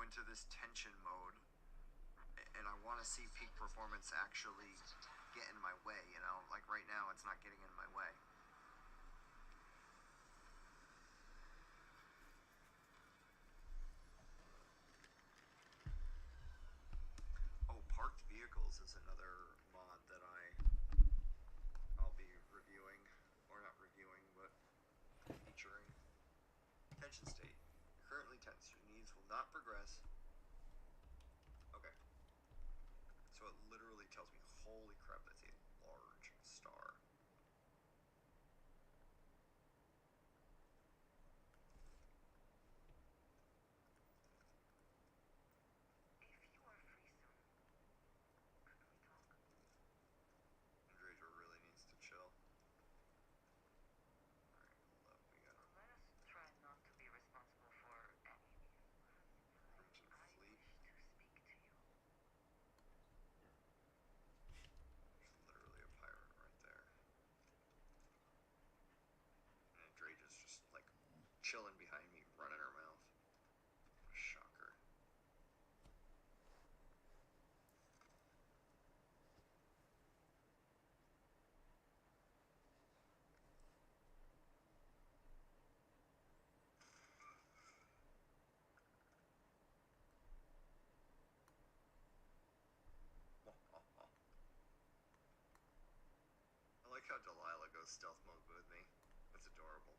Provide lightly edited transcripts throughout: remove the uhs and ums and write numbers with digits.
into this tension mode, and I want to see peak performance actually get in my way, you know? Like right now, it's not getting in my way. Oh, parked vehicles is another mod that I'll be reviewing, or not reviewing, but featuring. Tension state. Currently tense. Your needs will not progress. Okay. So it literally tells me, holy crap, that's a large star. Andreja really needs to chill. Alright, hold up. We gotta... Let us try not to be responsible for any of these. Crimson Fleet. To speak to you. There's literally a pirate right there. And Andreja's just, like, chilling behind me, running her mouth. What a shocker. I like how Delilah goes stealth mode with me. That's adorable.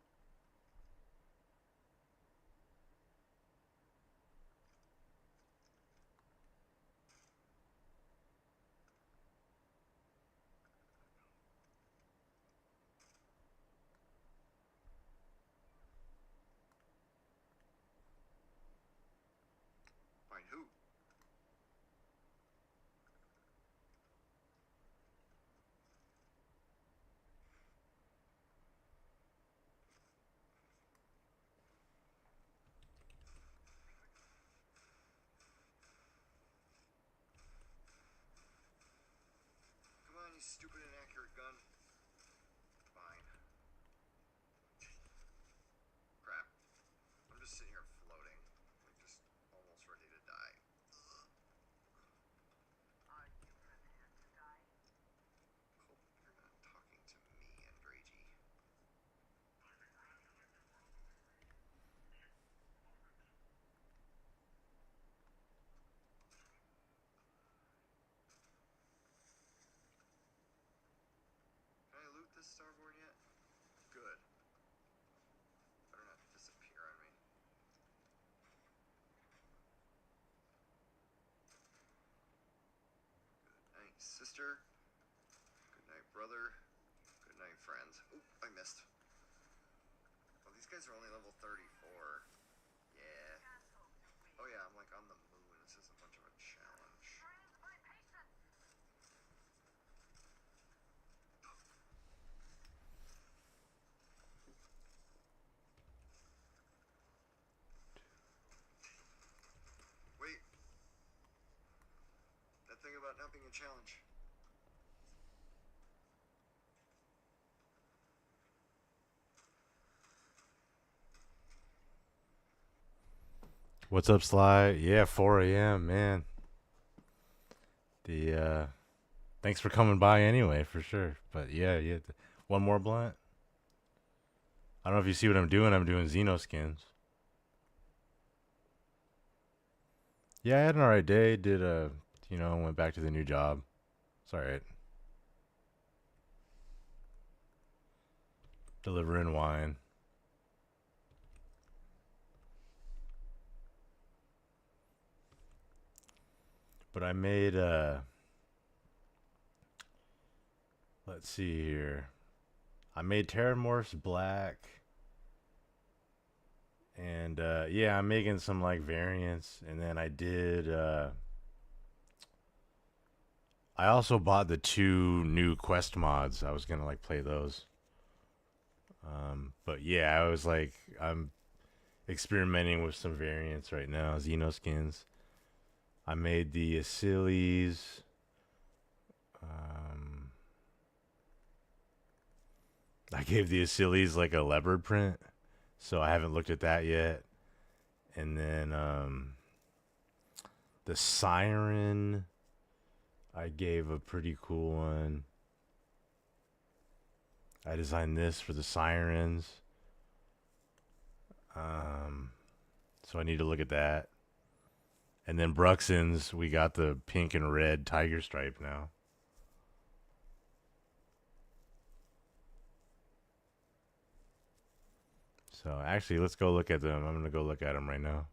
Find who? Come on, you stupid inaccurate gun. Fine. Crap. I'm just sitting here floating. Like, just almost ready to die. Are you prepared to die? Hope you're not talking to me, Andreji. Can I loot this starboard yet? Good. Better not disappear on me. Good night, sister. Good night, brother. Good night, friends. Oop, I missed. Oh, these guys are only level 34. Yeah. Oh yeah, I'm like on the moon. This is a bunch of a challenge. Wait. That thing about not being a challenge. What's up, Sly? Yeah, 4 a.m., man. The thanks for coming by anyway, for sure. But yeah, one more blunt. I don't know if you see what I'm doing. I'm doing Xeno skins. Yeah, I had an alright day. Did went back to the new job. It's alright. Delivering wine. But I made let's see here. I made Terramorphs black. And yeah, I'm making some like variants, and then I did I also bought the 2 new quest mods. I was gonna like play those. But yeah, I was like, I'm experimenting with some variants right now. Xeno skins. I made the Achilles. I gave the Achilles like a leopard print, so I haven't looked at that yet. And then The siren, I gave a pretty cool one. I designed this for the sirens. So I need to look at that. And then Bruxton's, we got the pink and red tiger stripe now. So actually, let's go look at them. I'm going to go look at them right now.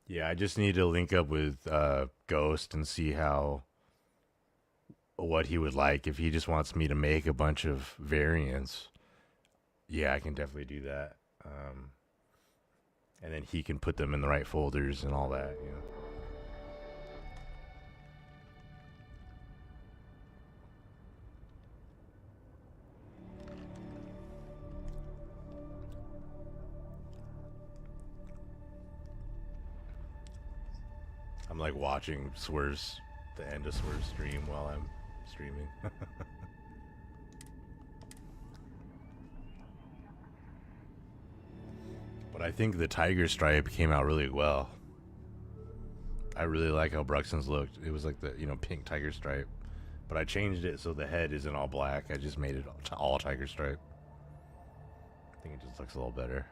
Yeah, I just need to link up with Ghost and see what he would like. If he just wants me to make a bunch of variants, yeah, I can definitely do that. And then he can put them in the right folders and all that, you know. I'm like watching Swerve's, the end of Swerve's stream while I'm streaming. But I think the tiger stripe came out really well. I really like how Bruxton's looked. It was like the, pink tiger stripe. But I changed it so the head isn't all black. I just made it all tiger stripe. I think it just looks a little better.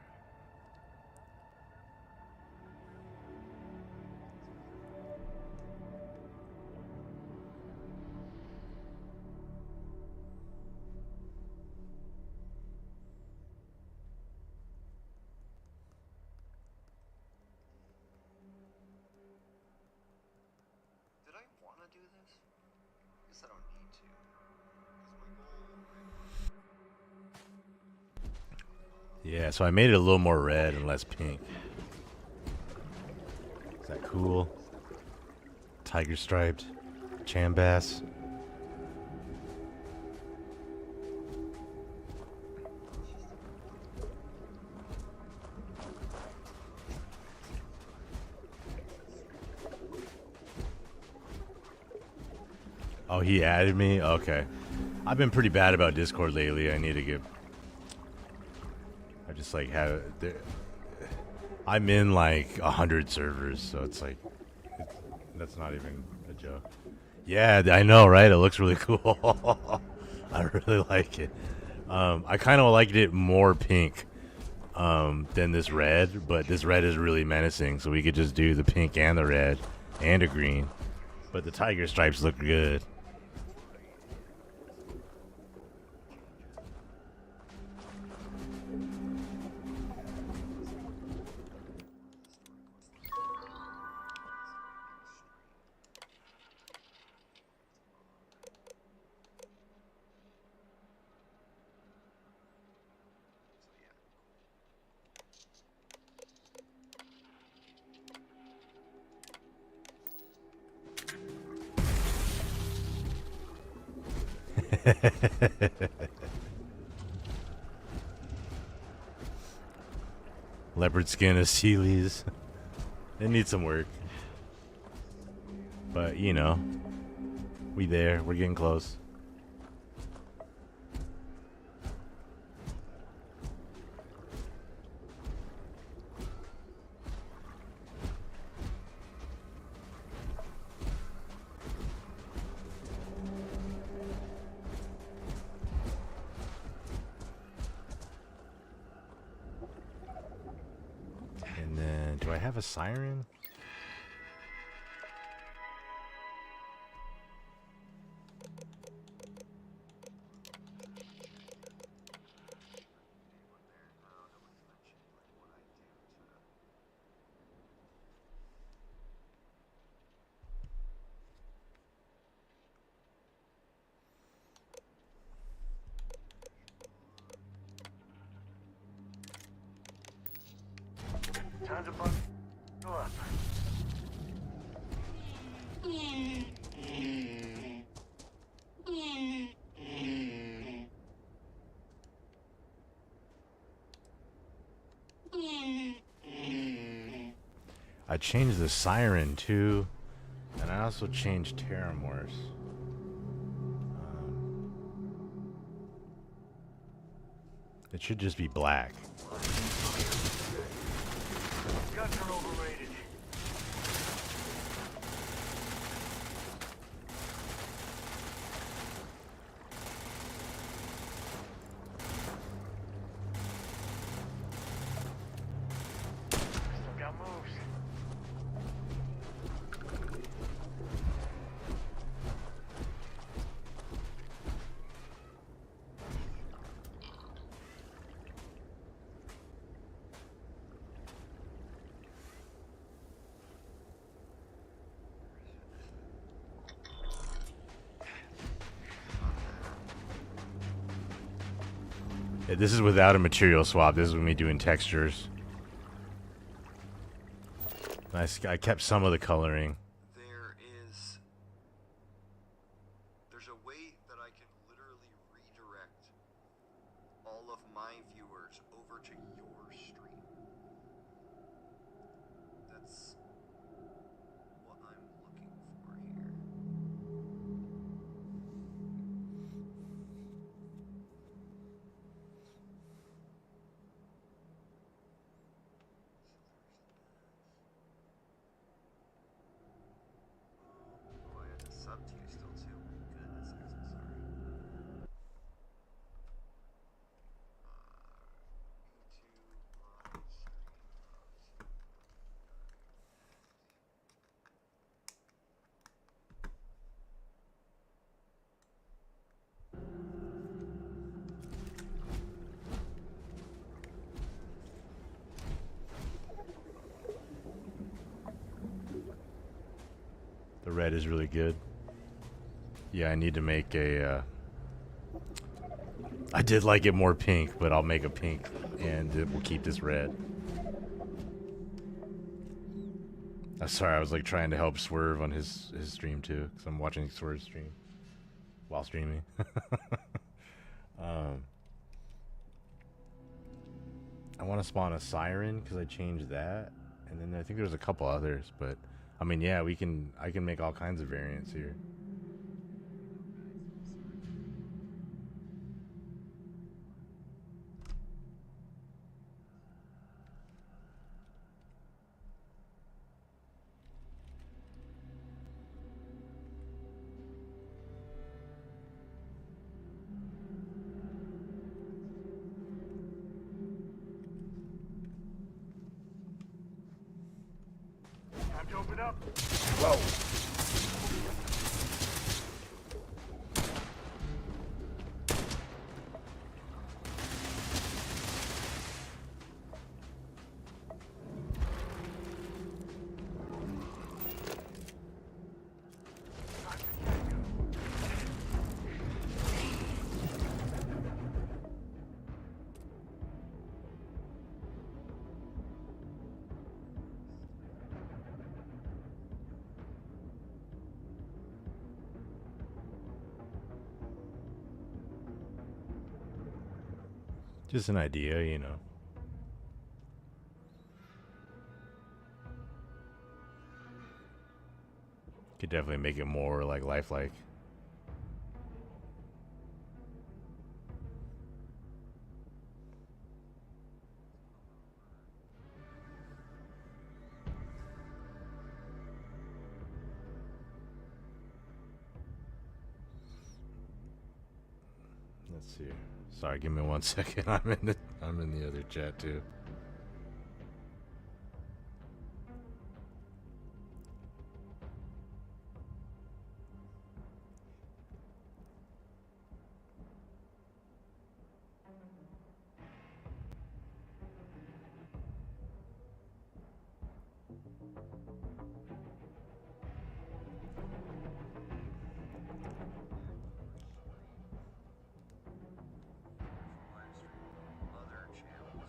Yeah, so I made it a little more red and less pink. Is that cool? Tiger striped. Chambass. Oh, he added me? Okay. I've been pretty bad about Discord lately. I need to get... I just like have... I'm in like 100 servers, so it's like... that's not even a joke. Yeah, I know, right? It looks really cool. I really like it. I kind of liked it more pink than this red, but this red is really menacing, so we could just do the pink and the red and a green. But the tiger stripes look good. Leopard skin of Sealy's. It needs some work. But, we there. We're getting close. And then, do I have a siren? Time to buckle up. I changed the siren too, and I also changed Terramorphs. It should just be black. Guns are overrated. Still got moves. Yeah, this is without a material swap. This is with me doing textures. I kept some of the coloring. There's a way that I can literally redirect all of my viewers over to your stream. That's what I'm looking for here. Oh, I had to sub to you still too. My goodness, I'm so sorry. YouTube live stream of The red is really good. Yeah, I need to make a. I did like it more pink, but I'll make a pink, and it will keep this red. I'm sorry, I was like trying to help Swerve on his stream too, because I'm watching Swerve's stream while streaming. I want to spawn a siren because I changed that, and then I think there's a couple others, but I mean, yeah, I can make all kinds of variants here. Time to open up. Whoa! Just an idea, you know. Could definitely make it more like lifelike. Let's see. Sorry, give me 1 second. I'm in the other chat too. live stream on other channels.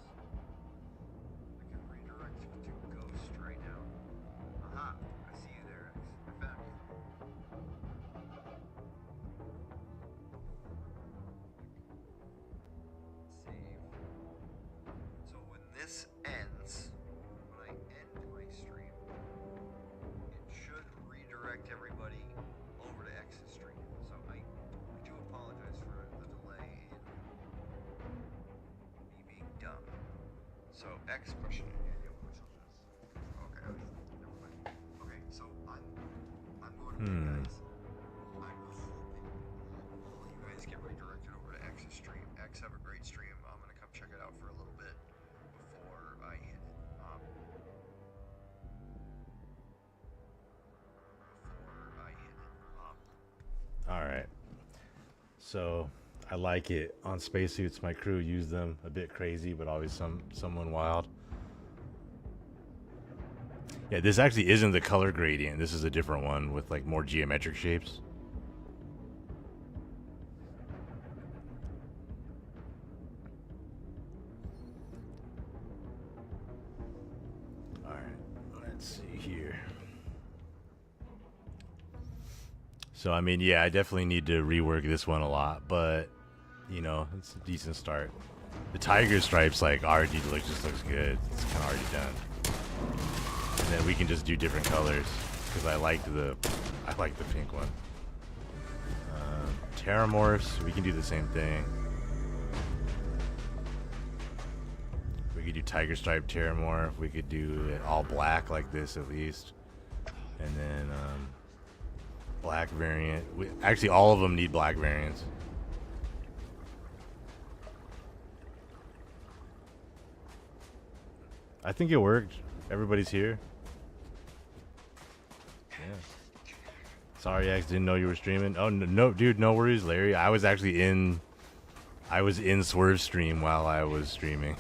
So X question. Okay, never mind. Okay, so I'm going with you guys. I'm hoping all you guys get redirected over to X's stream. X have a great stream. I'm gonna come check it out for a little bit before I hit it. All right. So I like it. On spacesuits, my crew use them a bit crazy, but always someone wild. Yeah, this actually isn't the color gradient. This is a different one with like more geometric shapes. All right, let's see here. So, I mean, yeah, I definitely need to rework this one a lot, but, you know, it's a decent start. The tiger stripes, like, already just looks good. It's kind of already done. And then we can just do different colors, because I like the pink one. Terramorphs, we can do the same thing. We could do tiger stripe terramorph. We could do it all black like this at least. And then, black variant. Actually, all of them need black variants. I think it worked. Everybody's here. Yeah. Sorry, X, didn't know you were streaming. Oh no, dude, no worries, Larry. I was actually in Swerve's stream while I was streaming.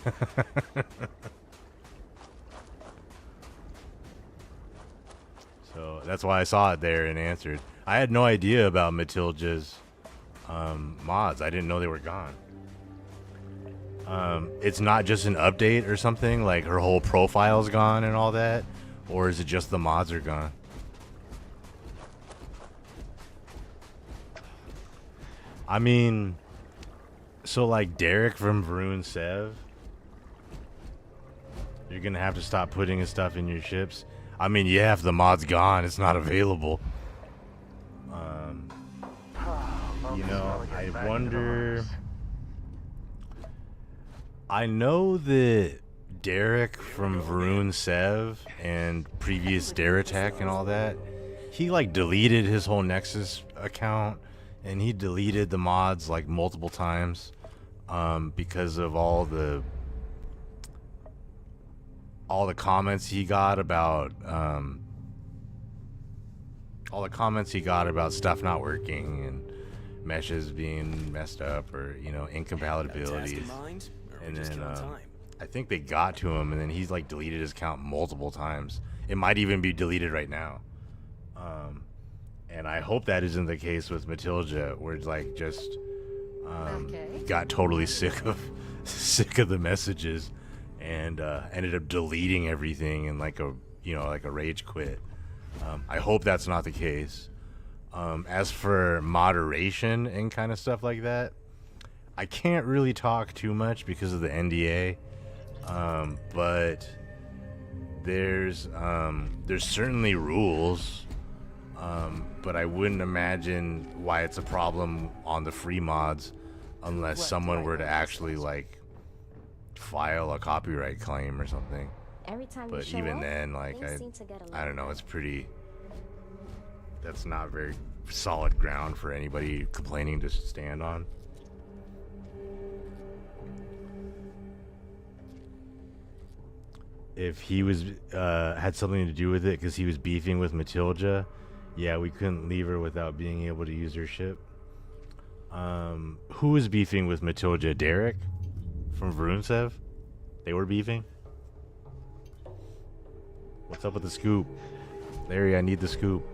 So that's why I saw it there and answered. I had no idea about Matilda's mods. I didn't know they were gone. It's not just an update or something, like her whole profile's gone and all that, or is it just the mods are gone? I mean, so like Derek from Varun Sev, you're gonna have to stop putting his stuff in your ships. I mean, yeah, if the mod's gone, it's not available. You know, I wonder. I know that Derek from Varun Sev and previous Deratech and all that, he like deleted his whole Nexus account and he deleted the mods like multiple times because of all the comments he got about stuff not working and meshes being messed up, or you know, incompatibilities. And then I think they got to him, and then he's like deleted his account multiple times. It might even be deleted right now. And I hope that isn't the case with Matilda, where it's like just got totally sick of the messages and ended up deleting everything and like a rage quit. I hope that's not the case. As for moderation and kind of stuff like that, I can't really talk too much because of the NDA. But there's certainly rules. But I wouldn't imagine why it's a problem on the free mods unless someone were to actually like file a copyright claim or something. But even then, like I don't know, it's pretty. That's not very solid ground for anybody complaining to stand on. If he was had something to do with it because he was beefing with Matilda, yeah, we couldn't leave her without being able to use her ship. Who was beefing with Matilda? Derek from Varunsev? They were beefing? What's up with the scoop? Larry, I need the scoop.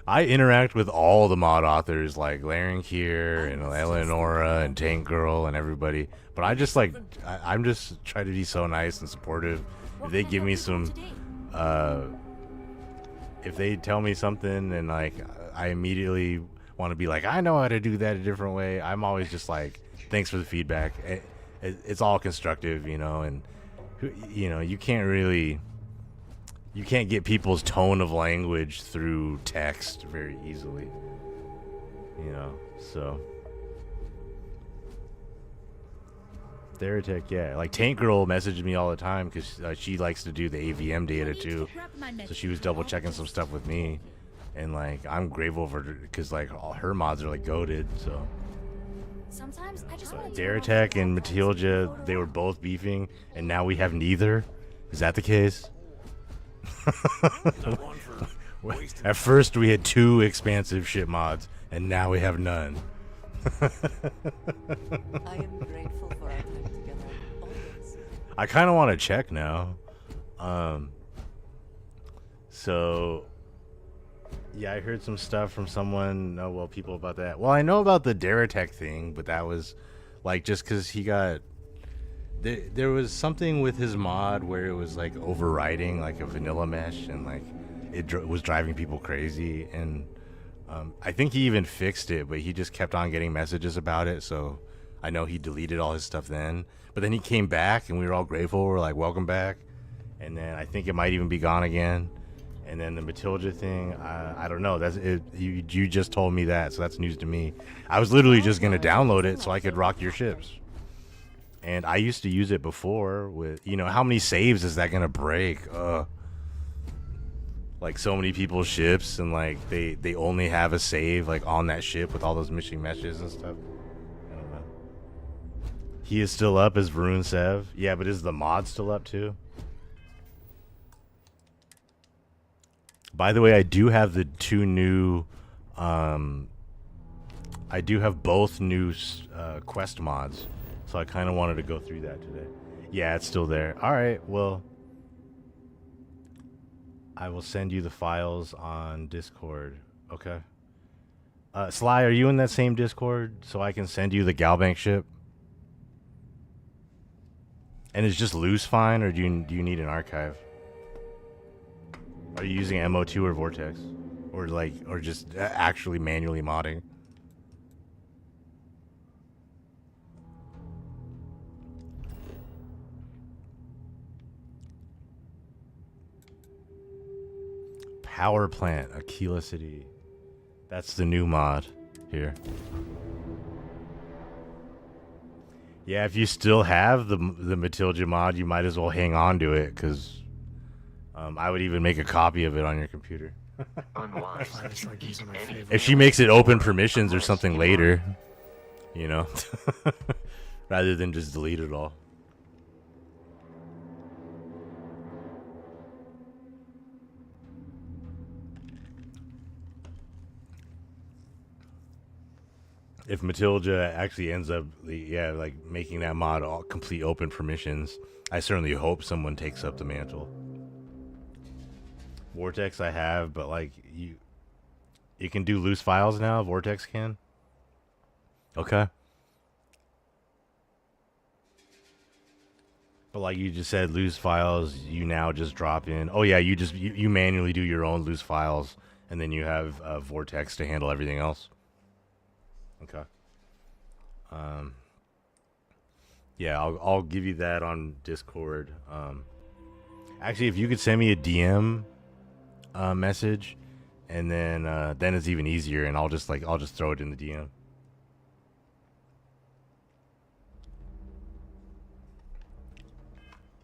I interact with all the mod authors like Laren Kier and Eleonora and Tank Girl and everybody, but I just like I'm just trying to be so nice and supportive. If they give me some if they tell me something and like I immediately want to be like, I know how to do that a different way, I'm always just like, thanks for the feedback. It's all constructive, you know, and you know, you can't get people's tone of language through text very easily, you know, so Theratech, yeah. Like Tank Girl messaged me all the time because she likes to do the AVM data too. So she was double checking some stuff with me, and like I'm grateful for because like all her mods are like goated. So Sometimes I just want to Theratech and Matilda, they were both beefing, and now we have neither. Is that the case? At first we had 2 expansive ship mods, and now we have none. I am grateful for our time together. Always. I kind of want to check now. So, yeah, I heard some stuff from someone, people about that. Well, I know about the Deratech thing, but that was, like, just because he got... There was something with his mod where it was, like, overriding, like, a vanilla mesh, and, like, it was driving people crazy, and... I think he even fixed it, but he just kept on getting messages about it, so I know he deleted all his stuff then. But then he came back, and we were all grateful. We're like, welcome back. And then I think it might even be gone again. And then the Matilda thing, I don't know. That's it. You just told me that, so that's news to me. I was literally just going to download it so I could rock your ships. And I used to use it before with, how many saves is that going to break? Like so many people's ships, and like they only have a save like on that ship with all those missing meshes and stuff. I don't know. He is still up as Varun Sev. Yeah, but is the mod still up too? By the way, I do have the 2 new I do have both new quest mods, so I kind of wanted to go through that today. Yeah, it's still there. All right, well, I will send you the files on Discord. Okay. Sly, are you in that same Discord so I can send you the Galbank ship? And is just loose fine, or do you need an archive? Are you using MO2 or Vortex, or just actually manually modding? Power plant, Aquila City. That's the new mod here. Yeah, if you still have the Matilda mod, you might as well hang on to it, because I would even make a copy of it on your computer. If she makes it open permissions or something later, rather than just delete it all. If Matilda actually ends up, like making that mod all complete open permissions, I certainly hope someone takes up the mantle. Vortex I have, but like you can do loose files now. Vortex can. Okay. But like you just said, loose files, you now just drop in. Oh yeah, you manually do your own loose files, and then you have Vortex to handle everything else. Okay. Yeah, I'll give you that on Discord. Actually, if you could send me a DM message, and then it's even easier, and I'll just throw it in the DM.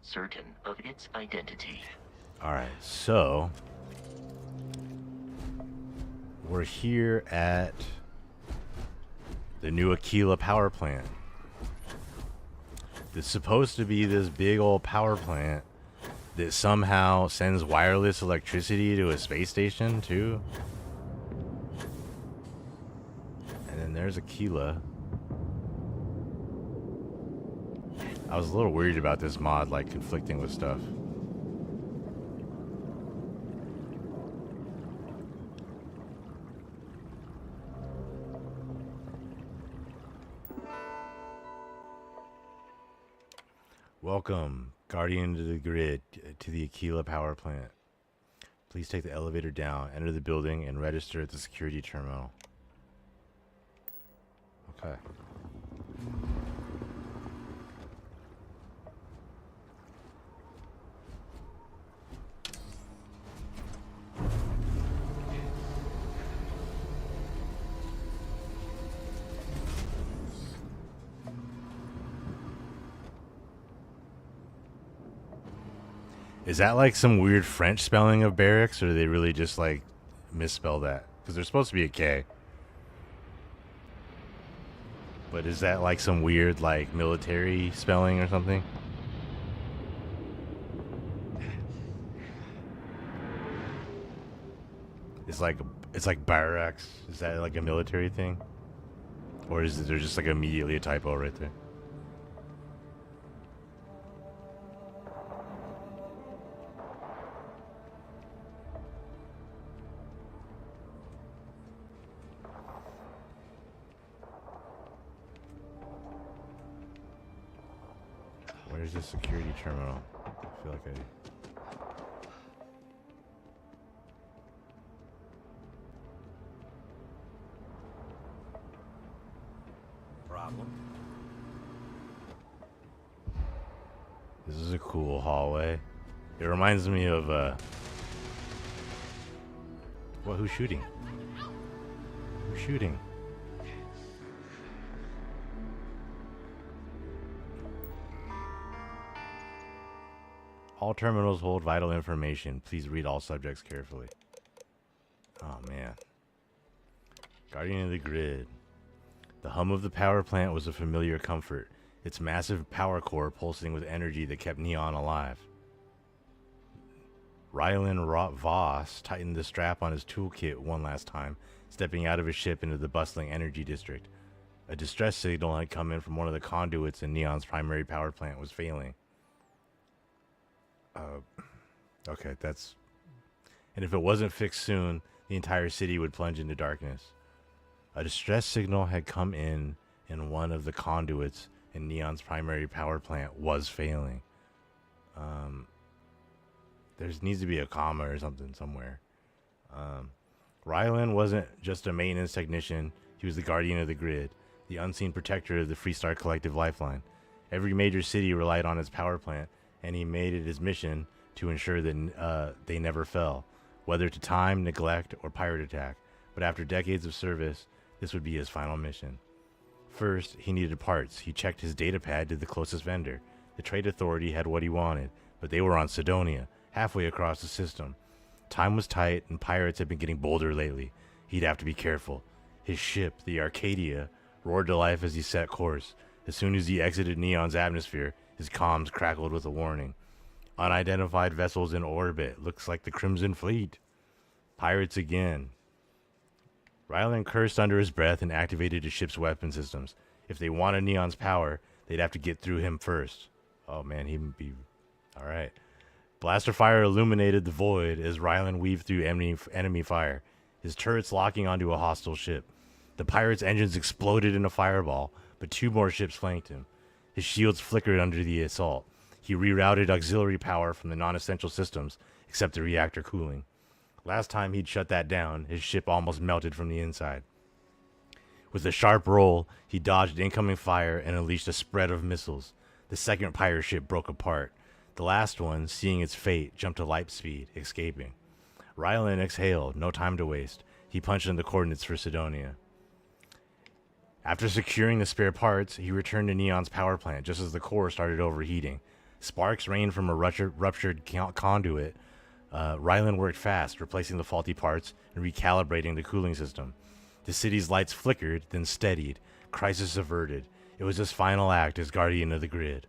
Certain of its identity. All right, so we're here at the new Aquila power plant. It's supposed to be this big old power plant that somehow sends wireless electricity to a space station too. And then there's Aquila. I was a little worried about this mod like conflicting with stuff. Welcome, Guardian to the Grid, to the Aquila power plant. Please take the elevator down, enter the building, and register at the security terminal. Okay. Is that like some weird French spelling of barracks, or do they really just like misspell that? Because there's supposed to be a K. But is that like some weird like military spelling or something? It's like barracks. Is that like a military thing? Or is there just like immediately a typo right there? Where's the security terminal? I feel like Problem? This is a cool hallway. It reminds me of what? Who's shooting? Who's shooting? All terminals hold vital information. Please read all subjects carefully. Oh man. Guardian of the Grid. The hum of the power plant was a familiar comfort, its massive power core pulsing with energy that kept Neon alive. Rylan Voss tightened the strap on his toolkit one last time, stepping out of his ship into the bustling energy district. A distress signal had come in from one of the conduits in Neon's primary power plant was failing. Okay, that's... And if it wasn't fixed soon, the entire city would plunge into darkness. A distress signal had come in one of the conduits in Neon's primary power plant was failing. There needs to be a comma or something somewhere. Rylan wasn't just a maintenance technician, he was the guardian of the grid, the unseen protector of the Freestar Collective lifeline. Every major city relied on its power plant, and he made it his mission to ensure that they never fell, whether to time, neglect, or pirate attack. But after decades of service, this would be his final mission. First, he needed parts. He checked his data pad to the closest vendor. The Trade Authority had what he wanted, but they were on Sidonia, halfway across the system. Time was tight, and pirates had been getting bolder lately. He'd have to be careful. His ship, the Arcadia, roared to life as he set course. As soon as he exited Neon's atmosphere, his comms crackled with a warning. Unidentified vessels in orbit. Looks like the Crimson Fleet. Pirates again. Rylan cursed under his breath and activated his ship's weapon systems. If they wanted Neon's power, they'd have to get through him first. Oh man, he'd be... Alright. Blaster fire illuminated the void as Rylan weaved through enemy fire, his turrets locking onto a hostile ship. The pirate's engines exploded in a fireball, but two more ships flanked him. His shields flickered under the assault. He rerouted auxiliary power from the non-essential systems, except the reactor cooling. Last time he'd shut that down, his ship almost melted from the inside. With a sharp roll, he dodged incoming fire and unleashed a spread of missiles. The second pirate ship broke apart. The last one, seeing its fate, jumped to light speed, escaping. Rylan exhaled, no time to waste. He punched in the coordinates for Sidonia. After securing the spare parts, he returned to Neon's power plant just as the core started overheating. Sparks rained from a ruptured conduit. Rylan worked fast, replacing the faulty parts and recalibrating the cooling system. The city's lights flickered, then steadied. Crisis averted. It was his final act as guardian of the grid.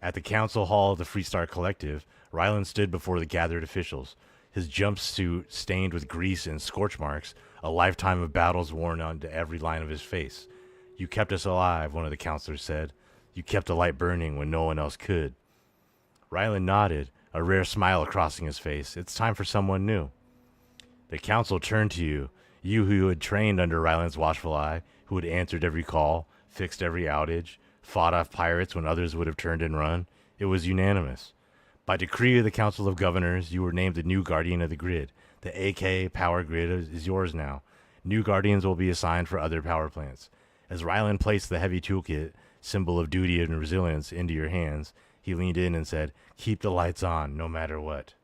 At the council hall of the Freestar Collective, Rylan stood before the gathered officials. His jumpsuit stained with grease and scorch marks, a lifetime of battles worn onto every line of his face. "You kept us alive," one of the counselors said. "You kept the light burning when no one else could." Rylan nodded, a rare smile crossing his face. "It's time for someone new." The council turned to you, you who had trained under Rylan's watchful eye, who had answered every call, fixed every outage, fought off pirates when others would have turned and run. It was unanimous. By decree of the Council of Governors, you were named the new Guardian of the Grid. The AK power grid is yours now. New Guardians will be assigned for other power plants. As Rylan placed the heavy toolkit, symbol of duty and resilience, into your hands, he leaned in and said, "Keep the lights on, no matter what."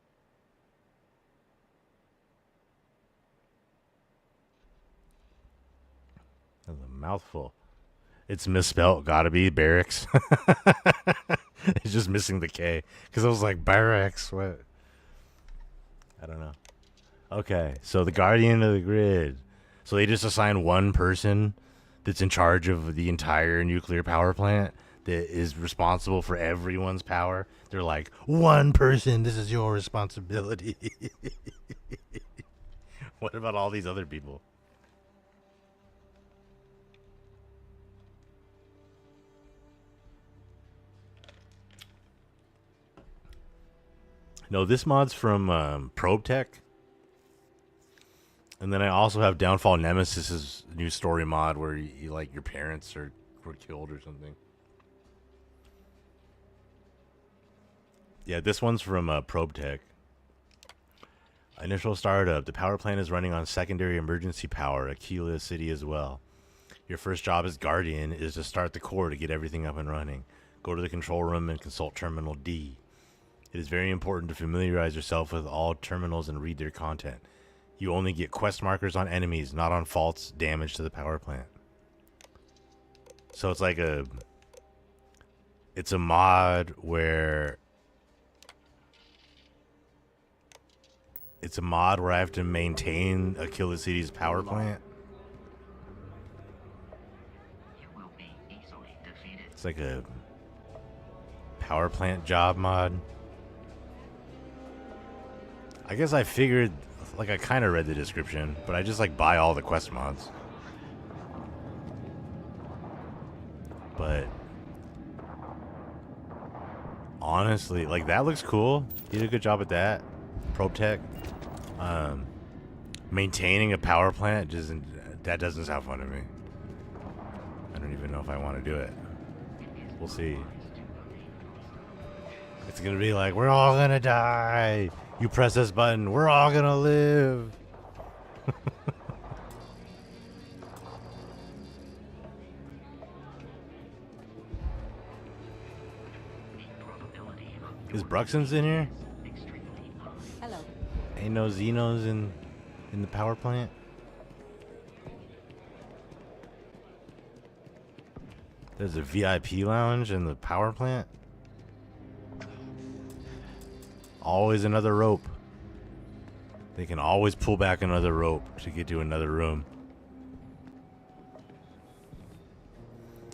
That was a mouthful. It's misspelled, gotta be, barracks. It's just missing the K. Because I was like, barracks, what? I don't know. Okay, so the guardian of the grid. So they just assign one person that's in charge of the entire nuclear power plant that is responsible for everyone's power. They're like, one person, this is your responsibility. What about all these other people? No, this mod's from Probe Tech. And then I also have Downfall Nemesis's new story mod where you like your parents were killed or something. Yeah, this one's from Probe Tech. Initial startup. The power plant is running on secondary emergency power, Aquila City as well. Your first job as Guardian is to start the core to get everything up and running. Go to the control room and consult Terminal D. It is very important to familiarize yourself with all terminals and read their content. You only get quest markers on enemies, not on faults, damage to the power plant. So it's like it's a mod where I have to maintain Aquila City's power plant. You will be easily defeated. It's like a power plant job mod. I guess I figured, like, I kind of read the description, but I just like buy all the quest mods. But honestly, like, that looks cool. He did a good job at that. Probe Tech. Maintaining a power plant that doesn't sound fun to me. I don't even know if I want to do it. We'll see. It's gonna be like, we're all gonna die. You press this button, we're all gonna live. Is Bruxon's in here? Hello. Ain't no Xenos in the power plant? There's a VIP lounge in the power plant? Always another rope. They can always pull back another rope to get to another room.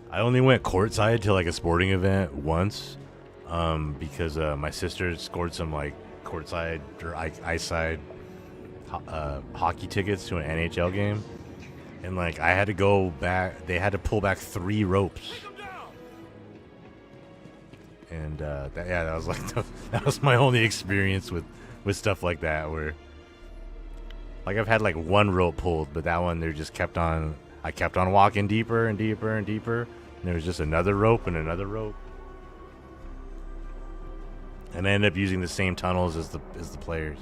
I only went courtside to like a sporting event once, because my sister scored some like courtside or ice side hockey tickets to an NHL game, and like I had to go back. They had to pull back 3 ropes. And that was like that was my only experience with stuff like that, where like I've had like 1 rope pulled, but that one I kept on walking deeper and deeper and deeper, and there was just another rope and another rope, and I ended up using the same tunnels as the players.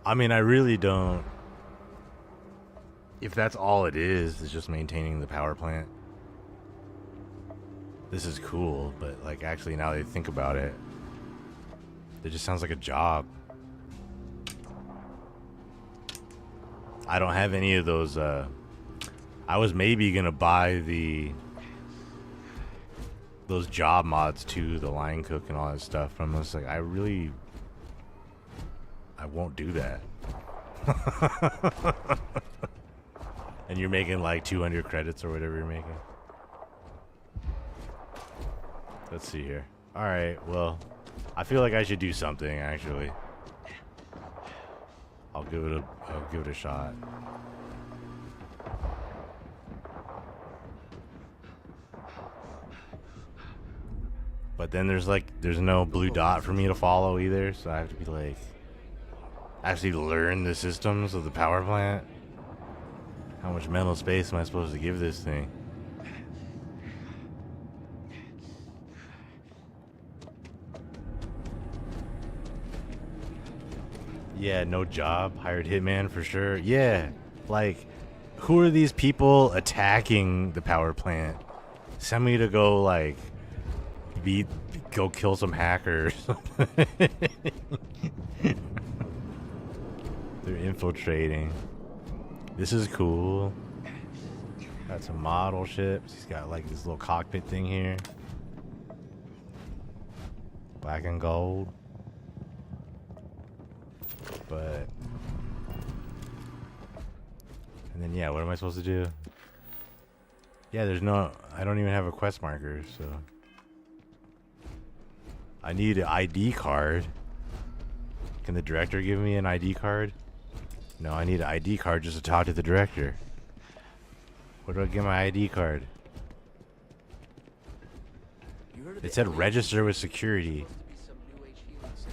I mean, I really don't. If that's all it is just maintaining the power plant. This is cool, but like actually now that I think about it, it just sounds like a job. I don't have any of those. I was maybe gonna buy those job mods too, the line cook and all that stuff. But I'm just like, I won't do that. And you're making like 200 credits or whatever you're making. Let's see here. Alright, well, I feel like I should do something, actually. I'll give it a shot. But then there's no blue dot for me to follow either, so I have to be like, actually learn the systems of the power plant. How much mental space am I supposed to give this thing? Yeah, no job, hired hitman for sure. Yeah, like, who are these people attacking the power plant? Send me to go, like, go kill some hackers. They're infiltrating. This is cool. Got some model ships. He's got, like, this little cockpit thing here. Black and gold. But... And then, yeah, what am I supposed to do? Yeah, there's no... I don't even have a quest marker, so... I need an ID card. Can the director give me an ID card? No, I need an ID card just to talk to the director. Where do I get my ID card? It said register with security.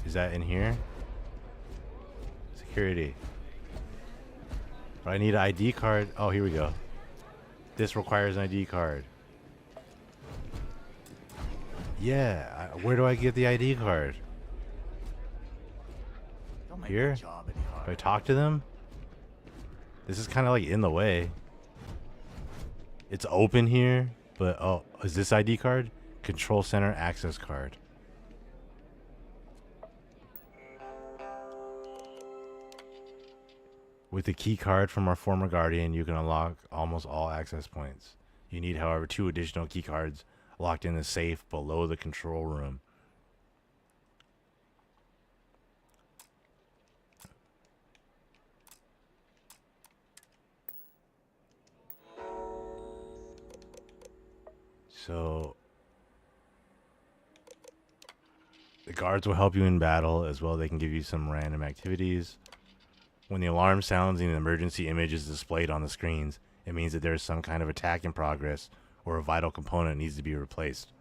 Is that in here? Security. But I need an ID card. Oh, here we go. This requires an ID card. Yeah, where do I get the ID card? Here? Do I talk to them? This is kind of like in the way. It's open here, but oh, is this ID card? Control center access card. With the key card from our former guardian, you can unlock almost all access points. You need, however, 2 additional key cards locked in the safe below the control room. So the guards will help you in battle as well. They can give you some random activities. When the alarm sounds and an emergency image is displayed on the screens, it means that there is some kind of attack in progress or a vital component needs to be replaced.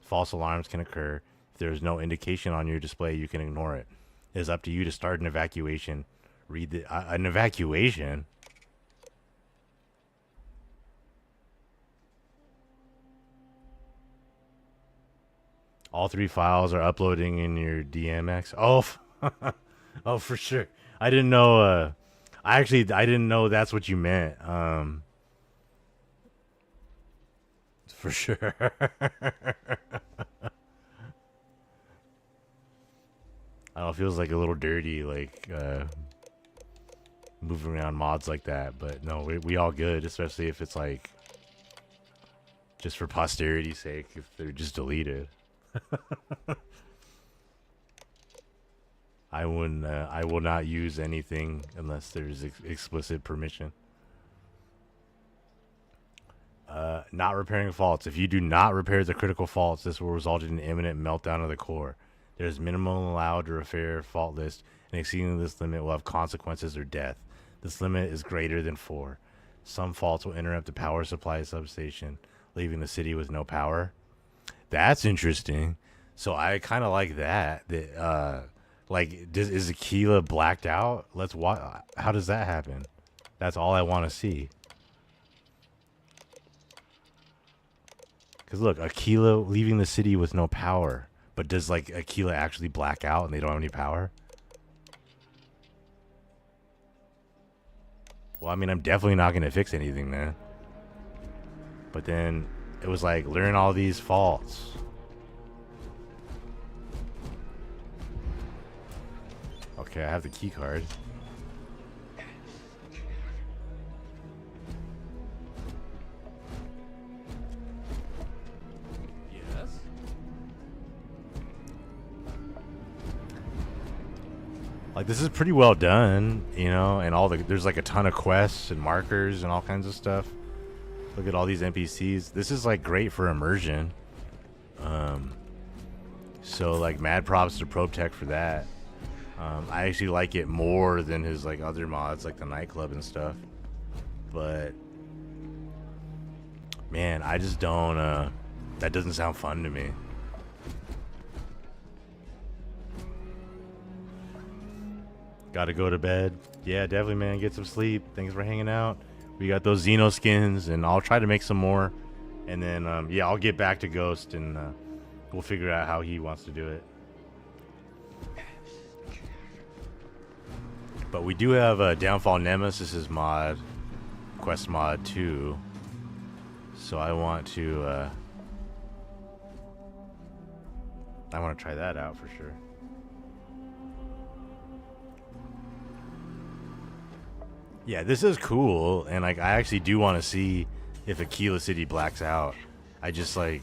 False alarms can occur. If there is no indication on your display, you can ignore it. It is up to you to start an evacuation. Read the an evacuation. All 3 files are uploading in your DMX. Oh, oh, for sure. I didn't know. I didn't know that's what you meant. For sure. I don't know. It feels like a little dirty, like moving around mods like that. But no, we all good, especially if it's like just for posterity's sake. If they're just deleted. I will not use anything unless there's explicit permission. Not repairing faults. If you do not repair the critical faults, this will result in an imminent meltdown of the core. There is minimum allowed to repair fault list, and exceeding this limit will have consequences or death. This limit is greater than 4. Some faults will interrupt the power supply substation, leaving the city with no power. That's interesting. So I kind of like that. Like, is Aquila blacked out? Let's watch. How does that happen? That's all I want to see. Because look, Aquila leaving the city with no power. But does, like, Aquila actually black out and they don't have any power? Well, I mean, I'm definitely not going to fix anything, man. But then it was like, learn all these faults. Okay, I have the key card. Yes? Like, this is pretty well done, you know, and there's like a ton of quests and markers and all kinds of stuff. Look at all these NPCs. This is like great for immersion. So like mad props to Probe Tech for that. I actually like it more than his like other mods, like the nightclub and stuff. But man, I just don't. That doesn't sound fun to me. Gotta go to bed. Yeah, definitely, man. Get some sleep. Thanks for hanging out. We got those Xeno skins, and I'll try to make some more. And then, yeah, I'll get back to Ghost, and we'll figure out how he wants to do it. But we do have a Downfall Nemesis mod, Quest mod 2. So I want to try that out for sure. Yeah, this is cool, and like I actually do want to see if Aquila City blacks out. I just like,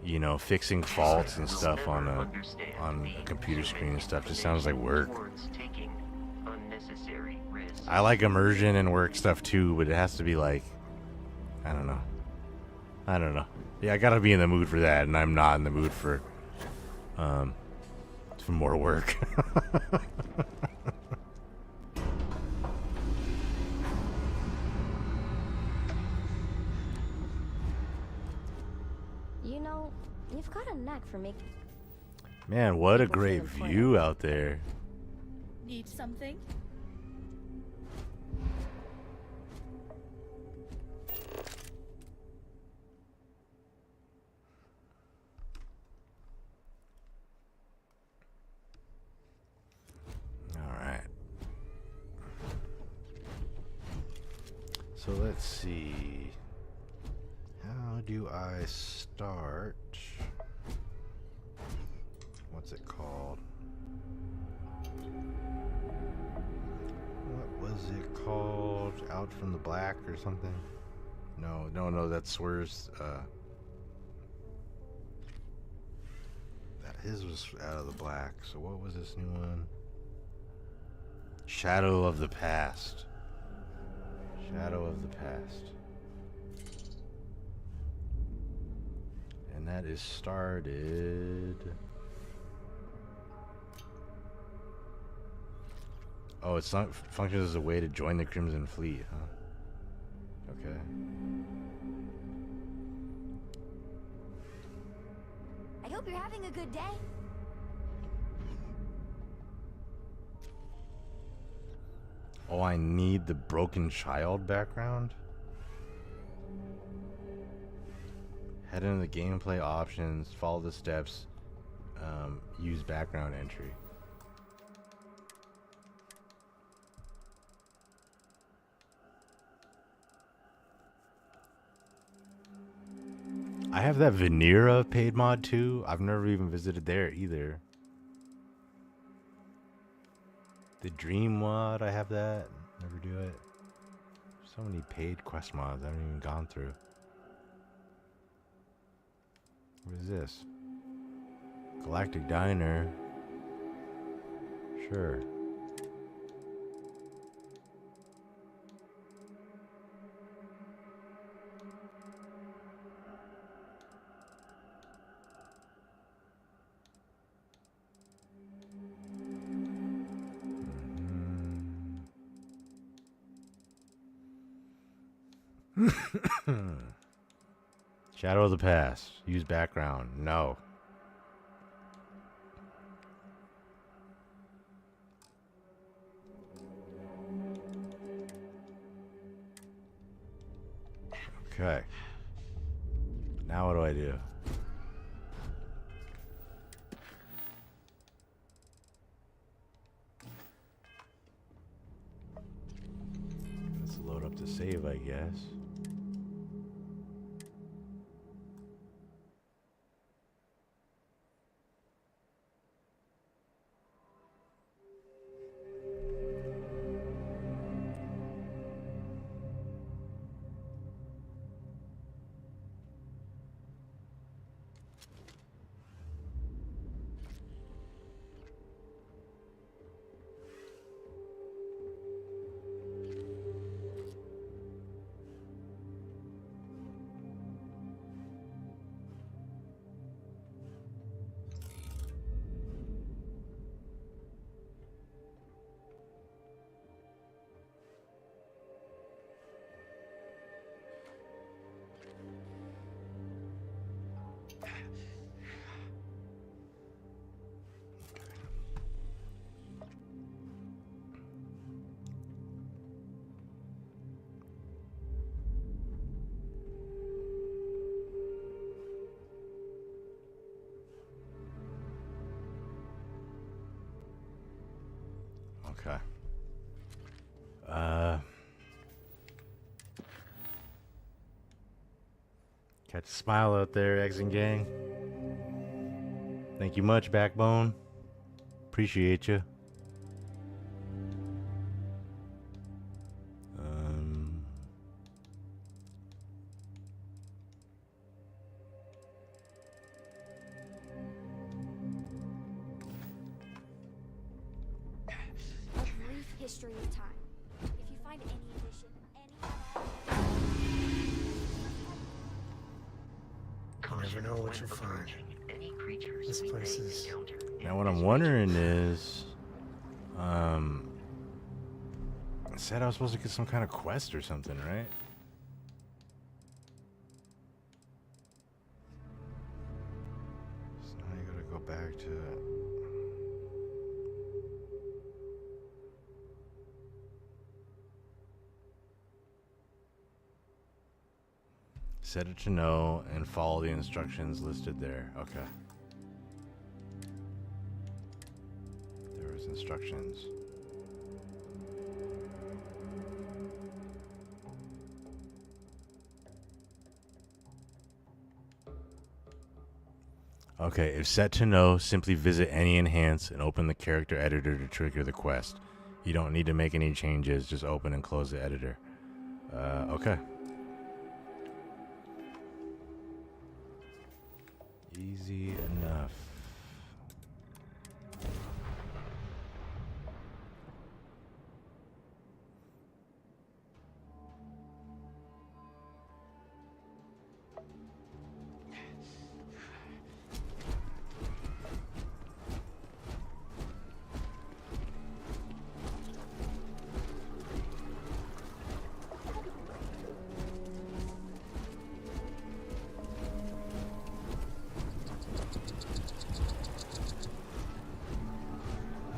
you know, fixing faults and stuff on a computer screen and stuff just sounds like work. I like immersion and work stuff too, but it has to be like, I don't know. Yeah, I gotta be in the mood for that, and I'm not in the mood for more work. You know, you've got a knack for making. Man, what a great view out there. Need something? Alright. So let's see. How do I start? What's it called? What was it called? Out from the Black or something? No, that's Swerve's. His was Out of the Black. So what was this new one? Shadow of the Past. Shadow of the Past. And that is started. Oh, it's not functions as a way to join the Crimson Fleet, huh? Okay. I hope you're having a good day. Oh, I need the Broken Child background? Head into the gameplay options, follow the steps, use background entry. I have that Venera paid mod too. I've never even visited there either. The Dream mod, I have that. Never do it. So many paid quest mods I haven't even gone through. What is this? Galactic Diner. Sure. Shadow of the Past. Use background. No. Okay. Now what do I do? Let's load up the save, I guess. Okay. Catch a smile out there, Eggs and Gang. Thank you much, Backbone. Appreciate you. history of time. If you find any addition, Caution know what when you'll find. approaching any creatures This we place may is- encounter. Now what I'm wondering is, it said I was supposed to get some kind of quest or something, right? So now you gotta go back to. Set it to no and follow the instructions listed there. Okay. There was instructions. Okay, if set to no, simply visit any enhance and open the character editor to trigger the quest. You don't need to make any changes, just open and close the editor. Okay. Easy enough.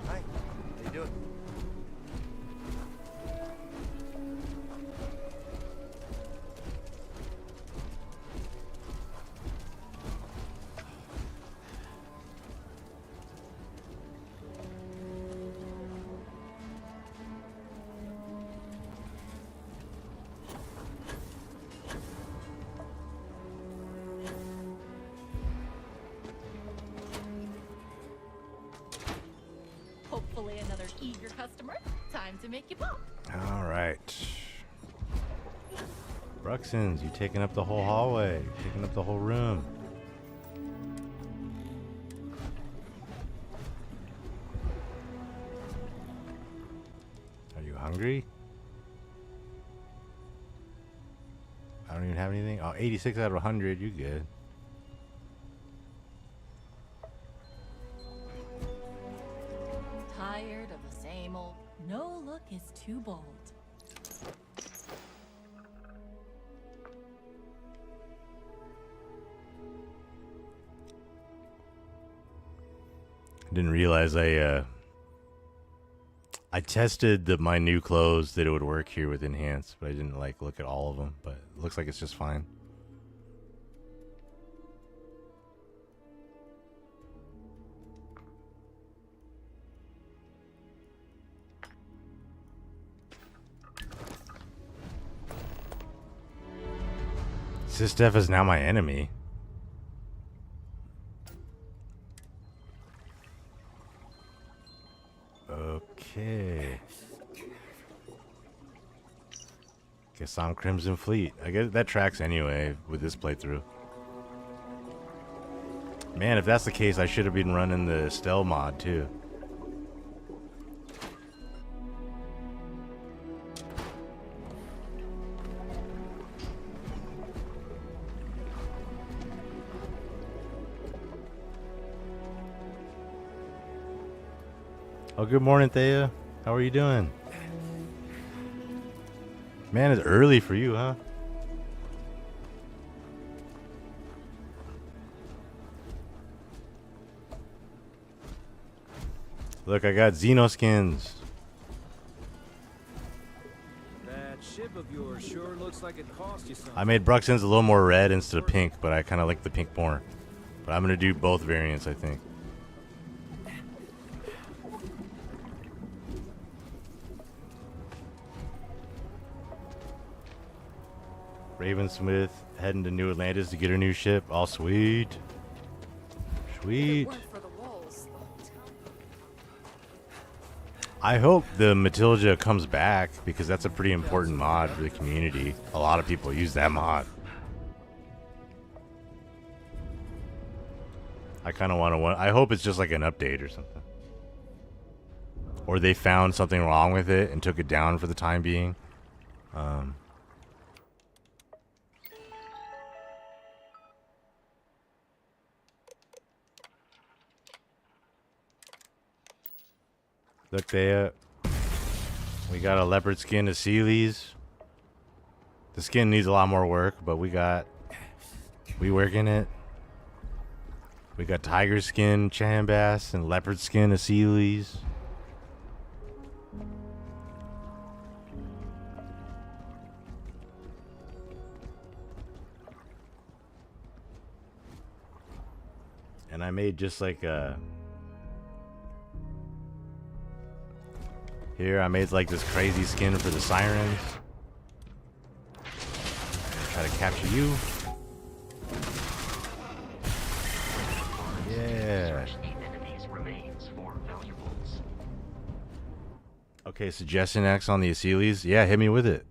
Hi. How you doing? Hopefully another eager customer. Time to make you pop. All right. Bruxons, you taking up the whole hallway, taking up the whole room. Are you hungry? I don't even have anything. Oh, 86 out of 100. You good. Tired of the same old. No look is too bold. Didn't realize I tested my new clothes that it would work here with enhance, but I didn't like look at all of them. But it looks like it's just fine. Sistef is now my enemy. Okay. Guess I'm Crimson Fleet. I guess that tracks anyway with this playthrough. Man, if that's the case, I should have been running the Stealth mod too. Oh, good morning, Thea. How are you doing? Man, it's early for you, huh? Look, I got Xeno skins. That ship of yours sure looks like it cost you something. I made Bruxons a little more red instead of pink, but I kind of like the pink more. But I'm going to do both variants, I think. Ravensmith heading to New Atlantis to get her new ship. All sweet. Sweet. I hope the Matilda comes back because that's a pretty important mod for the community. A lot of people use that mod. I kind of want to. I hope it's just like an update or something. or they found something wrong with it and took it down for the time being. Look there. We got a leopard skin Achilles. The skin needs a lot more work, but we working it. We got tiger skin Chambas and leopard skin Achilles. And I made just like a... Here, I made like this crazy skin for the sirens. Try to capture you. Yeah. Okay, suggestion X on the Achilles. Yeah, hit me with it.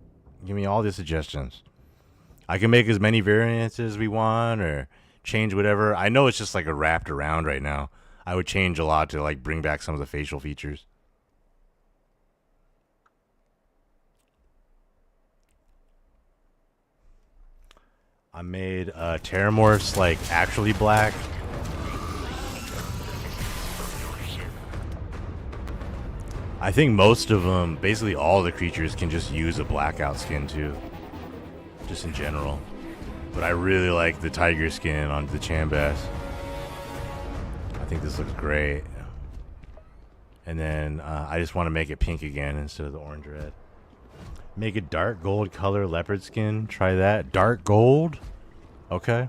Give me all the suggestions. I can make as many variants as we want or change whatever. I know it's just like a wrapped around right now. I would change a lot to like bring back some of the facial features. I made Terramorphs like actually black. I think most of them, basically all the creatures, can just use a blackout skin too. Just in general. But I really like the tiger skin on the Chambas. I think this looks great. And then I just want to make it pink again instead of the orange red. Make a dark gold color leopard skin. Try that. Dark gold? Okay.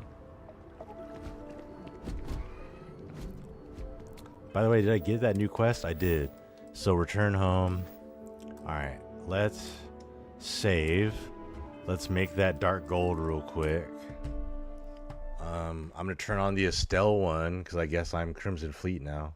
By the way, did I get that new quest? I did. So return home. Alright. Let's save. Let's make that dark gold real quick. I'm going to turn on the Estelle one because I guess I'm Crimson Fleet now.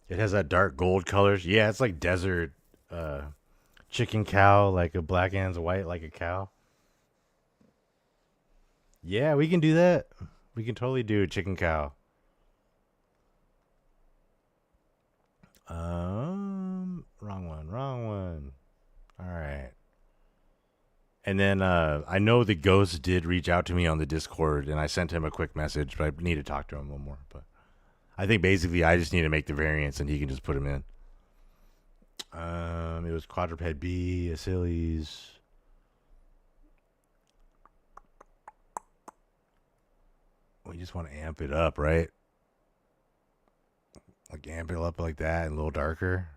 It has that dark gold colors. Yeah, it's like desert chicken cow, like a black and's white like a cow. Yeah, we can do that. We can totally do a chicken cow. Wrong one. All right. And then I know the ghost did reach out to me on the Discord, and I sent him a quick message, but I need to talk to him a little more. But I think basically I just need to make the variants, and he can just put them in. It was quadruped B, Achilles. We just want to amp it up, right? Like amp it up like that and a little darker.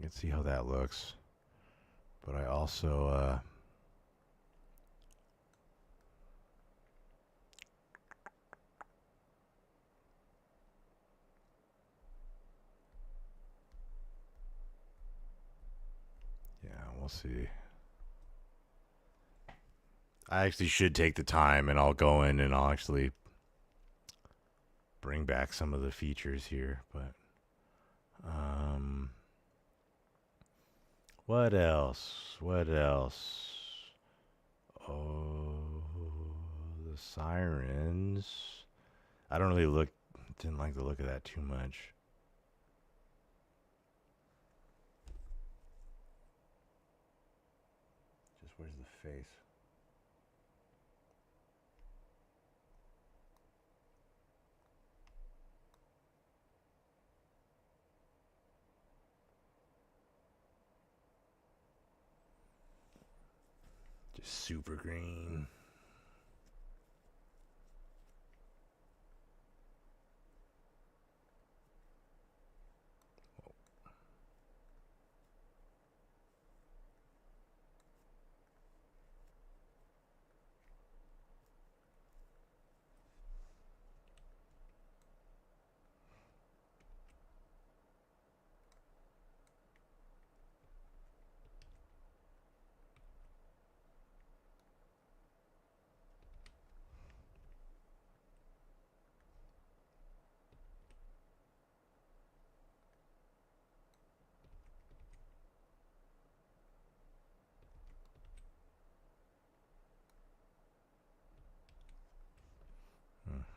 Let's see how that looks. But I also yeah, we'll see. I actually should take the time and I'll go in and I'll actually bring back some of the features here, but what else? Oh, the sirens. I didn't like the look of that too much. Just where's the face? Super green.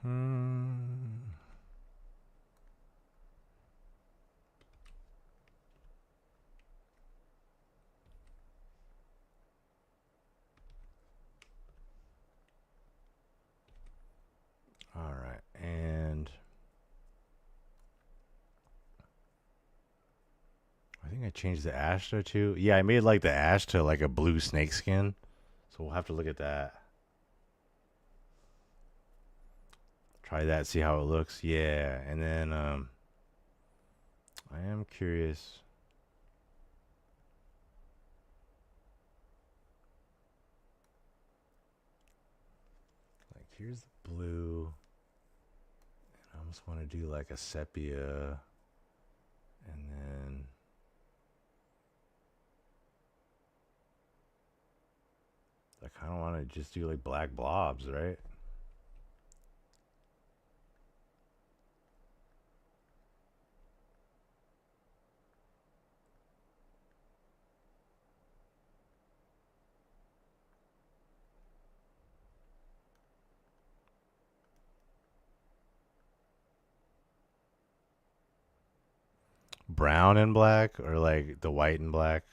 All right, and I think I changed the Ashta too. Yeah, I made like the Ashta like a blue snakeskin, so we'll have to look at that. Try that, see how it looks. Yeah, and then I am curious. Like here's the blue. I almost want to do like a sepia, and then I kind of want to just do like black blobs, right? Brown and black, or like the white and black.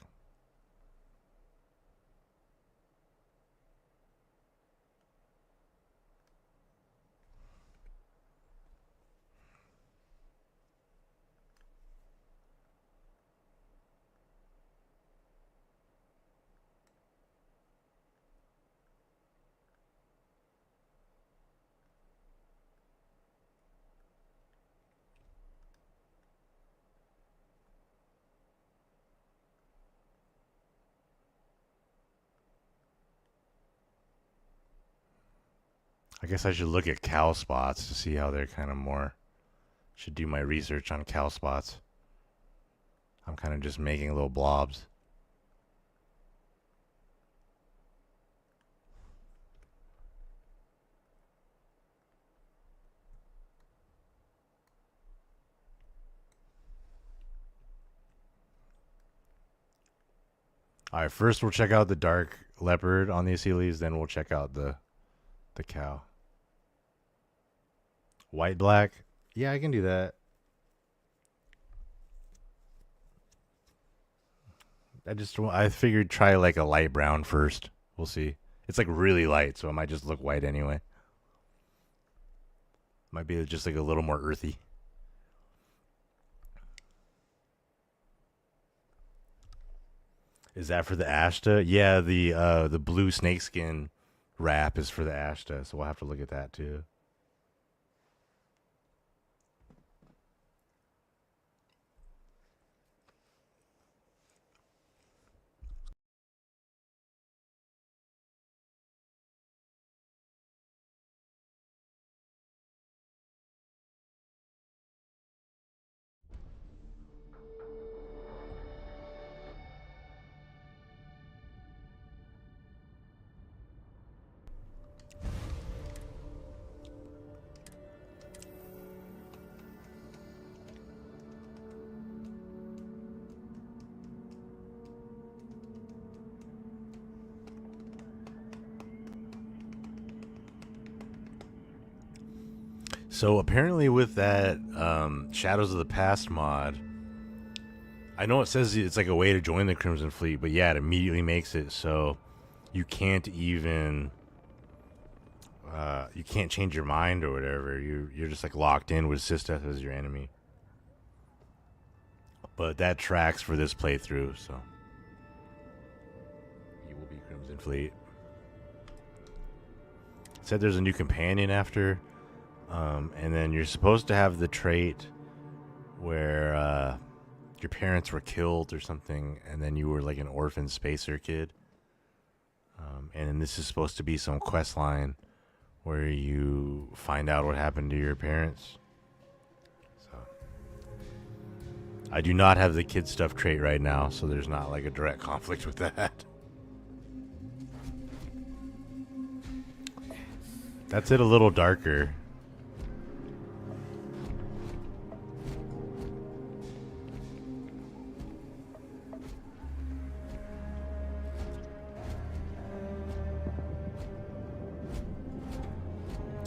I guess I should look at cow spots to see how they're kind of more. Should do my research on cow spots. I'm kind of just making little blobs. All right, first we'll check out the dark leopard on the Achilles, then we'll check out the cow. White, black? Yeah, I can do that. I figured try like a light brown first. We'll see. It's like really light, so it might just look white anyway. Might be just like a little more earthy. Is that for the Ashta? Yeah, the blue snakeskin wrap is for the Ashta, so we'll have to look at that too. So apparently with that Shadows of the Past mod, I know it says it's like a way to join the Crimson Fleet, but yeah, it immediately makes it so you can't even you can't change your mind or whatever. You're just like locked in with Sisteth as your enemy. But that tracks for this playthrough, so you will be Crimson Fleet. It said there's a new companion after. And then you're supposed to have the trait where your parents were killed or something, and then you were like an orphan spacer kid. And then this is supposed to be some quest line where you find out what happened to your parents. So I do not have the kid stuff trait right now, so there's not like a direct conflict with that. That's it a little darker.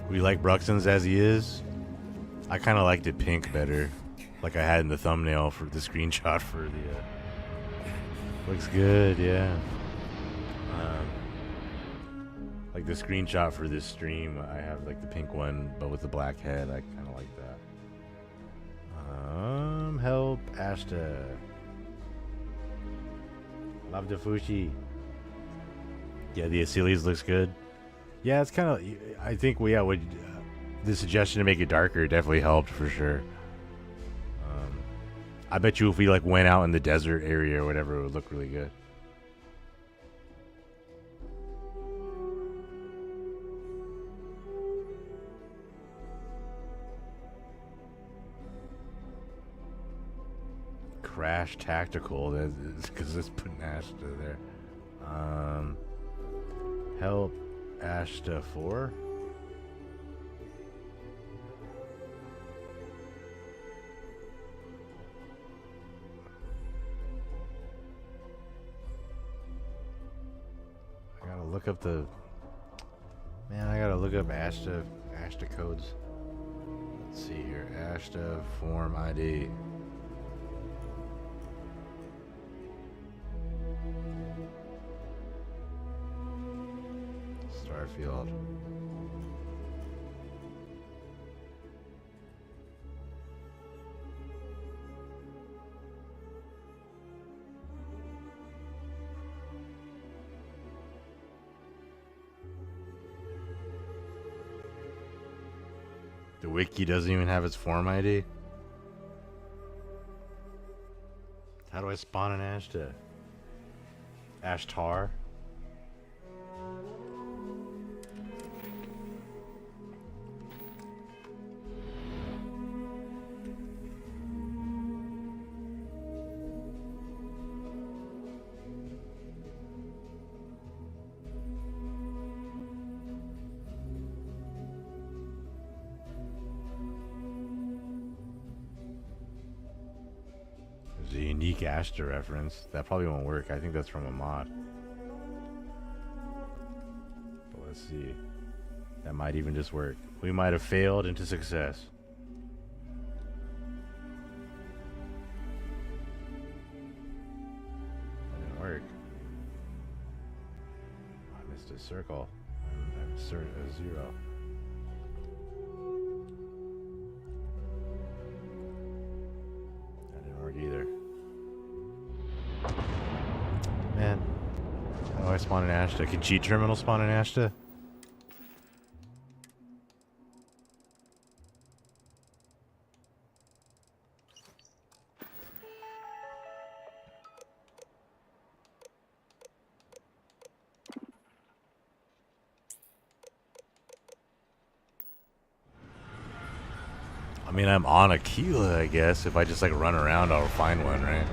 We like Bruxton's as he is. I kind of liked it pink better, like I had in the thumbnail for the screenshot for the. Looks good, yeah. Like the screenshot for this stream, I have like the pink one, but with the black head. I kind of like that. Help Ashta. Love the Fushi. Yeah, the Achilles looks good. Yeah, it's kind of. I think the suggestion to make it darker definitely helped for sure. I bet you if we like went out in the desert area or whatever, it would look really good. Crash Tactical, that's because it's putting Ashta there. Help Ashta 4. I gotta look up Ashta codes. Let's see here. Ashta form ID. Starfield. The wiki doesn't even have its form ID. How do I spawn an Ashta? Ashtar? There's a unique Ashta reference. That probably won't work. I think that's from a mod. But let's see. That might even just work. We might have failed into success. That didn't work. I missed a circle. I inserted a 0. That didn't work either. Man. How do I spawn an Ashta? Can cheat terminal spawn an Ashta? I mean, I'm on Aquila, I guess. If I just like run around, I'll find one, right?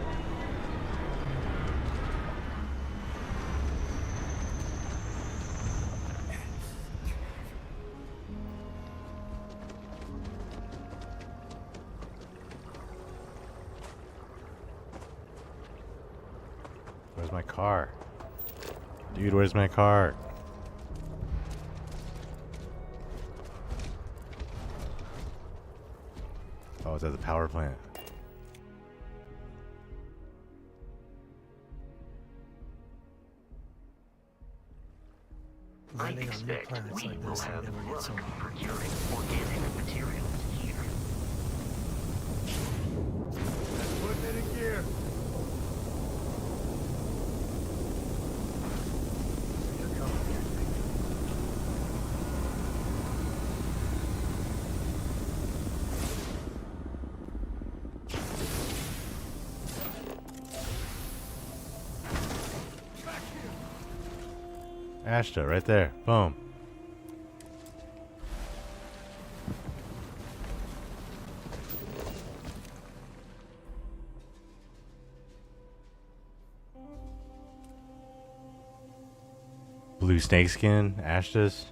Where's my car? Dude, where's my car? Oh, it's at the power plant. I expect we will have luck procuring organic materials here. That's putting it in gear. You're coming here. Ashta, right there. Boom. Blue snakeskin, Ashtas.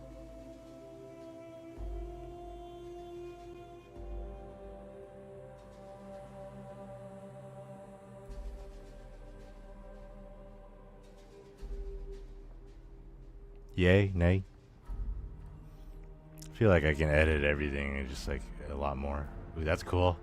Yay, nay. feel like I can edit everything and just like a lot more. Ooh, that's cool.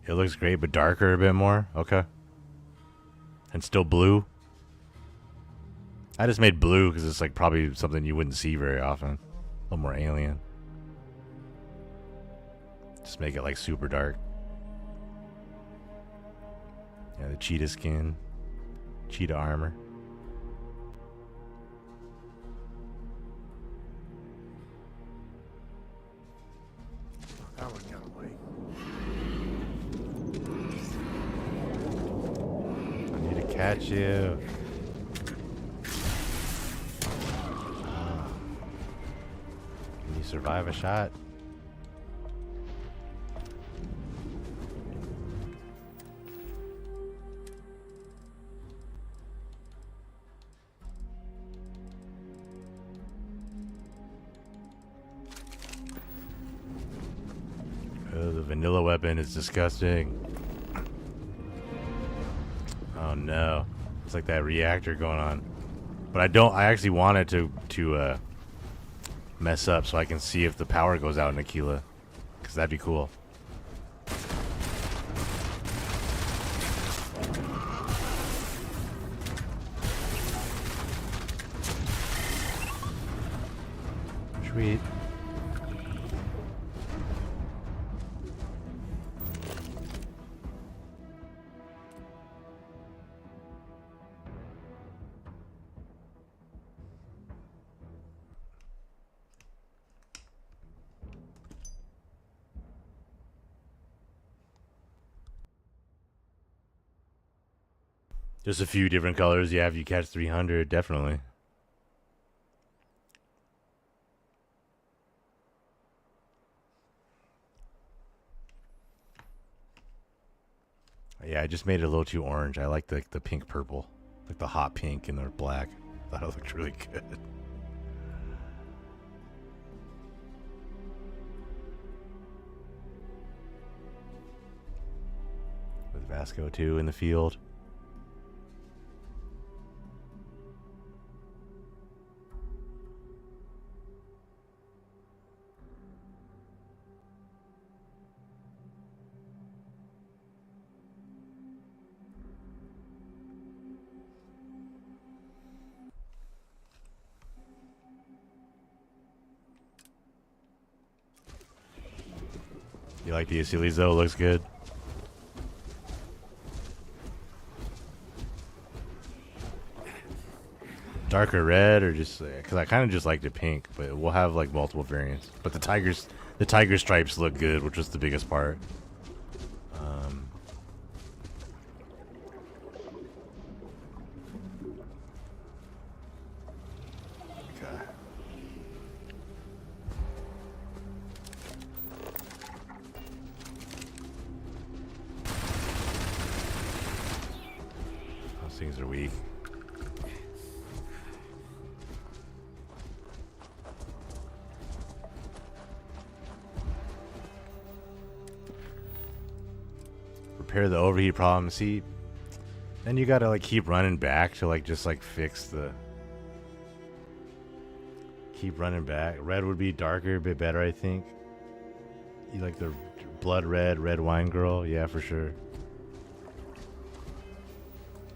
It looks great, but darker a bit more. Okay. And still blue. I just made blue because it's like probably something you wouldn't see very often. A little more alien. Just make it like super dark. Yeah, the cheetah skin. Cheetah armor. That one got away. I need to catch you. Can you survive a shot? Oh, the vanilla weapon is disgusting. Oh no. It's like that reactor going on. But I actually want it to mess up so I can see if the power goes out in Aquila. Because that'd be cool. Sweet. Just a few different colors. Yeah, if you catch 300, definitely. Yeah, I just made it a little too orange. I like the pink purple. Like the hot pink and the black. Thought it looked really good. With Vasco too in the field. You like the Achilles though? Looks good. Darker red or just because I kind of just like the pink, but we'll have like multiple variants. But the tiger stripes look good, which was the biggest part. Okay. Those things are weak. Repair the overheat problem. See, then you gotta like keep running back to like just like fix the. Keep running back. Red would be darker, a bit better, I think. You like the blood red wine girl? Yeah, for sure.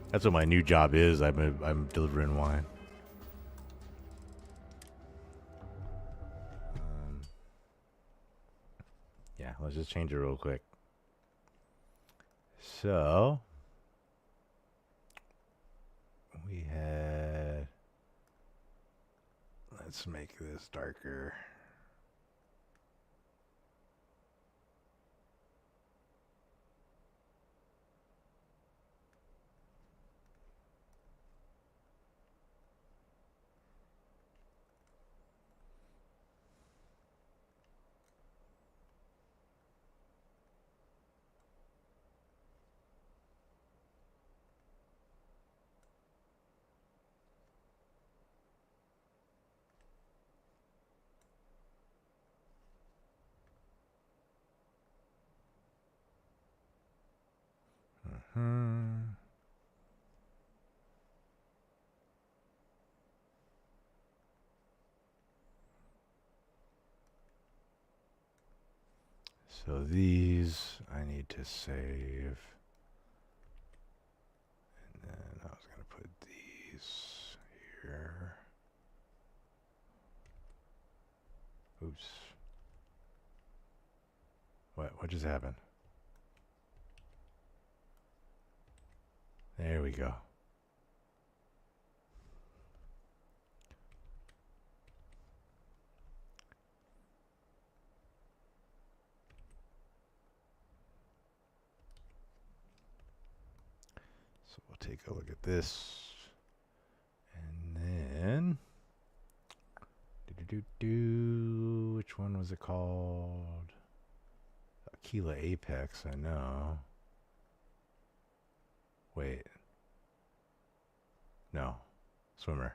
That's what my new job is. I'm delivering wine. Yeah, let's just change it real quick. So we had. Let's make this darker. So these I need to save. And then I was going to put these here. Oops. What just happened? There we go. So we'll take a look at this. And then which one was it called? Aquila Apex, I know. Wait. No. Swimmer.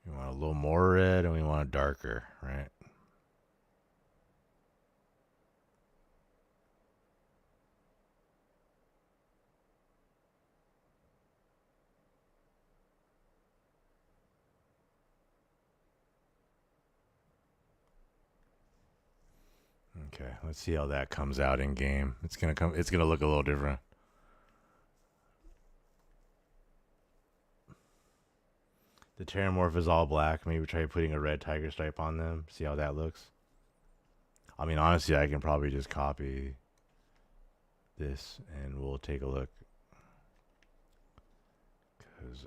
We want a little more red and we want it darker, right? Okay, let's see how that comes out in game. It's gonna look a little different. The Terramorph is all black. Maybe try putting a red tiger stripe on them. See how that looks. I mean, honestly, I can probably just copy this and we'll take a look. Because,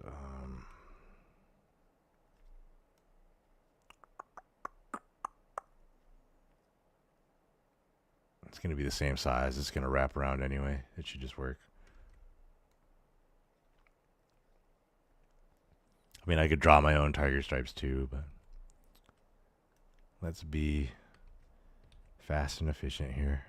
it's going to be the same size. It's going to wrap around anyway. It should just work. I mean, I could draw my own tiger stripes too, but let's be fast and efficient here.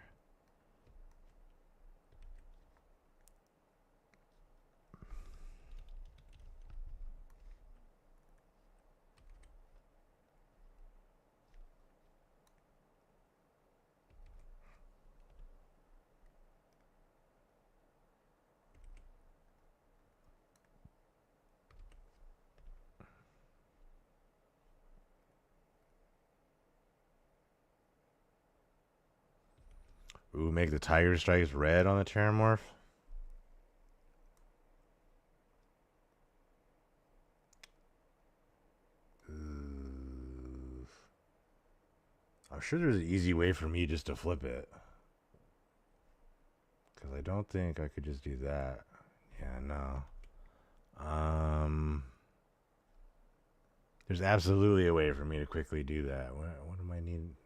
Ooh, make the tiger stripes red on the Terramorph. Ooh. I'm sure there's an easy way for me just to flip it. Because I don't think I could just do that. Yeah, no. There's absolutely a way for me to quickly do that. What am I needing?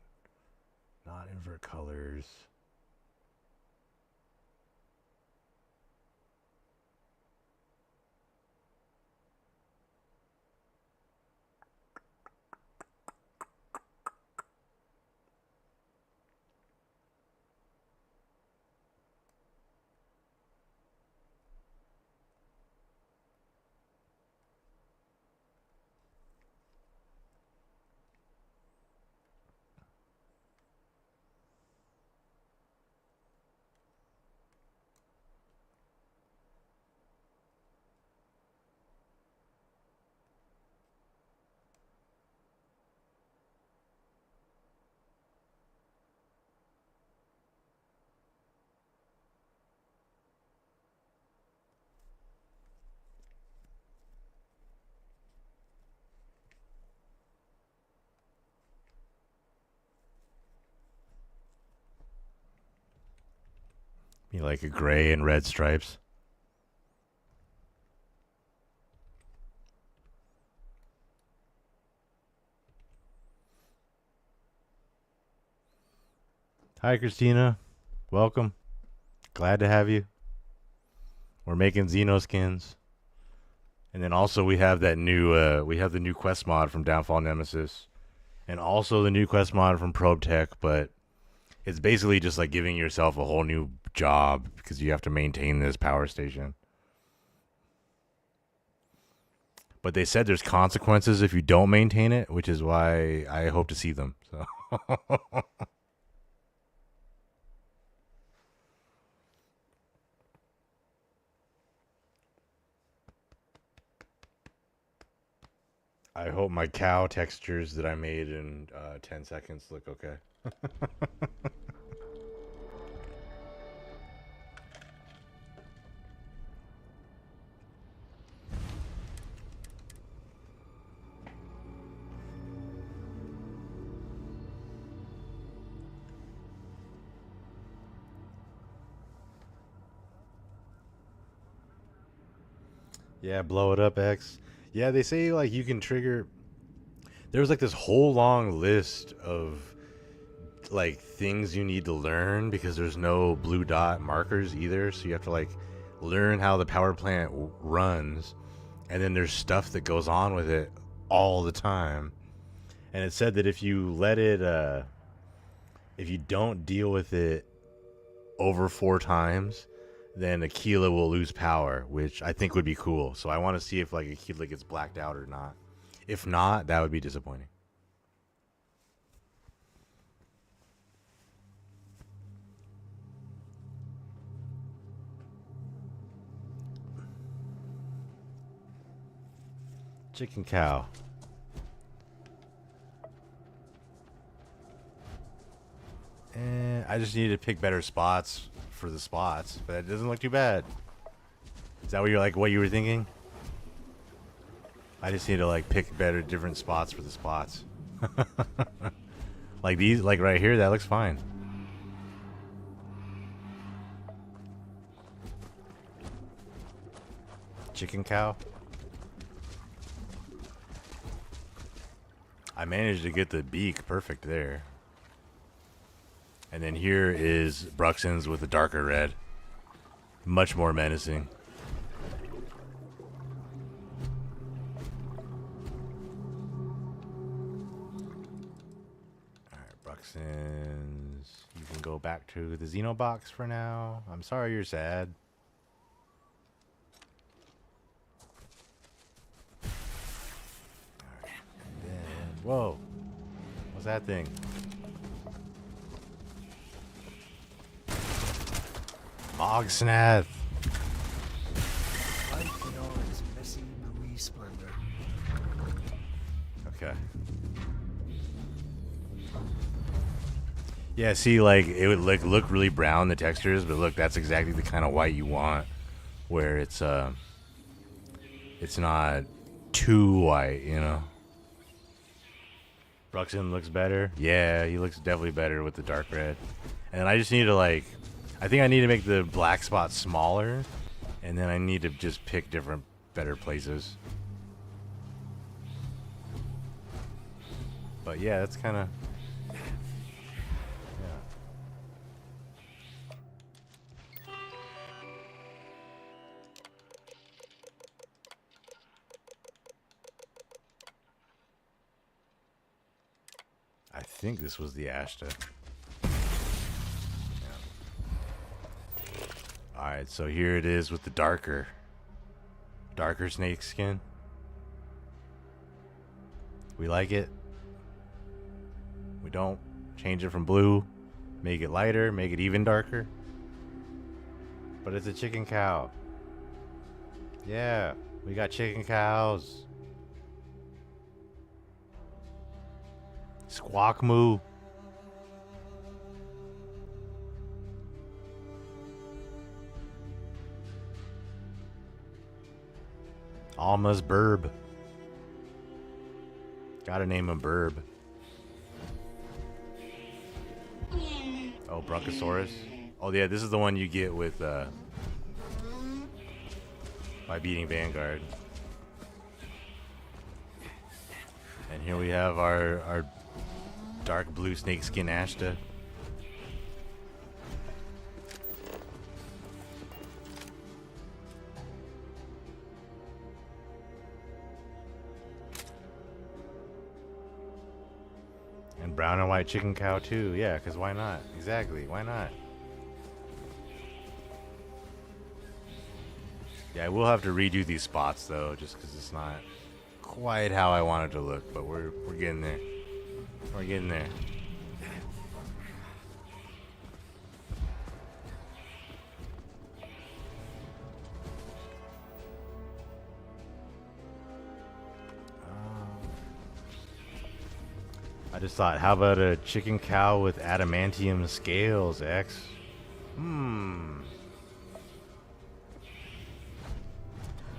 Not invert colors. You like a gray and red stripes? Hi, Christina. Welcome. Glad to have you. We're making Xeno skins. And then also we have that new, we have the new quest mod from Downfall Nemesis. And also the new quest mod from Probe Tech, but it's basically just like giving yourself a whole new job because you have to maintain this power station. But they said there's consequences if you don't maintain it, which is why I hope to see them. So I hope my cow textures that I made in 10 seconds look okay. Yeah, blow it up, X. Yeah, they say like you can trigger. There was like this whole long list of like things you need to learn because there's no blue dot markers either. So you have to like learn how the power plant runs, and then there's stuff that goes on with it all the time. And it said that if you let it, if you don't deal with it over 4 times, then Aquila will lose power, which I think would be cool. So I want to see if like Aquila gets blacked out or not. If not, that would be disappointing. Chicken cow. And I just need to pick better spots for the spots, but it doesn't look too bad. Is that what you're like? What you were thinking? I just need to like pick better, different spots for the spots. Like these, like right here, that looks fine. Chicken cow. I managed to get the beak perfect there. And then here is Bruxton's with a darker red. Much more menacing. Alright, Bruxton's. You can go back to the Xeno box for now. I'm sorry you're sad. Alright, and then... Whoa! What's that thing? Mogsnath. Life in all its messy, gooey splendor. Okay. Yeah, see, like, it would look really brown, the textures, but look, that's exactly the kind of white you want, where it's not too white, you know? Bruxton looks better. Yeah, he looks definitely better with the dark red. And then I just need to, like, I think I need to make the black spot smaller, and then I need to just pick different, better places. But yeah, that's kind of... Yeah. I think this was the Ashta. Alright, so here it is with the darker snake skin. We like it. We don't. Change it from blue. Make it lighter. Make it even darker. But it's a chicken cow. Yeah, we got chicken cows. Squawk moo. Alma's Burb. Gotta name him Burb. Oh, Bronchosaurus. Oh yeah, this is the one you get with by beating Vanguard. And here we have our dark blue snakeskin Ashta. And brown and white chicken cow too. Yeah, because why not? Exactly, why not? Yeah, I will have to redo these spots though, just because it's not quite how I want it to look, but we're getting there. We're getting there. I just thought, how about a chicken cow with adamantium scales, X?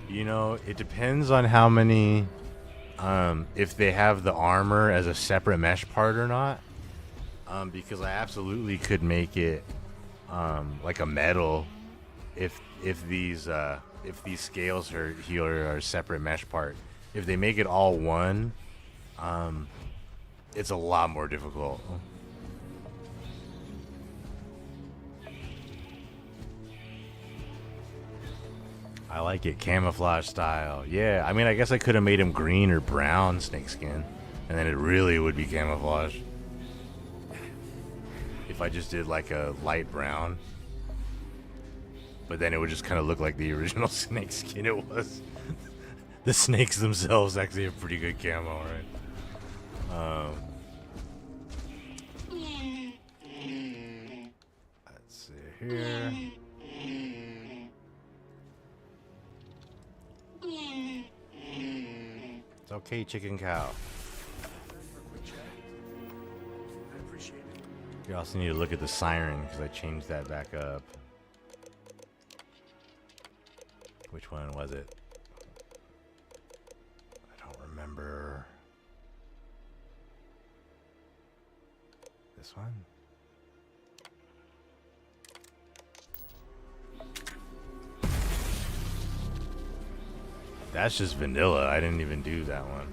You know, it depends on how many, if they have the armor as a separate mesh part or not. Because I absolutely could make it, like a metal, if these scales are a separate mesh part. If they make it all one, it's a lot more difficult. I like it camouflage style. Yeah, I mean, I guess I could have made him green or brown snakeskin, and then it really would be camouflage. If I just did like a light brown, but then it would just kind of look like the original snakeskin it was. The snakes themselves actually have pretty good camo, right? Let's see here. It's okay, chicken cow. You also need to look at the siren because I changed that back up. Which one was it? I don't remember. This one? That's just vanilla. I didn't even do that one.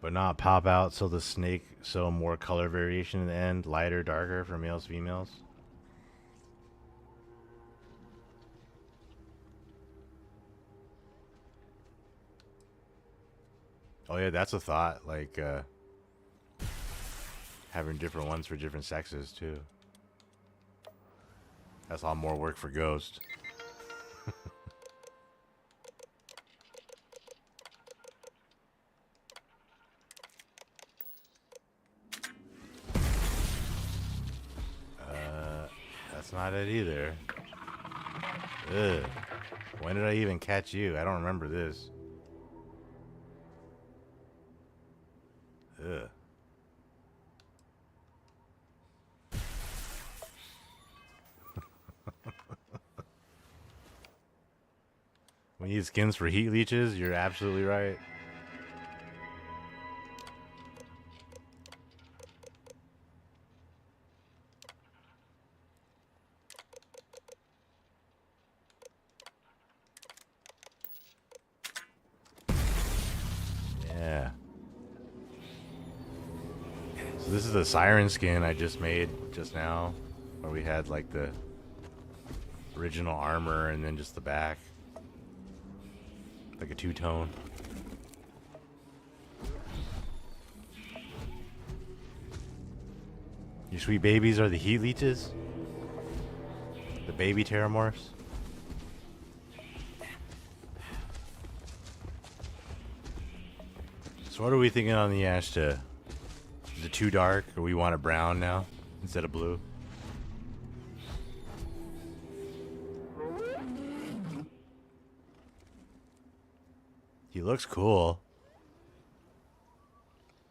But not pop out so the snake, so more color variation in the end, lighter, darker for males, females. Oh yeah, that's a thought, like having different ones for different sexes too. That's a lot more work for Ghost. That's not it either. Ugh. When did I even catch you? I don't remember this. Ugh. We need skins for heat leeches. You're absolutely right. Yeah. So this is the siren skin I just made just now, where we had like the original armor and then just the back. Like a two-tone. Your sweet babies are the heat leeches? The baby terramorphs? So what are we thinking on the Ashta? Is it too dark, or we want it brown now instead of blue? He looks cool.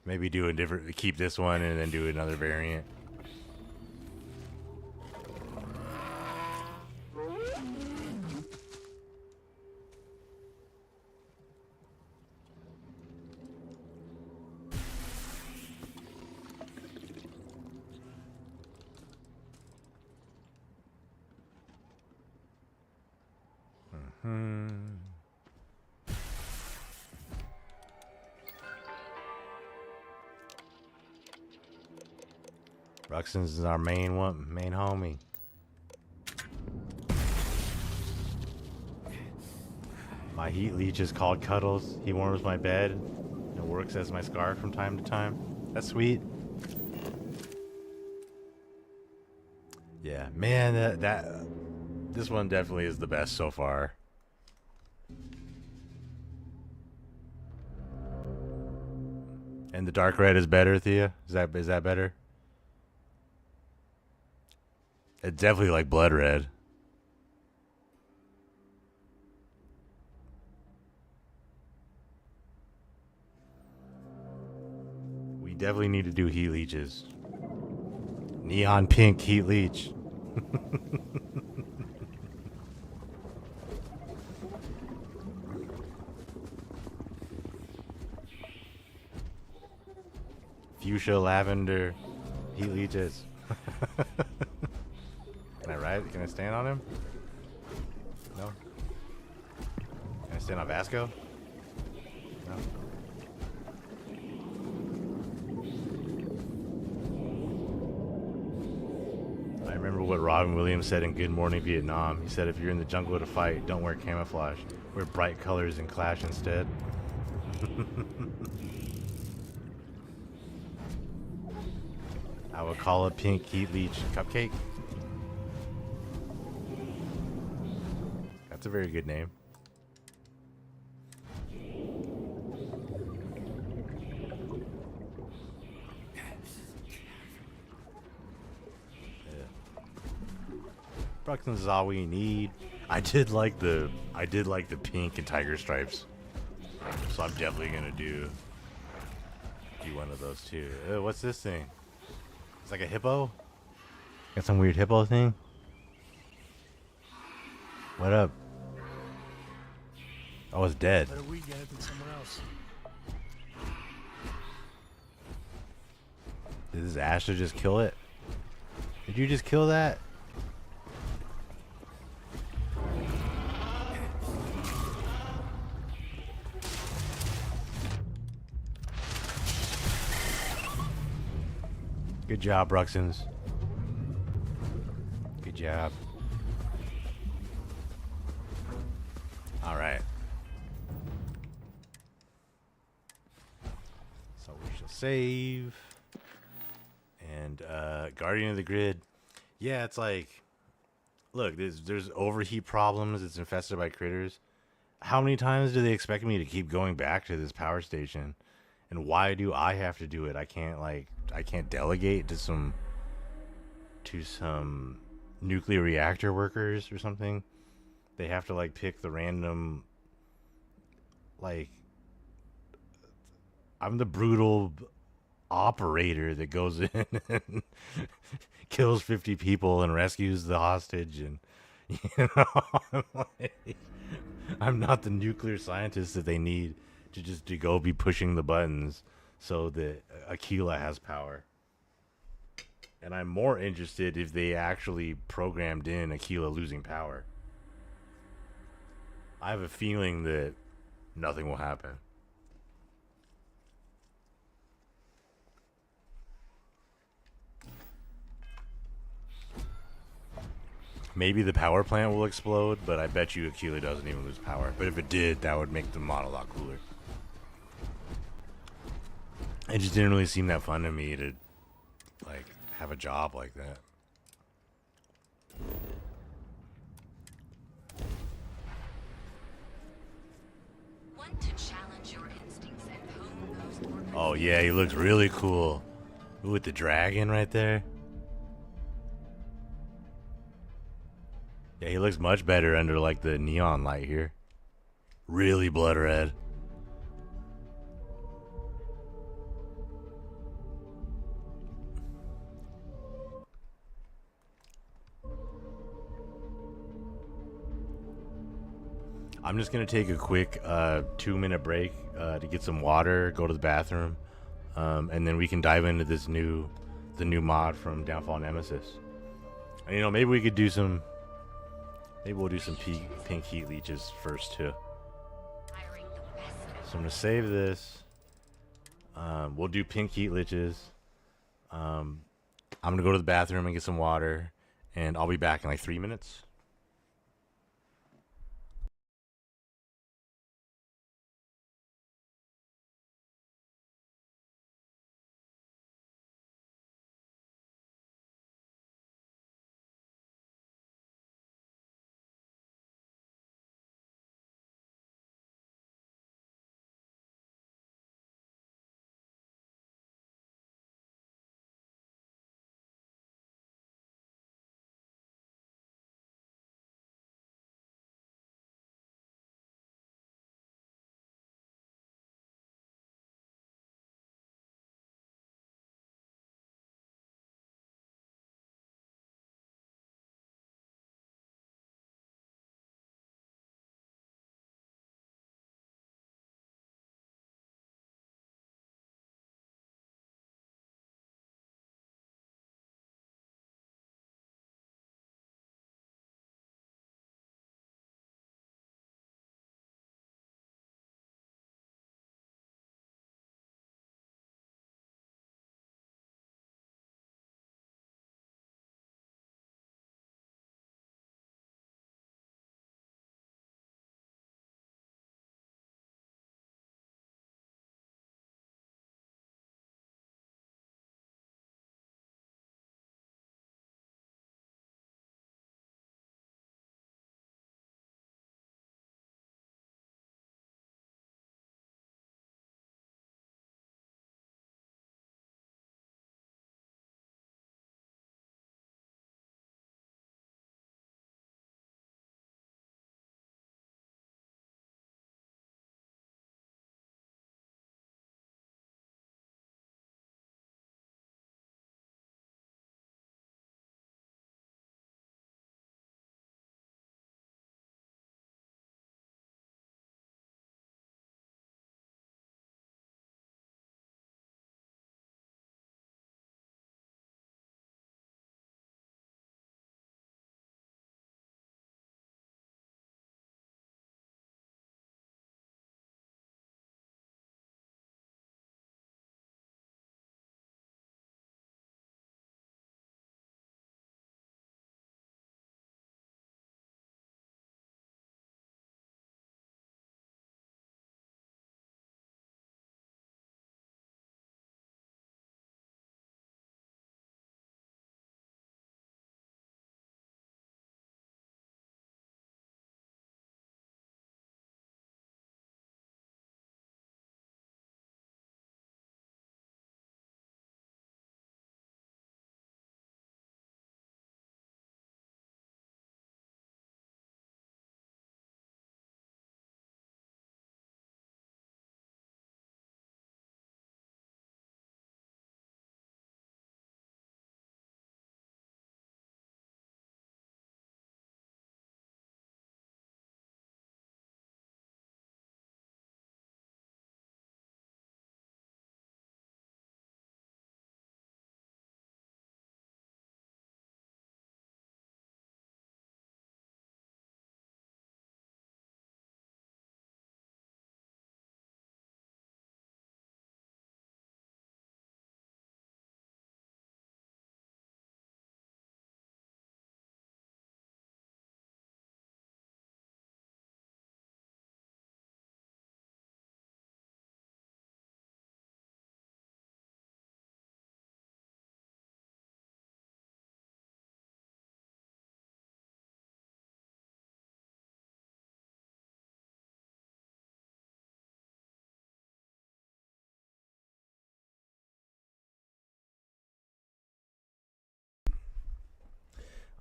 Maybe do a different, keep this one and then do another variant. Ruxin's is our main homie. My heat leech is called Cuddles. He warms my bed and works as my scarf from time to time. That's sweet. Yeah, man, this one definitely is the best so far. And the dark red is better, Thea? Is that better? It's definitely like blood red. We definitely need to do heat leeches. Neon pink heat leech. Fuchsia lavender heat leeches. Can I ride? Can I stand on him? No. Can I stand on Vasco? No. I remember what Robin Williams said in Good Morning Vietnam. He said, if you're in the jungle to fight, don't wear camouflage. Wear bright colors and clash instead. I would call a pink heat leech cupcake. That's a very good name. Bruxton's is all we need. I did like the pink and tiger stripes, so I'm definitely gonna do one of those too. What's this thing? It's like a hippo. Got some weird hippo thing. What up? Oh, it's dead. Better we get it than someone else. Did this Asher just kill it? Did you just kill that? Good job, Bruxons. Good job. All right. So we shall save. And Guardian of the Grid. Yeah, it's like, look, there's overheat problems. It's infested by critters. How many times do they expect me to keep going back to this power station? And why do I have to do it? I can't delegate to some nuclear reactor workers or something. They have to like pick the random, like, I'm the brutal operator that goes in and kills 50 people and rescues the hostage, and I'm not the nuclear scientist that they need to go be pushing the buttons so that Aquila has power. And I'm more interested if they actually programmed in Aquila losing power. I have a feeling that nothing will happen. Maybe the power plant will explode, but I bet you Aquila doesn't even lose power. But if it did, that would make the mod a lot cooler. It just didn't really seem that fun to me to, like, have a job like that. Want to challenge your instincts and hone those dormant. Oh yeah, he looks really cool. Ooh, with the dragon right there. Yeah, he looks much better under like the neon light here. Really blood red. I'm just gonna take a quick 2-minute break to get some water, go to the bathroom, and then we can dive into the new mod from Downfall Nemesis. And you know, maybe we could do some. Maybe we'll do some pink heat leeches first too. So I'm gonna save this. We'll do pink heat leeches. I'm gonna go to the bathroom and get some water, and I'll be back in like 3 minutes.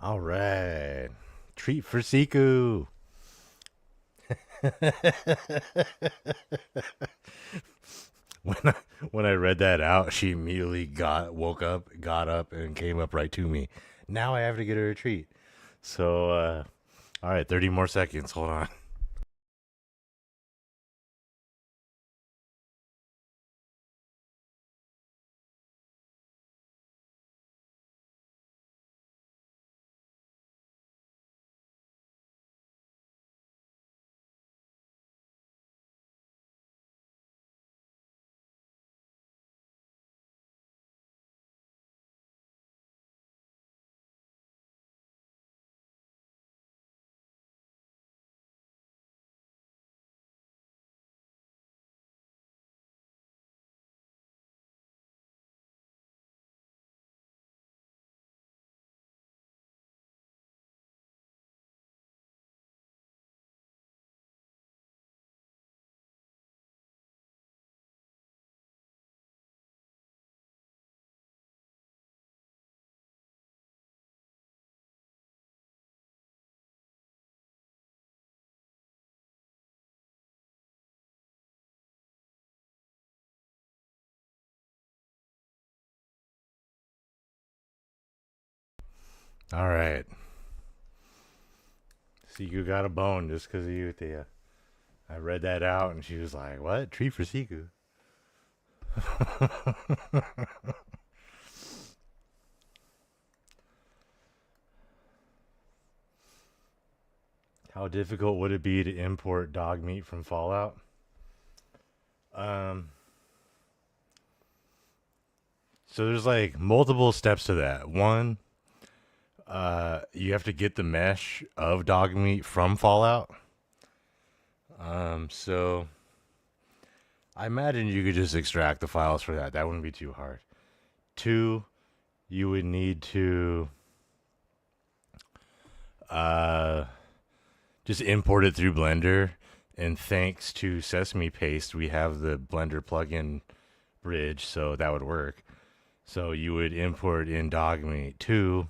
All right. Treat for Siku. when I read that out, she immediately got up, and came up right to me. Now I have to get her a treat. So, all right, 30 more seconds. Hold on. All right. Siku got a bone just because of you, Thea. I read that out, and she was like, "What? Treat for Siku?" How difficult would it be to import dog meat from Fallout? So there's like multiple steps to that. One, you have to get the mesh of dog meat from Fallout. So I imagine you could just extract the files for that. That wouldn't be too hard. Two, you would need to just import it through Blender. And thanks to Sesame Paste, we have the Blender plugin bridge, so that would work. So you would import in dog meat. 2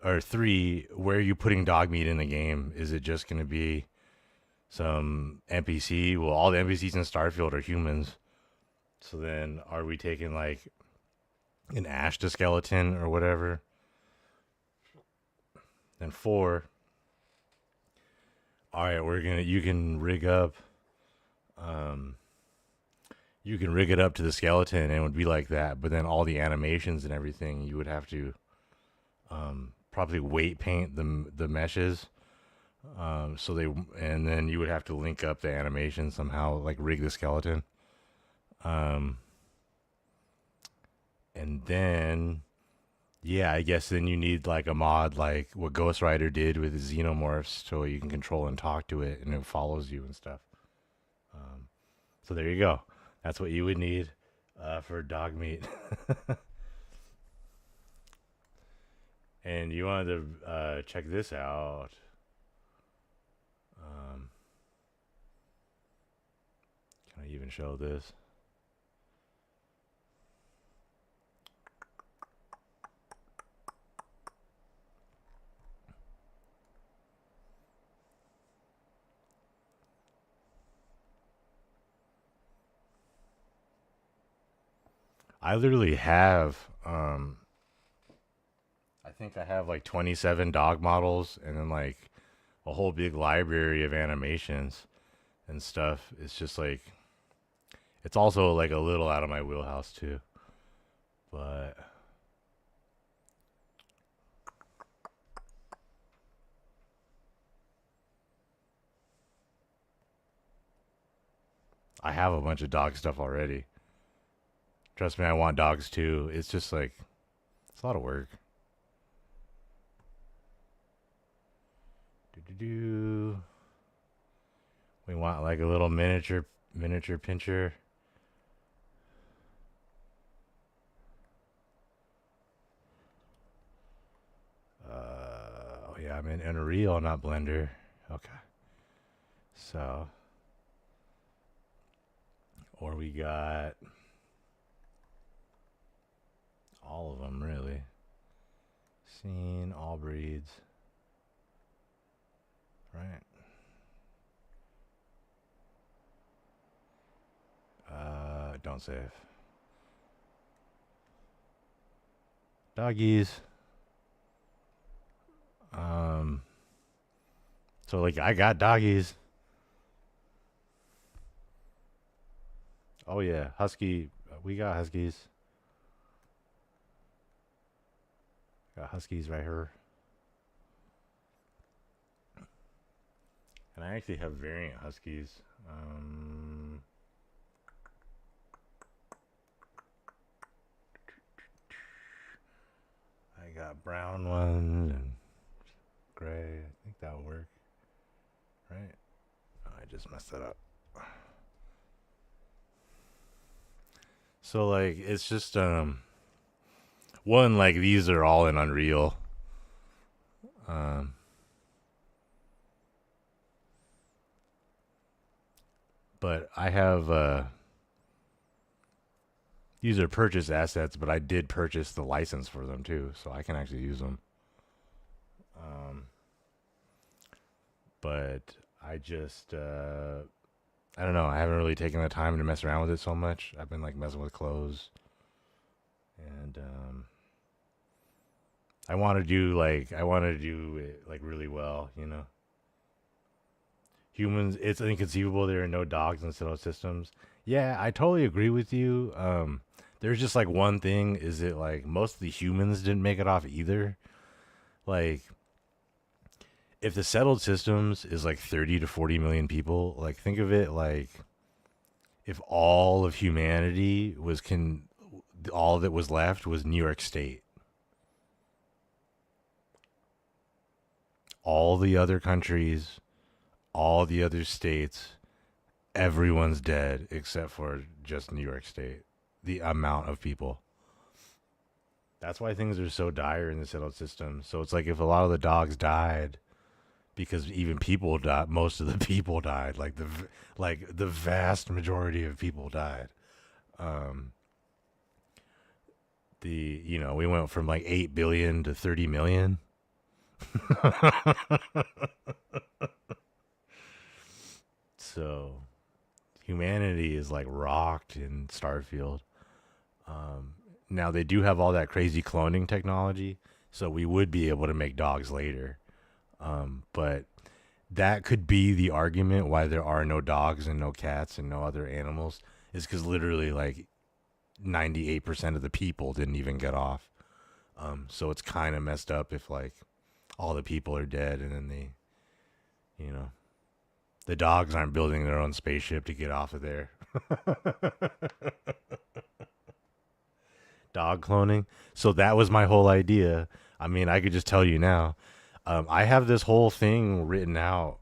or 3, where are you putting dog meat in the game? Is it just going to be some NPC? Well, all the NPCs in Starfield are humans. So then are we taking like an Ash to skeleton or whatever? Then 4, all right, you can rig up it up to the skeleton and it would be like that, but then all the animations and everything you would have to probably weight paint the meshes, and then you would have to link up the animation somehow, like rig the skeleton, and then I guess then you need like a mod like what Ghost Rider did with the Xenomorphs, so you can control and talk to it and it follows you and stuff. So there you go. That's what you would need for dog meat. And you wanted to check this out. Can I even show this? I literally have I think I have like 27 dog models and then like a whole big library of animations and stuff. It's just like it's also like a little out of my wheelhouse too. But I have a bunch of dog stuff already. Trust me, I want dogs too. It's just like it's a lot of work. We want like a little miniature pincher. Oh yeah, I'm in Unreal, not Blender. Okay. So, or we got all of them really. Seen all breeds. Right. Don't save. Doggies. So like I got doggies. Oh yeah, husky. We got huskies. Got huskies right here. And I actually have variant huskies. I got brown ones and gray. I think that'll work. Right? Oh, I just messed that up. So like it's just one, like these are all in Unreal. But I have these are purchase assets, but I did purchase the license for them too, so I can actually use them. But I just I don't know, I haven't really taken the time to mess around with it so much. I've been like messing with clothes. And I want to do it like really well, you know. Humans, it's inconceivable there are no dogs in settled systems. Yeah, I totally agree with you. There's just like one thing is it like most of the humans didn't make it off either. Like if the settled systems is like 30 to 40 million people, like think of it like if all of humanity all that was left was New York State. All the other countries, all the other states, everyone's dead except for just New York State. The amount of people. That's why things are so dire in the settled system. So it's like if a lot of the dogs died, because even people died, most of the people died. Like the vast majority of people died. We went from like 8 billion to 30 million. So humanity is like rocked in Starfield. Now they do have all that crazy cloning technology, so we would be able to make dogs later. But that could be the argument why there are no dogs and no cats and no other animals, is because literally like 98% of the people didn't even get off. So it's kind of messed up if like all the people are dead and then the dogs aren't building their own spaceship to get off of there. Dog cloning. So that was my whole idea. I mean, I could just tell you now. I have this whole thing written out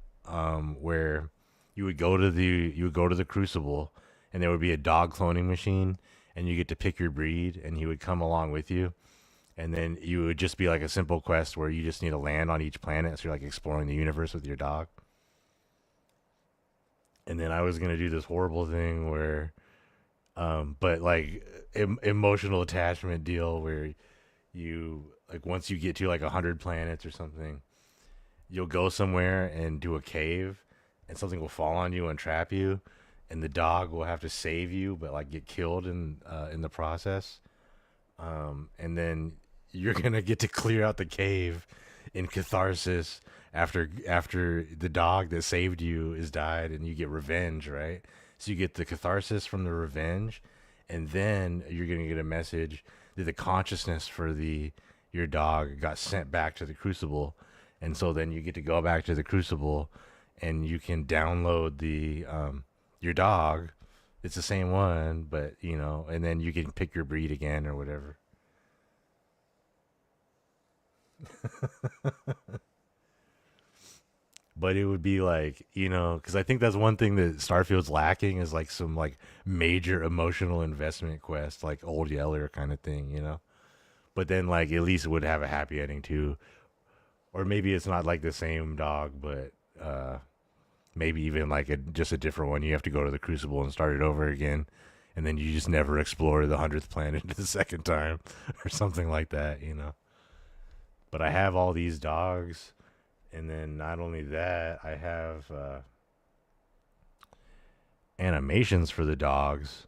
where you would go to the Crucible, and there would be a dog cloning machine, and you get to pick your breed, and he would come along with you, and then you would just be like a simple quest where you just need to land on each planet, so you're like exploring the universe with your dog. And then I was gonna do this horrible thing where, but like emotional attachment deal where you like once you get to like 100 planets or something, you'll go somewhere and do a cave, and something will fall on you and trap you, and the dog will have to save you, but like get killed in the process. And then you're gonna get to clear out the cave in catharsis after the dog that saved you is died, and you get revenge, right? So you get the catharsis from the revenge, and then you're gonna get a message that the consciousness for your dog got sent back to the Crucible, and so then you get to go back to the Crucible, and you can download your dog. It's the same one, but and then you can pick your breed again or whatever. But it would be like, because I think that's one thing that Starfield's lacking is like some like major emotional investment quest, like Old Yeller kind of thing, But then like at least it would have a happy ending too. Or maybe it's not like the same dog, but maybe even like just a different one. You have to go to the Crucible and start it over again, and then you just never explore the 100th planet the second time or something like that, But I have all these dogs, and then not only that, I have animations for the dogs.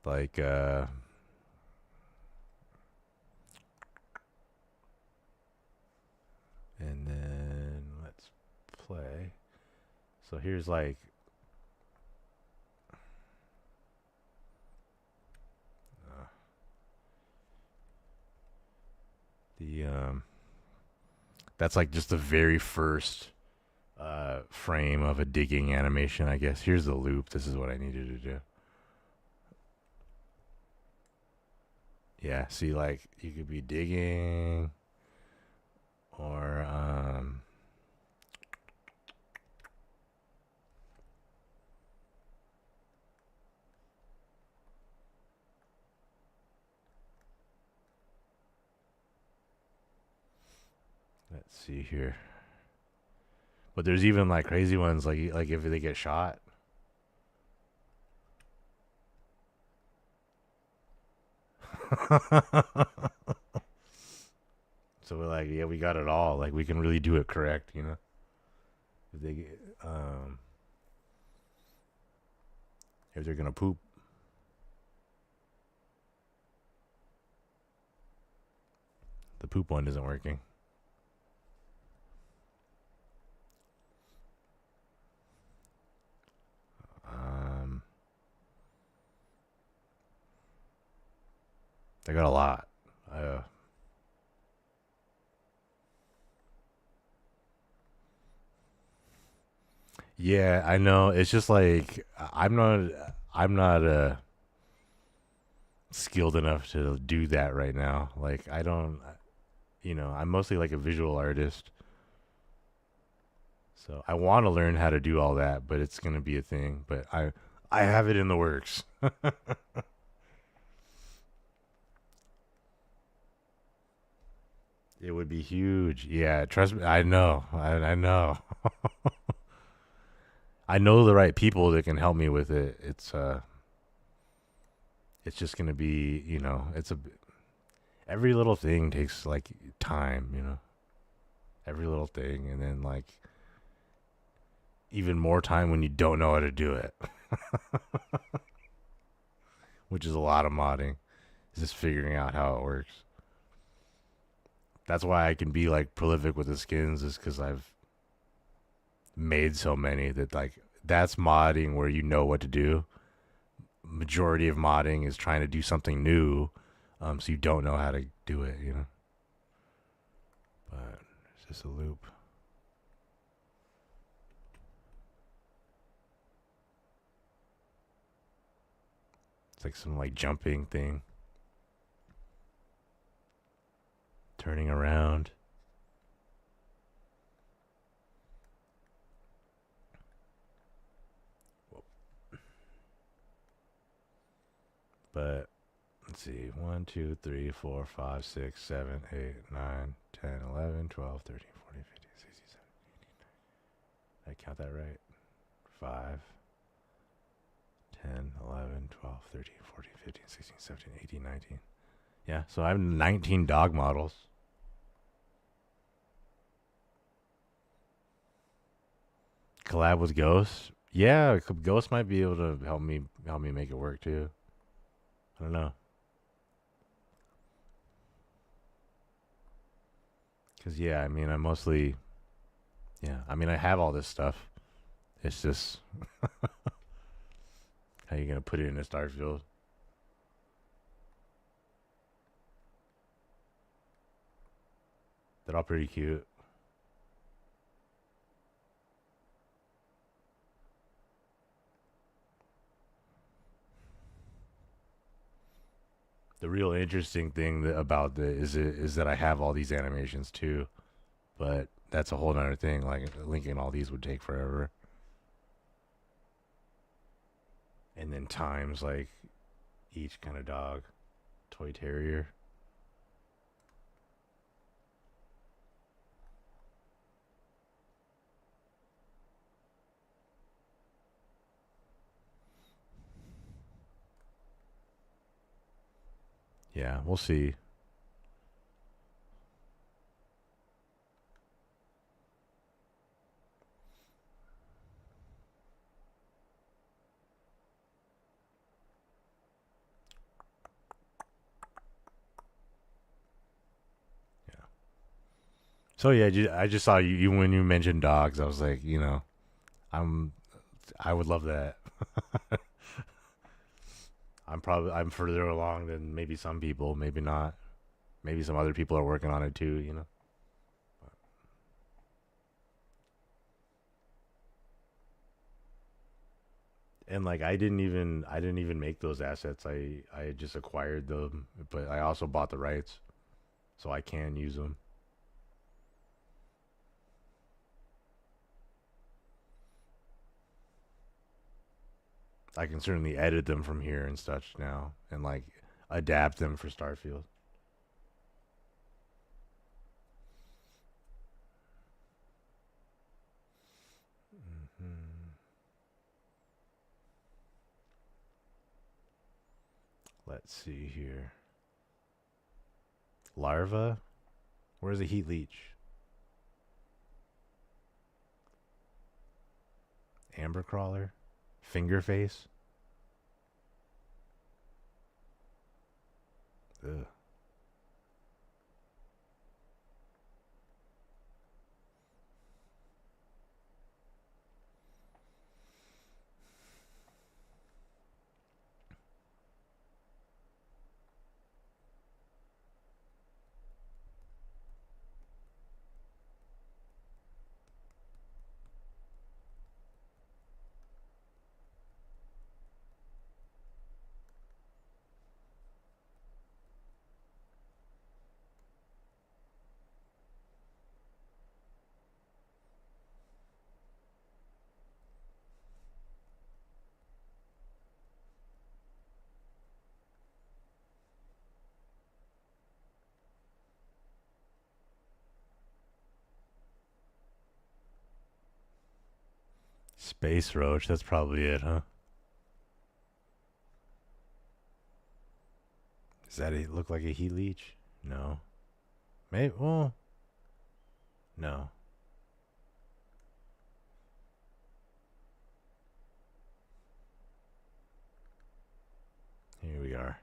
Like and then let's play. So here's like the that's like just the very first frame of a digging animation, I guess. Here's the loop. This is what I needed to do. Yeah, see, like you could be digging or let's see here. But there's even like crazy ones like if they get shot. So we're like, yeah, we got it all. Like we can really do it correct, you know. If they get, if they're gonna poop. The poop one isn't working. I got a lot. Yeah, I know. It's just like I'm not skilled enough to do that right now. Like I don't, I'm mostly like a visual artist. So I want to learn how to do all that, but it's gonna be a thing. But I have it in the works. It would be huge. Yeah, trust me. I know. I know. I know the right people that can help me with it. It's just gonna be, every little thing takes like time, every little thing, and then like even more time when you don't know how to do it, which is a lot of modding. Is just figuring out how it works. That's why I can be like prolific with the skins, is because I've made so many that like that's modding where you know what to do. Majority of modding is trying to do something new, so you don't know how to do it, But it's just a loop. It's like some like jumping thing. Turning around. But let's see. 1, 2, 3, 4, 5, 6, 7, 8, 9, 10, 11, 12, 13, 14, 15, 16, 17. Did I count that right? 5, 10, 11, 12, 13, 14, 15, 16, 17, 18, 19. Yeah, so I have 19 dog models. Collab with Ghost? Yeah, Ghost might be able to help me make it work too. I don't know. Cause yeah, I mean, I have all this stuff. It's just how you gonna put it in a Starfield? They're all pretty cute. The real interesting thing is that I have all these animations too, but that's a whole nother thing. Like linking all these would take forever, and then times like each kind of dog, toy terrier. Yeah, we'll see. So yeah, I just saw you when you mentioned dogs. I was like, I would love that. I'm further along than maybe some people, maybe not. Maybe some other people are working on it too. And like I didn't even make those assets. I just acquired them, but I also bought the rights, so I can use them. I can certainly edit them from here and such now, and like adapt them for Starfield. Hmm. Let's see here. Larva? Where's the heat leech? Amber crawler? Finger face? Ugh. Space roach, that's probably it, huh? Does that look like a heat leech? No. Maybe, well, no. Here we are.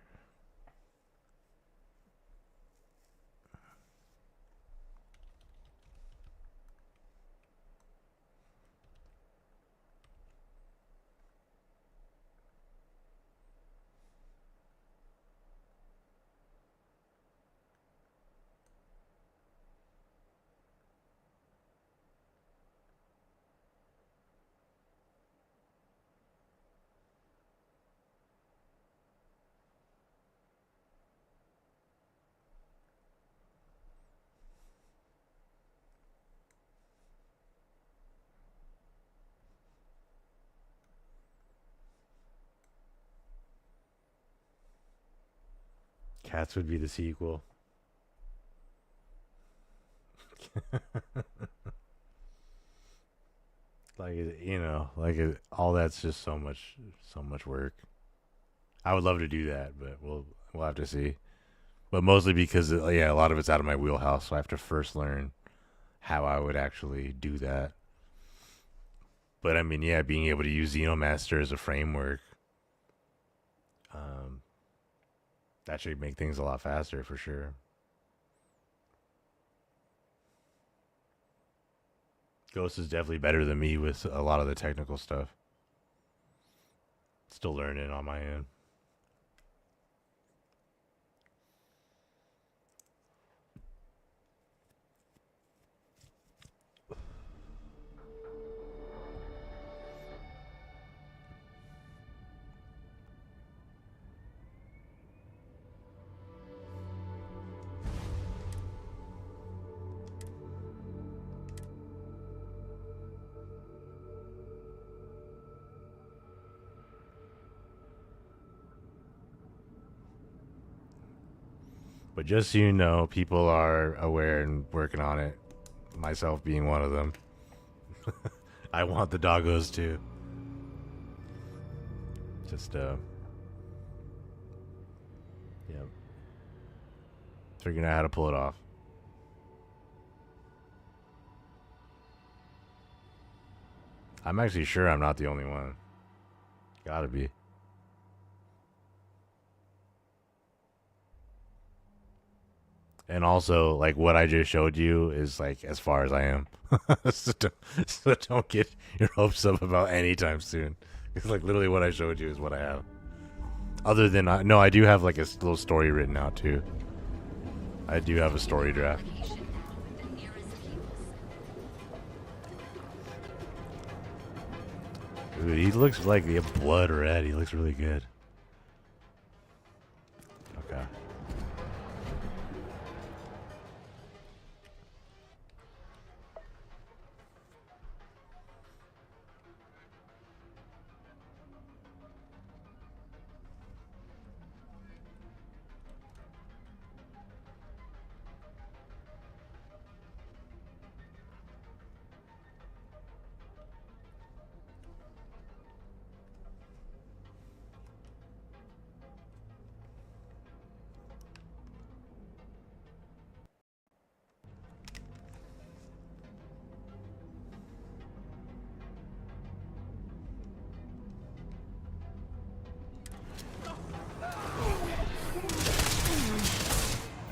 Cats would be the sequel. Like, all that's just so much work. I would love to do that, but we'll have to see. But mostly because yeah, a lot of it's out of my wheelhouse, so I have to first learn how I would actually do that. But I mean, yeah, being able to use Xenomaster as a framework, that should make things a lot faster for sure. Ghost is definitely better than me with a lot of the technical stuff. Still learning on my end. But just so you know, people are aware and working on it. Myself being one of them. I want the doggos too. Just, yep. Figuring out how to pull it off. I'm actually sure I'm not the only one. Gotta be. And also, like, what I just showed you is, like, as far as I am. So don't get your hopes up about anytime soon. It's, like, literally what I showed you is what I have. Other than, no, I do have, like, a little story written out, too. I do have a story draft. Dude, he looks like the blood red. He looks really good. Okay.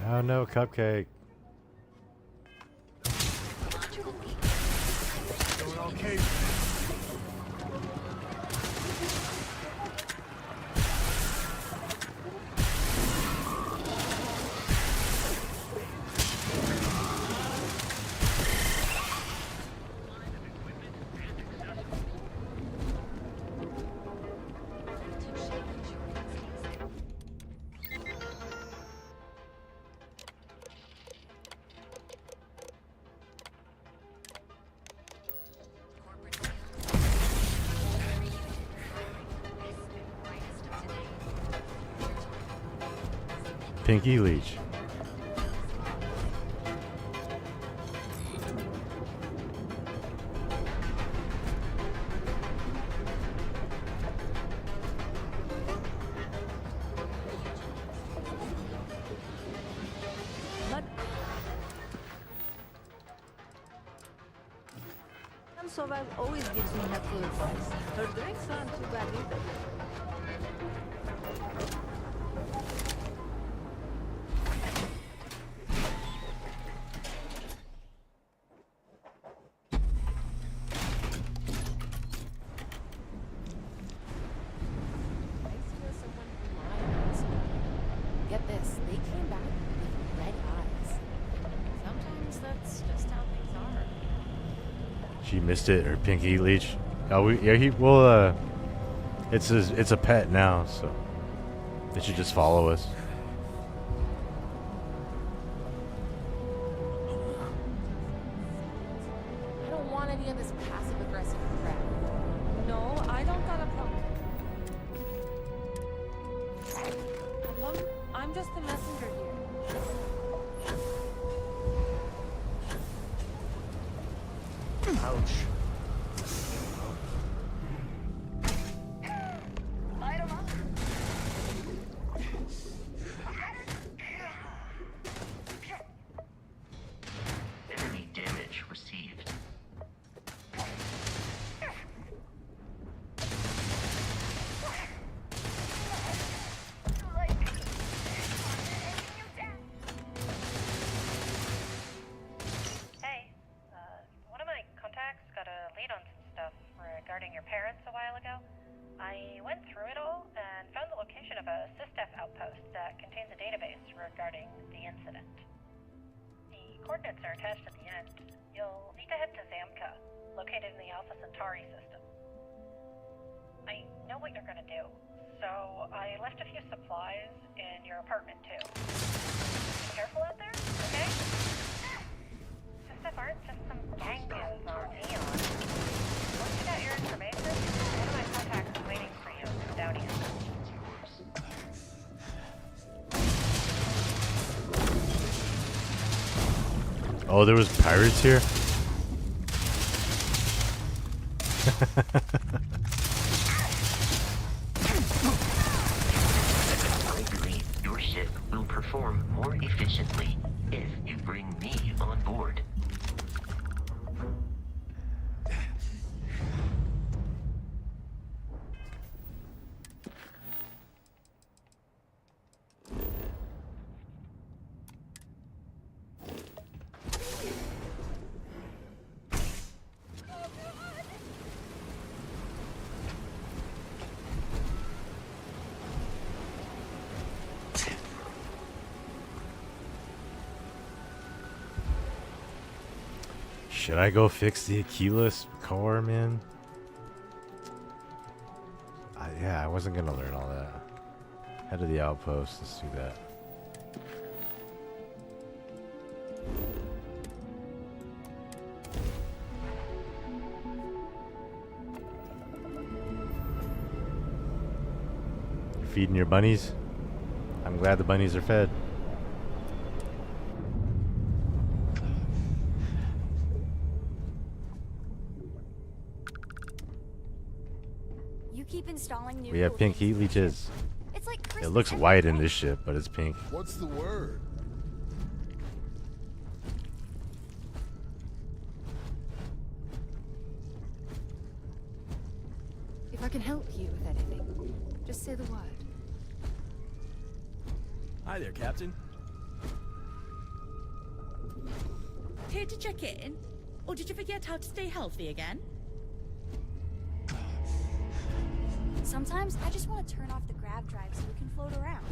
Oh no, cupcake. Doing okay. Pinky Leech. Survive always gives me helpful advice. Her drinks aren't too bad either. Get this, they came back with red eyes. Sometimes that's just how things are. She missed it, her Pinky Leech. Oh, it's a pet now, so it should just follow us. I don't want any of this passive aggressive crap. No, I don't got a problem. I'm just the messenger here. Ouch. Enemy damage received. Hey, one of my contacts got a lead on some stuff regarding your parents a while ago. I went through it all and found the location of a SysDef outpost that contains a database regarding the incident. The coordinates are attached at the end. You'll need to head to Zamka, located in the Alpha Centauri system. I know what you're gonna do, so I left a few supplies in your apartment too. Be careful out there, okay? SysDef aren't just some gang goons on Neon. Once you got your information, one of my contacts is waiting for you down here. Oh, there was pirates here? I agree. Your ship will perform more efficiently if you bring me on board. Should I go fix the Achilles core, man? Yeah, I wasn't gonna learn all that. Head to the outpost, let's do that. You're feeding your bunnies? I'm glad the bunnies are fed. You keep installing new We have cool pink things heat in the ship. leeches. It's like It Christmas looks every white in day. this ship, but it's pink. What's the word? If I can help you with anything, just say the word. Hi there, Captain. Here to check in? Or did you forget how to stay healthy again? Sometimes I just want to turn off the grav drive so we can float around.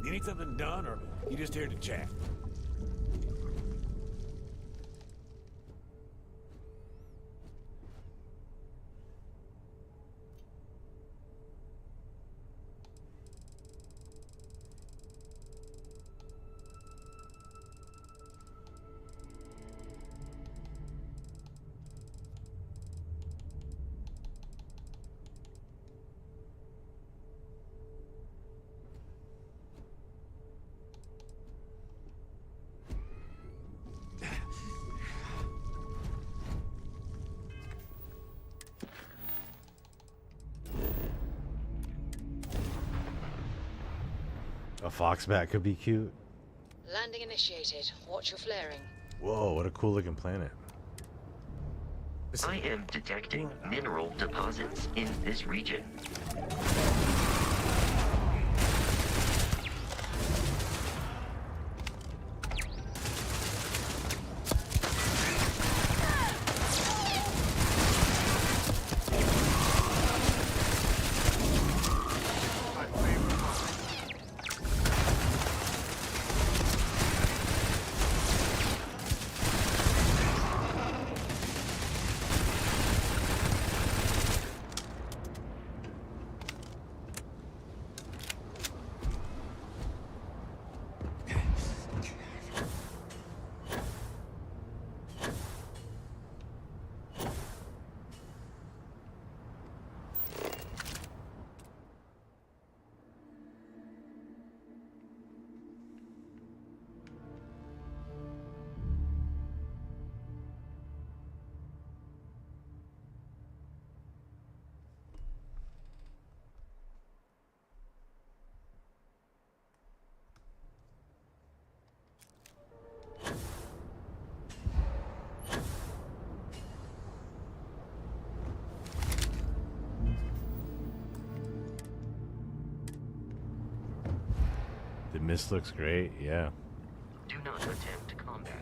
You need something done, or you just here to chat? A foxbat could be cute. Landing initiated. Watch your flaring. Whoa, what a cool looking planet. I am detecting mineral deposits in this region. The mist looks great, yeah. Do not attempt combat.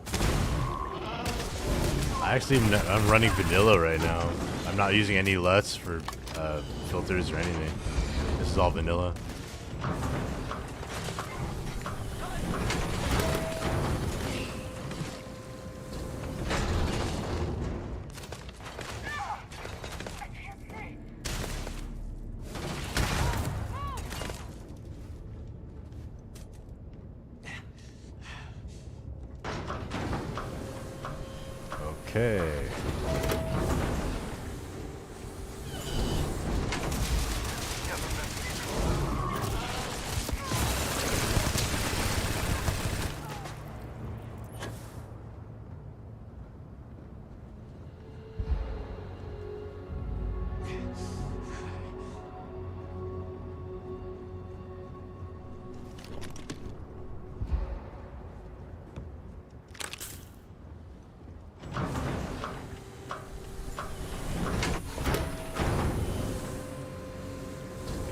I'm running vanilla right now. I'm not using any LUTs for filters or anything. is all vanilla. Okay.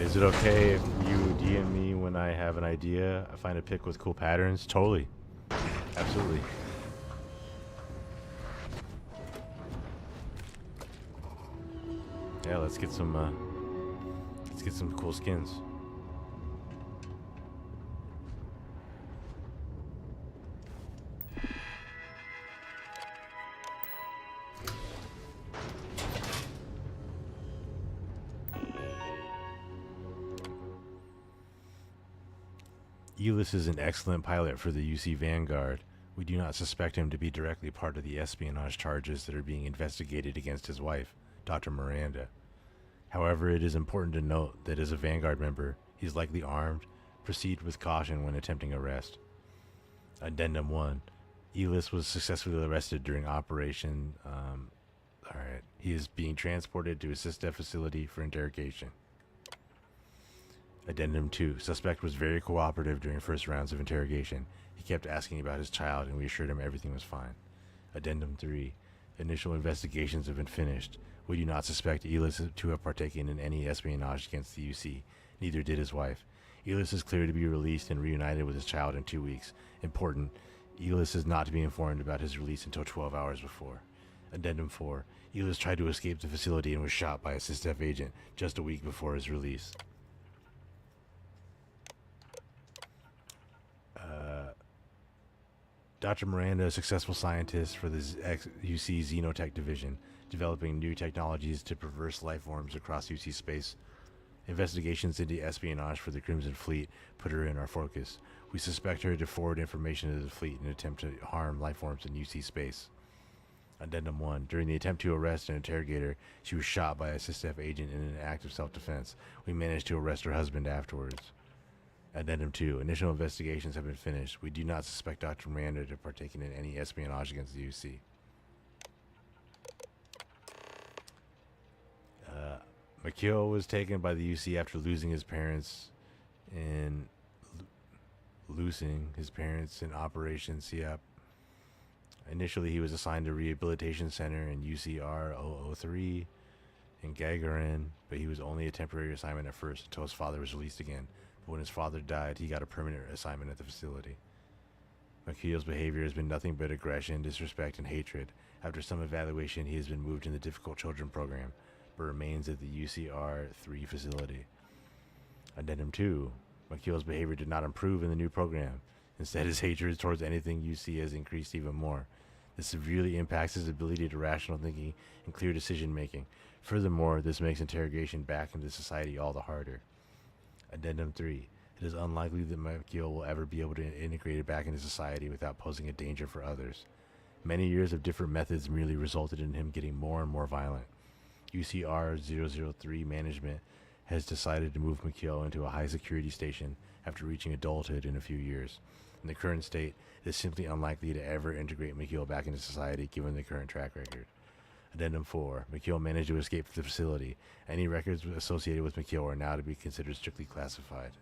Is it okay if you DM me when I have an idea? I find a pick with cool patterns? Totally. Absolutely. Yeah, let's get some cool skins. Elis is an excellent pilot for the UC Vanguard. We do not suspect him to be directly part of the espionage charges that are being investigated against his wife, Dr. Miranda. However, it is important to note that as a Vanguard member, he is likely armed. Proceed with caution when attempting arrest. Addendum 1. Elis was successfully arrested during Operation... Alright. He is being transported to a SysDef facility for interrogation. Addendum 2. Suspect was very cooperative during first rounds of interrogation. He kept asking about his child and we assured him everything was fine. Addendum 3. Initial investigations have been finished. We do not suspect Elis to have partaken in any espionage against the UC. Neither did his wife. Elis is clear to be released and reunited with his child in 2 weeks. Important. Elis is not to be informed about his release until 12 hours before. Addendum 4. Elis tried to escape the facility and was shot by a SysDef agent just a week before his release. Dr. Miranda, a successful scientist for the UC Xenotech division, developing new technologies to traverse life forms across UC space. Investigations into espionage for the Crimson Fleet put her in our focus. We suspect her to forward information to the fleet in an attempt to harm life forms in UC space. Addendum 1. During the attempt to arrest and interrogate her, she was shot by a SysDef agent in an act of self-defense. We managed to arrest her husband afterwards. Addendum 2. Initial investigations have been finished. We do not suspect Dr. Miranda to have partaken in any espionage against the UC. Makio was taken by the UC after losing his parents in Operation SIAP. Initially, he was assigned to a rehabilitation center in UCR 003 in Gagarin, but he was only a temporary assignment at first until his father was released again. But when his father died, he got a permanent assignment at the facility. Makio's behavior has been nothing but aggression, disrespect, and hatred. After some evaluation, he has been moved in the Difficult Children program, but remains at the UCR-3 facility. Addendum 2. Makio's behavior did not improve in the new program. Instead, his hatred towards anything UC has increased even more. This severely impacts his ability to rational thinking and clear decision-making. Furthermore, this makes interrogation back into society all the harder. Addendum 3. It is unlikely that Makio will ever be able to integrate it back into society without posing a danger for others. Many years of different methods merely resulted in him getting more and more violent. UCR-003 management has decided to move Makio into a high-security station after reaching adulthood in a few years. In the current state, it is simply unlikely to ever integrate Makio back into society given the current track record. Addendum 4. Makio managed to escape the facility. Any records associated with Makio are now to be considered strictly classified.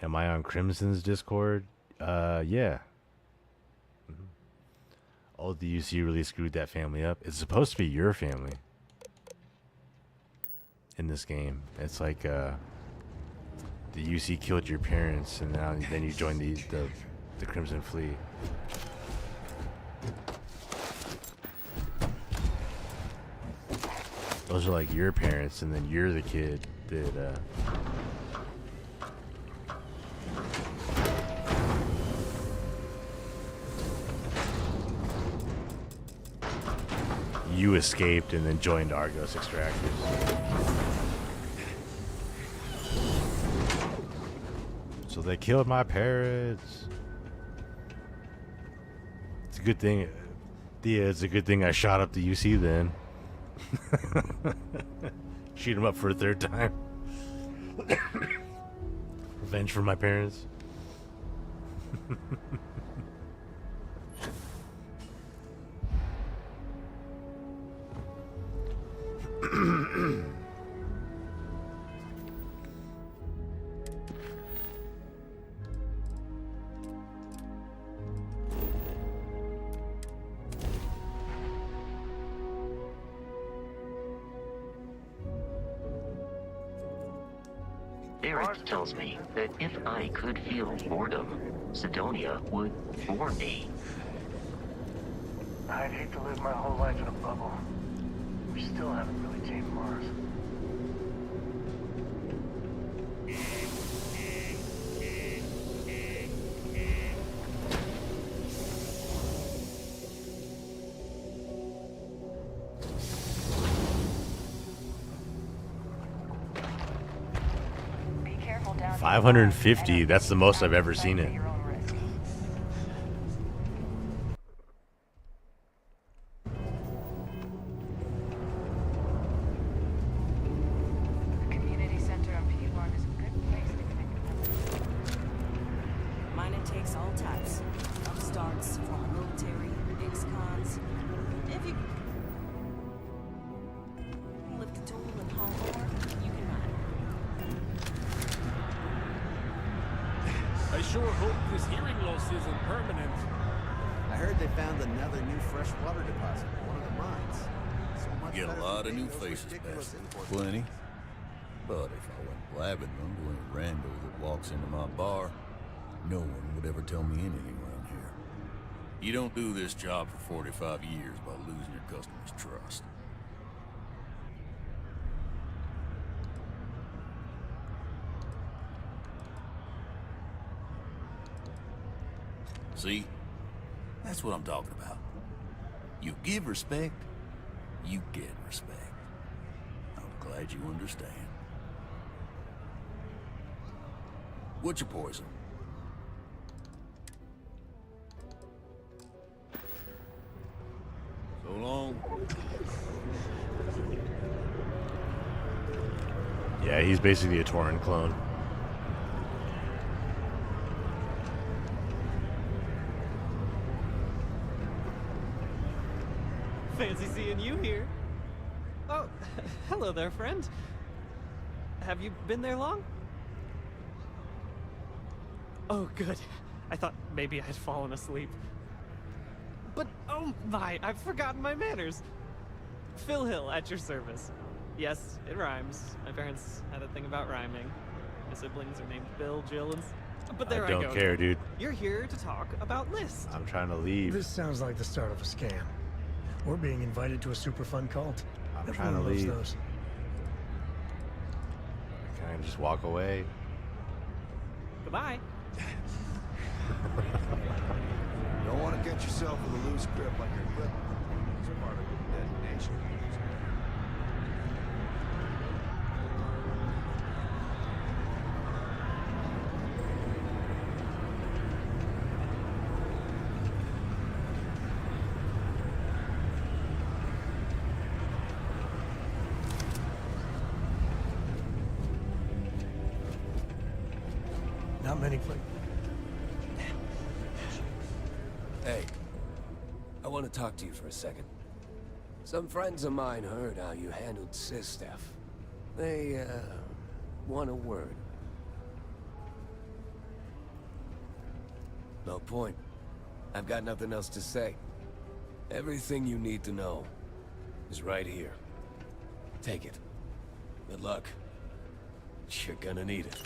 Am I on Crimson's Discord? Yeah. Oh, the UC really screwed that family up. It's supposed to be your family in this game. It's like the UC killed your parents, and then you joined the Crimson Fleet. Those are like your parents, and then you're the kid that you escaped and then joined Argos Extractors. So they killed my parents. It's a good thing. Yeah, it's a good thing I shot up the UC then. Shoot him up for a third time. Revenge for my parents. Eric tells me that if I could feel boredom, Sidonia would bore me. I'd hate to live my whole life in a bubble. We still haven't really tamed Mars. 550, that's the most I've ever seen it. The community center on Piedmont is a good place to connect with others. Mine takes all types. Upstarts, former military, ex-cons. If you lift a tool and haul ore, you can ride. I sure hope this hearing loss isn't permanent. I heard they found another new freshwater deposit in one of the mines. So much Get a better lot than of new those faces ridiculous past import plenty. But if I went blabbing them to any rando that walks into my bar, no one would ever tell me anything around here. You don't do this job for 45 years by losing your customers' trust. See? That's what I'm talking about. You give respect, you get respect. I'm glad you understand. What's your poison? So long. Yeah, he's basically a Tauren clone. Fancy seeing you here. Oh, hello there, friend. Have you been there long? Oh, good. I thought maybe I'd fallen asleep. But, oh my, I've forgotten my manners. Phil Hill, at your service. Yes, it rhymes. My parents had a thing about rhyming. My siblings are named Bill, Jill, and... But there I go. I don't care, dude. You're here to talk about lists. I'm trying to leave. This sounds like the start of a scam. We're being invited to a super fun cult. I'm Everyone trying to loves leave. those. Can I just walk away? Goodbye. Don't want to get yourself with a loose grip on your equipment. It's part of the detonation. Not many places. Hey, I want to talk to you for a second. Some friends of mine heard how you handled Sistef. They, want a word. No point. I've got nothing else to say. Everything you need to know is right here. Take it. Good luck. You're gonna need it.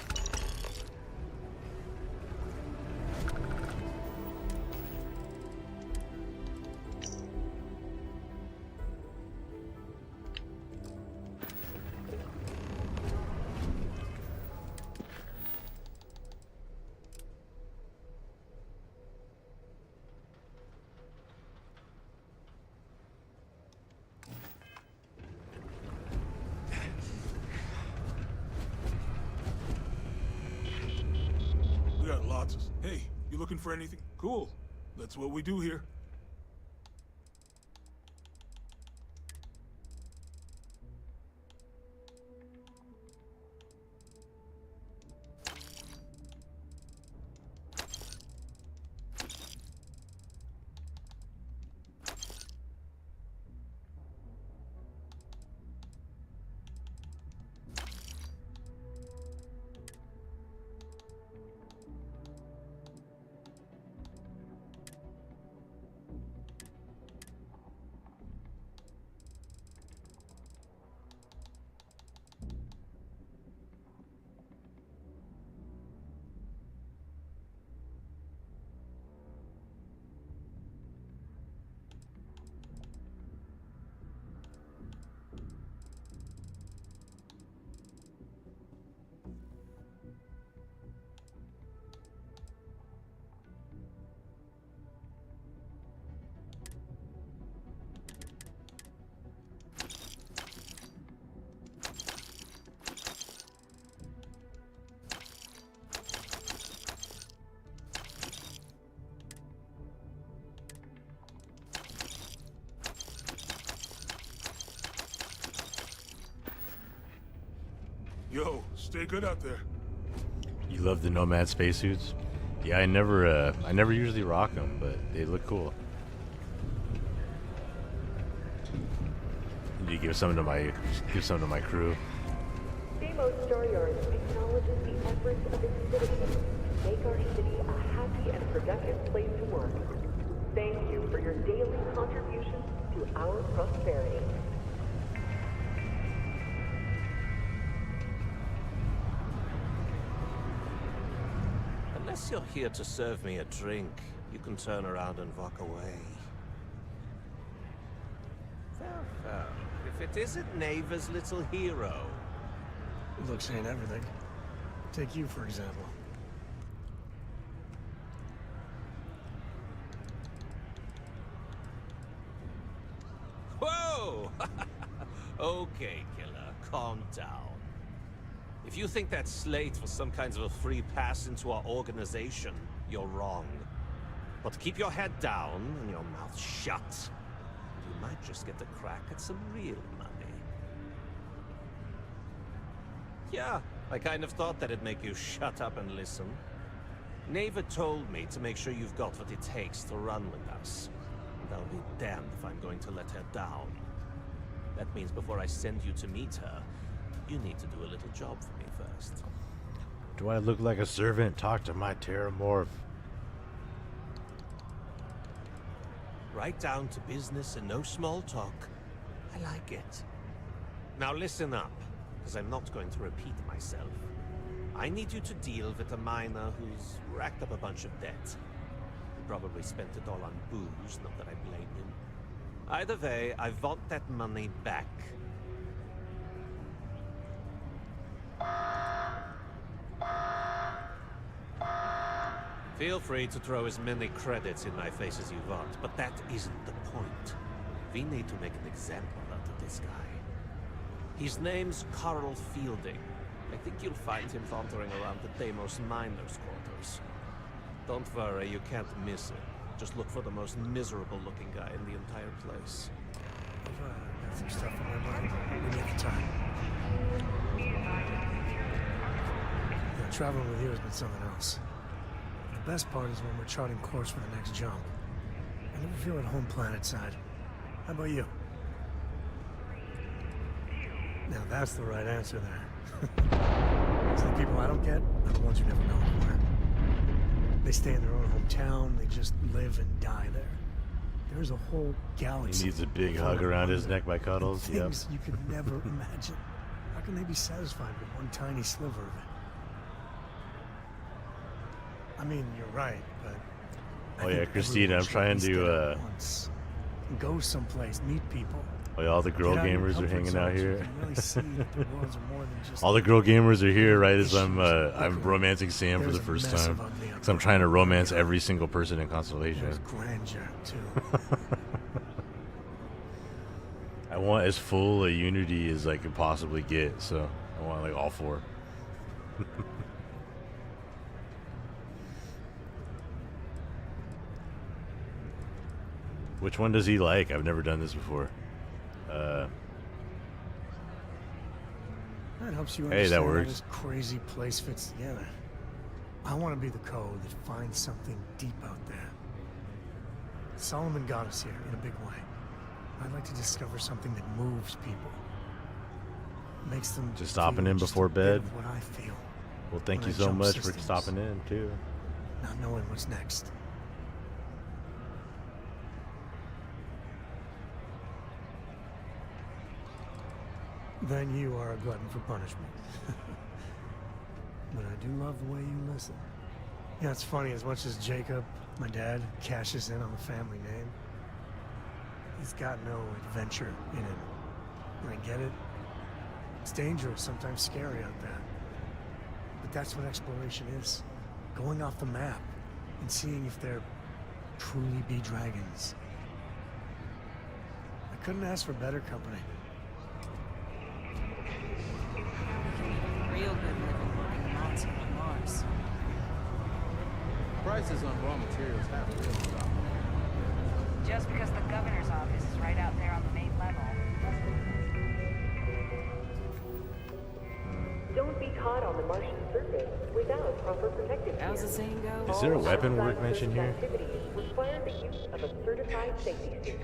Hey, you looking for anything? Cool. That's what we do here. Yo, stay good out there. You love the Nomad spacesuits? Yeah, I never usually rock them, but they look cool. Need to give some to my crew. Xeno Staryard acknowledges the efforts of its citizens to make our city a happy and productive place to work. Thank you for your daily contributions to our prosperity. Unless you're here to serve me a drink, you can turn around and walk away. Well, if it isn't Neva's little hero. Looks ain't everything. Take you, for example. Whoa! Okay, killer, calm down. If you think that slate was some kind of a free pass into our organization, you're wrong. But keep your head down and your mouth shut. And you might just get a crack at some real money. Yeah, I kind of thought that'd make you shut up and listen. Neva told me to make sure you've got what it takes to run with us. And I'll be damned if I'm going to let her down. That means before I send you to meet her, you need to do a little job for me first. Do I look like a servant? Talk to my terramorph. Right down to business and no small talk. I like it. Now listen up, because I'm not going to repeat myself. I need you to deal with a miner who's racked up a bunch of debt. He probably spent it all on booze, not that I blame him. Either way, I want that money back. Feel free to throw as many credits in my face as you want, but that isn't the point. We need to make an example out of this guy. His name's Carl Fielding. I think you'll find him wandering around the Deimos miners' quarters. Don't worry, you can't miss him. Just look for the most miserable-looking guy in the entire place. Got some stuff in my mind. We need the time. Yeah, traveling with you has been something else. The best part is when we're charting course for the next jump. I never feel at home planet side. How about you? Now that's the right answer there. So the people I don't get are the ones who never know anywhere. They stay in their own hometown, they just live and die there. There's a whole galaxy. He needs a big hug around his neck by Cuddles. Yep. Things you could never imagine. How can they be satisfied with one tiny sliver of it? I mean, you're right, but... Oh yeah, Christina, I'm trying to, go someplace, meet people. Oh yeah, all the girl gamers are hanging out here. Really see that the worlds are more than just all the girl gamers are here right as I'm romancing Sam for the first time. Because I'm trying to romance every single person in Constellation. There's grandeur, too. I want as full a unity as I could possibly get, so I want like all four. Which one does he like? I've never done this before. That helps you Hey, understand that how works. this crazy place fits together. I want to be the code that finds something deep out there. Solomon got us here in a big way. I'd like to discover something that moves people. Makes them Just stopping feel in just before a bit bed. of what I feel. Well, thank when you I so jump much systems, for stopping in, too. Not knowing what's next. Then you are a glutton for punishment. But I do love the way you listen. Yeah, it's funny, as much as Jacob, my dad, cashes in on the family name, he's got no adventure in him. And I get it. It's dangerous, sometimes scary out there. But that's what exploration is. Going off the map and seeing if there truly be dragons. I couldn't ask for better company. Real good living working monster on Mars. Prices on raw materials have really dropped. Just because the governor's office is right out there on the main level. Don't be caught on the Martian surface without proper protective gear. How's the saying go? Is there a All weapon outside workbench in here? activities require the use of a certified safety suit.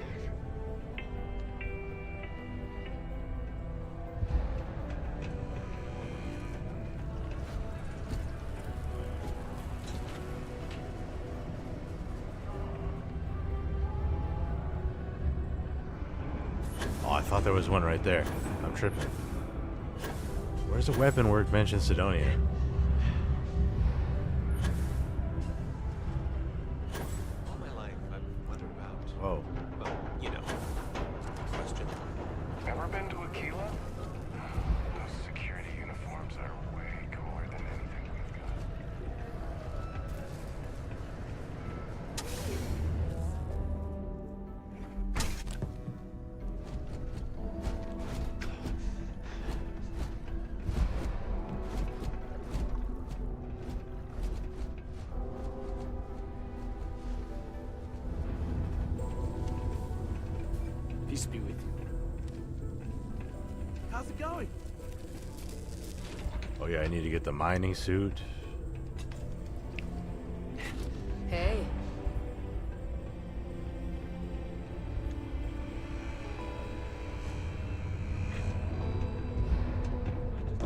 Oh, I thought there was one right there. I'm tripping. Where's a weapon workbench in Sidonia? All my life, I've wondered about. Whoa. Well, you know, question. Ever been to Aquila? Those security uniforms are way cooler than anything we've got. Peace be with you. How's it going? Oh yeah, I need to get the mining suit. Hey. I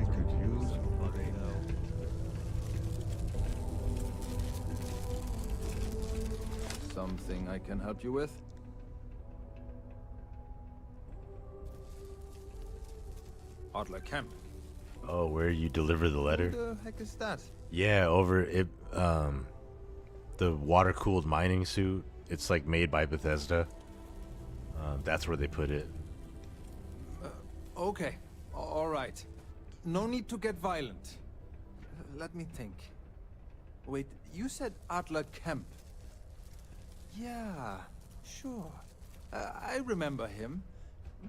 could use money now. Something I can help you with? Adler Camp. Oh, where you deliver the letter? Who the heck is that? Yeah, over it. The water-cooled mining suit. It's like made by Bethesda. That's where they put it. Okay, all right. No need to get violent. Let me think. Wait, you said Adler Kemp. Yeah, sure. I remember him.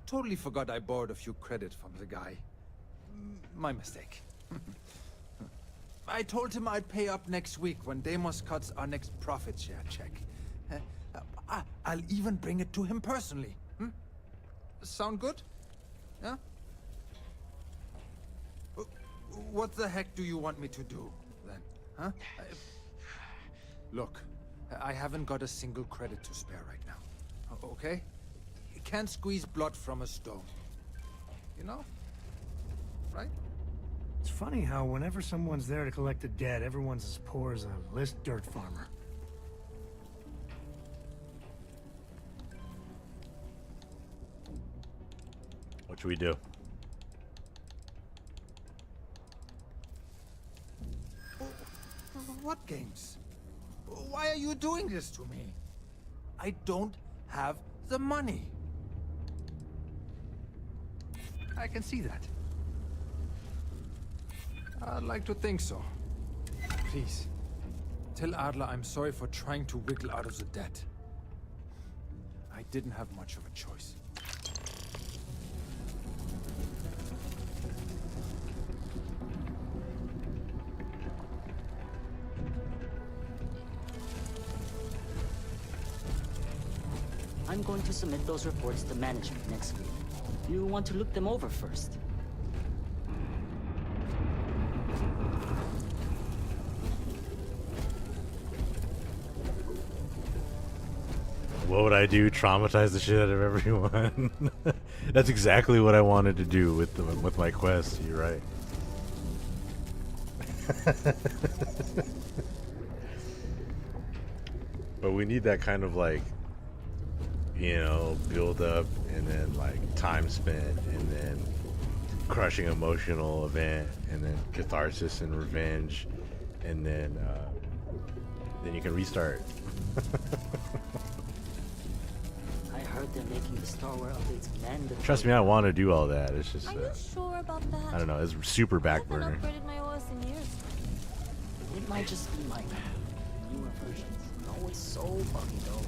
Totally forgot I borrowed a few credits from the guy. My mistake. I told him I'd pay up next week when Deimos cuts our next profit share check. I'll even bring it to him personally. Sound good? Yeah? What the heck do you want me to do, then? Huh? Look, I haven't got a single credit to spare right now. Okay? You can't squeeze blood from a stone. You know? Right? It's funny how whenever someone's there to collect the debt, everyone's as poor as a list dirt farmer. What should we do? What games? Why are you doing this to me? I don't have the money. I can see that. I'd like to think so. Please, tell Adler I'm sorry for trying to wiggle out of the debt. I didn't have much of a choice. I'm going to submit those reports to management next week. You want to look them over first? What would I do? Traumatize the shit out of everyone. That's exactly what I wanted to do with my quest. You're right. But we need that kind of like, you know, build up and then like time spent and then crushing emotional event and then catharsis and revenge and then you can restart. I heard they're making the Starware updates mandatory. Trust me, I want to do all that. It's just Are you sure about that? I don't know. It's super back I burner. haven't upgraded my OS in years. It might just be my newer versions. No, it's so buggy though.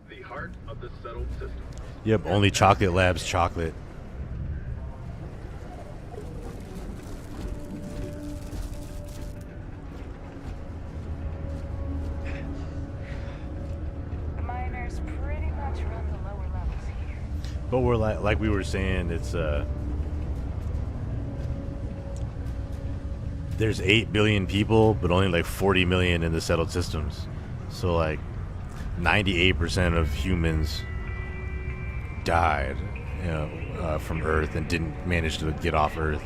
The heart of the settled system. Yep, only Chocolate Labs chocolate. The miners pretty much run the lower levels here. But we're like we were saying, it's there's 8 billion people, but only like 40 million in the settled systems. So like 98% of humans died, you know, from Earth and didn't manage to get off Earth.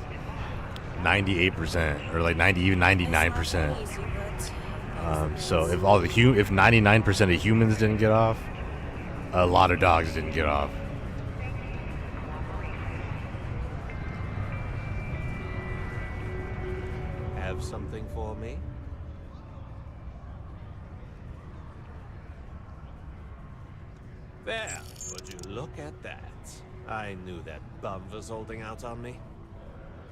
98%, or like 99%. So if if 99% of humans didn't get off, a lot of dogs didn't get off. Have something for me? There, would you look at that? I knew that bum was holding out on me.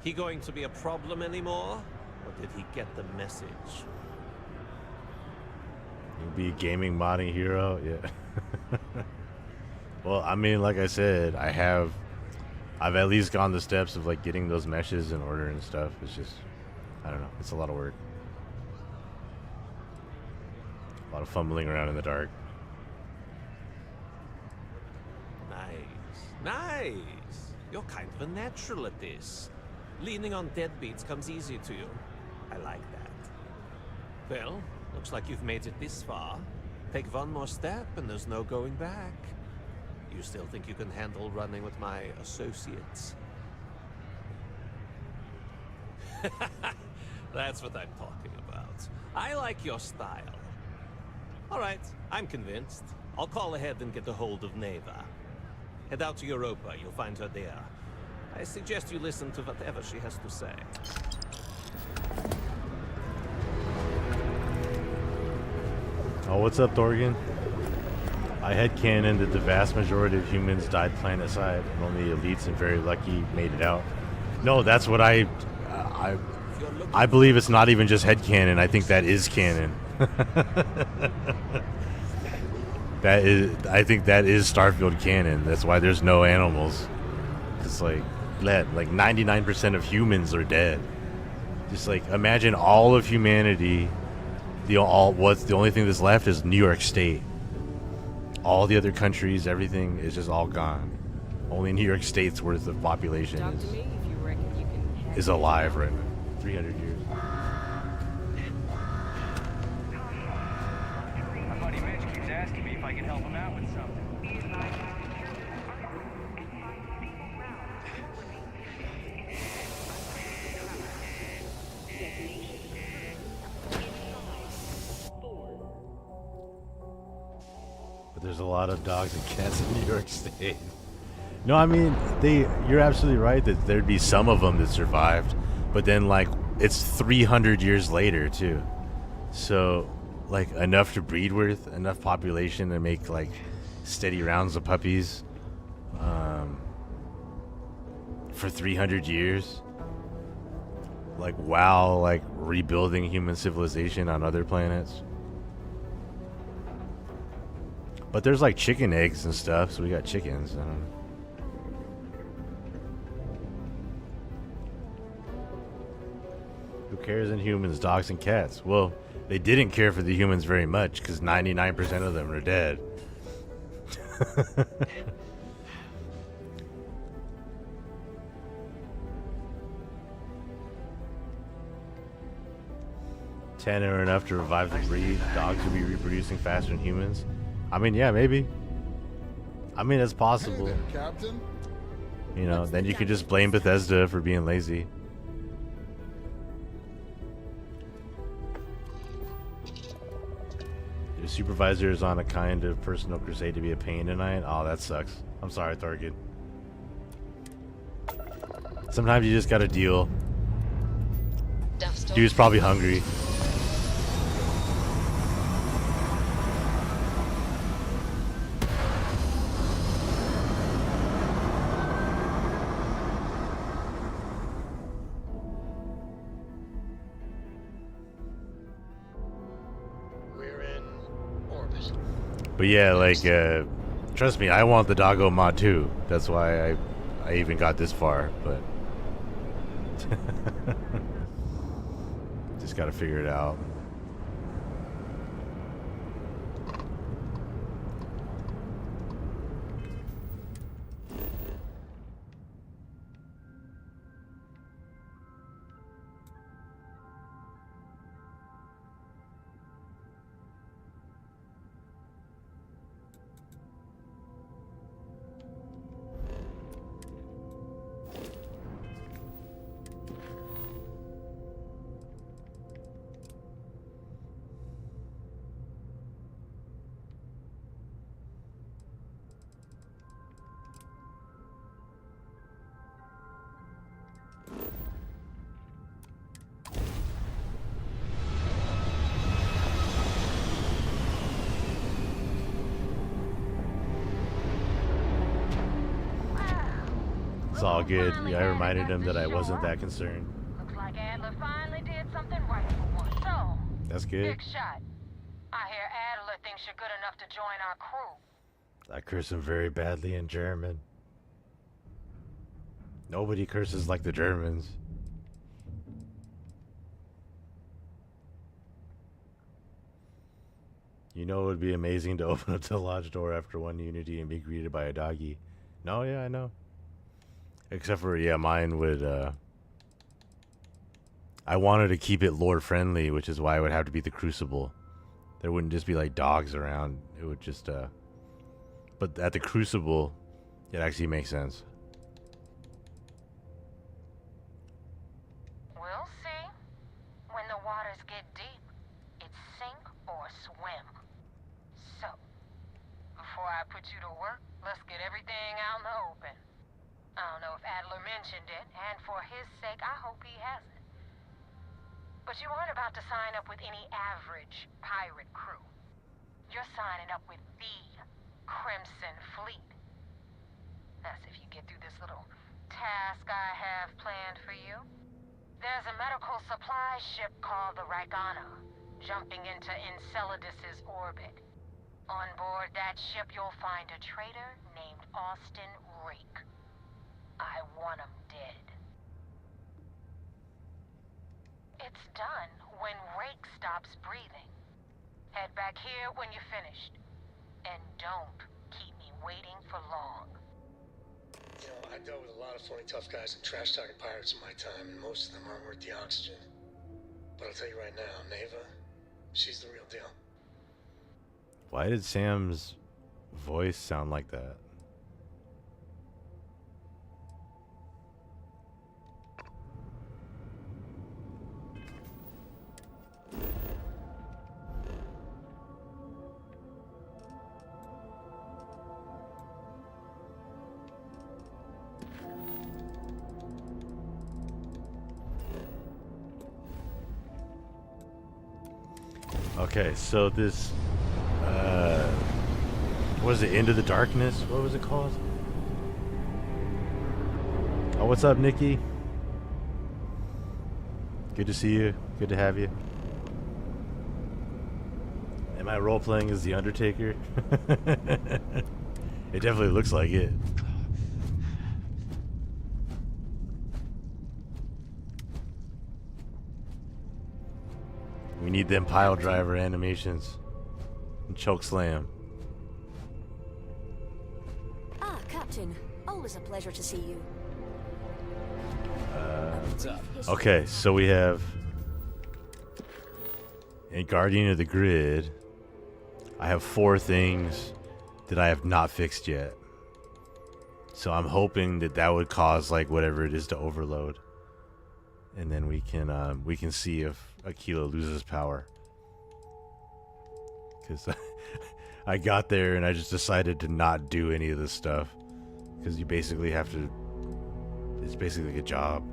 He going to be a problem anymore? Or did he get the message? You'll be a gaming modding hero? Yeah. Well, I mean, like I said, I've at least gone the steps of like getting those meshes in order and stuff. It's just, I don't know, it's a lot of work. A lot of fumbling around in the dark. Nice. You're kind of a natural at this. Leaning on deadbeats comes easy to you. I like that. Well, looks like you've made it this far. Take one more step and there's no going back. You still think you can handle running with my associates? That's what I'm talking about. I like your style. Alright, I'm convinced. I'll call ahead and get a hold of Neva. Head out to Europa, you'll find her there. I suggest you listen to whatever she has to say. Oh, what's up, Dorgan? I headcanon that the vast majority of humans died planetside, and only elites and very lucky made it out. No, that's what I believe. It's not even just headcanon. I think that is canon. I think that is Starfield canon. That's why there's no animals. It's like 99% of humans are dead. Just like imagine all of humanity. The only thing that's left is New York State. All the other countries, everything is just all gone. Only New York State's worth of population is alive right now. 300 years. My buddy Mitch keeps asking me if I can help him out with something. But there's a lot of dogs and cats in New York State. No, I mean, you're absolutely right that there'd be some of them that survived, but then like it's 300 years later too. So like enough to breed with, enough population to make like steady rounds of puppies for 300 years. Like while like rebuilding human civilization on other planets. But there's like chicken eggs and stuff, so we got chickens. Who cares in humans, dogs, and cats? Well, they didn't care for the humans very much because 99% of them are dead. Ten are enough to revive the breed. Dogs will be reproducing faster than humans. I mean, yeah, maybe. I mean, it's possible. Hey there, Captain. You know, then you could just blame Bethesda for being lazy. Your supervisor is on a kind of personal crusade to be a pain tonight. Oh, that sucks. I'm sorry, Target. Sometimes you just gotta deal. Dude's probably hungry. But yeah, like, trust me, I want the doggo mod too. That's why I even got this far, but just gotta figure it out. It's all good. Yeah, I reminded him that I wasn't that concerned. Looks like Adler finally did something right for once. So, That's good. big shot. I hear Adler thinks you're good enough to join our crew. I curse him very badly in German. Nobody curses like the Germans. You know it would be amazing to open up the lodge door after one Unity and be greeted by a doggy. No, yeah, I know. Except for, yeah, mine would, I wanted to keep it lore friendly, which is why it would have to be the Crucible. There wouldn't just be like dogs around. It would just, but at the Crucible, it actually makes sense. We'll see. When the waters get deep, it's sink or swim. So, before I put you to work, let's get everything out in the open. I don't know if Adler mentioned it, and for his sake, I hope he hasn't. But you aren't about to sign up with any average pirate crew. You're signing up with the Crimson Fleet. That's if you get through this little task I have planned for you. There's a medical supply ship called the Ragana, jumping into Enceladus's orbit. On board that ship, you'll find a traitor named Austin Rake. I want him dead. It's done when Rake stops breathing. Head back here when you're finished. And don't keep me waiting for long. You know, I dealt with a lot of phony tough guys and trash-talking pirates in my time, and most of them aren't worth the oxygen. But I'll tell you right now, Neva, she's the real deal. Why did Sam's voice sound like that? Okay, so this, what was it, Into the Darkness? What was it called? Oh, what's up, Nikki? Good to see you. Good to have you. I role playing as the Undertaker? It definitely looks like it. We need them pile driver animations. And choke slam. Ah, Captain. Always a pleasure to see you. What's up? Okay, so we have a Guardian of the Grid. I have 4 things that I have not fixed yet. So I'm hoping that would cause like whatever it is to overload. And then we can see if Aquila loses power. Because I got there and I just decided to not do any of this stuff. Because you basically have to... It's basically like a job.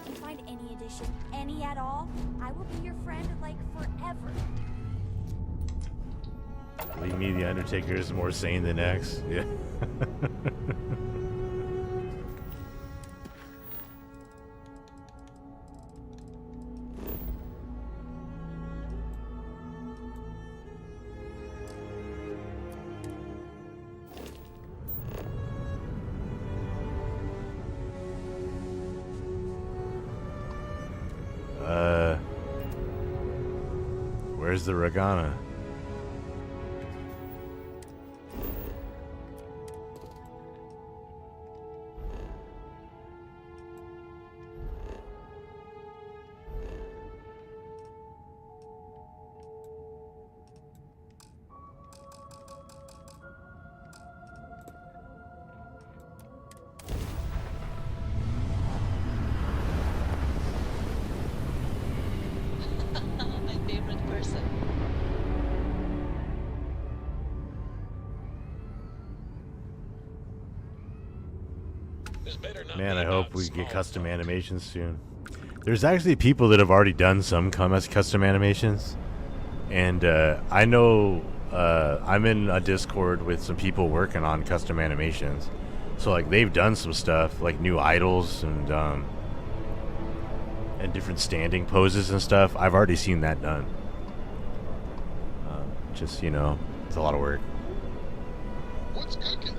If you find any addition, any at all, I will be your friend like forever. Believe me, the Undertaker is more sane than X. Yeah. Where's the Regana? My favorite person. Man, I hope we get custom animations soon. There's actually people that have already done some custom animations. And I know I'm in a Discord with some people working on custom animations. So like they've done some stuff, like new idols and different standing poses and stuff. I've already seen that done. Just, you know, it's a lot of work. What's cooking?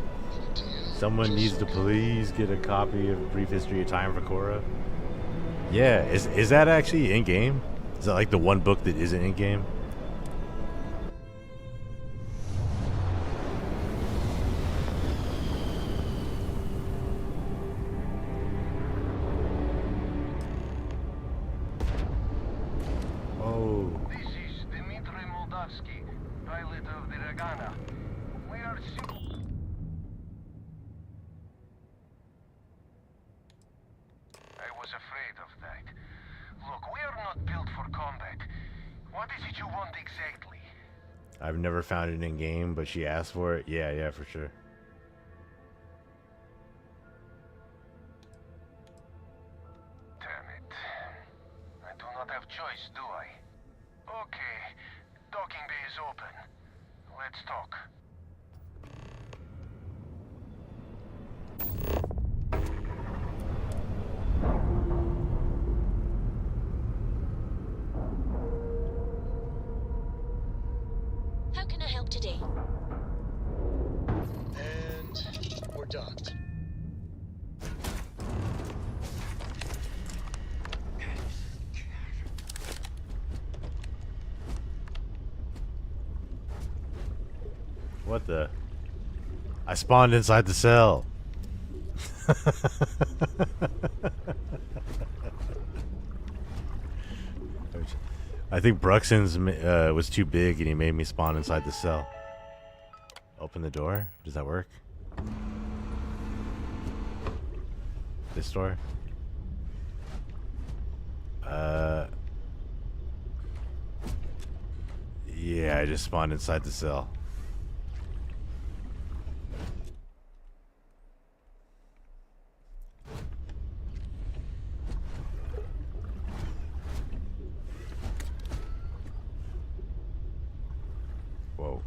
Someone needs to please get a copy of Brief History of Time for Korra. Yeah, is that actually in game? Is that like the one book that isn't in game? Oh. This is Dmitry Moldavsky, pilot of the Regana. We are I was afraid of that. Look, we are not built for combat. What is it you want exactly? I've never found it in game, but she asked for it. Yeah, for sure. Damn it. I do not have choice, do I? Okay, docking bay is open. Let's talk. How can I help today? And we're docked. What the? I spawned inside the cell. I think Bruxon's was too big and he made me spawn inside the cell. Open the door? Does that work? This door? Yeah, I just spawned inside the cell. Whoa.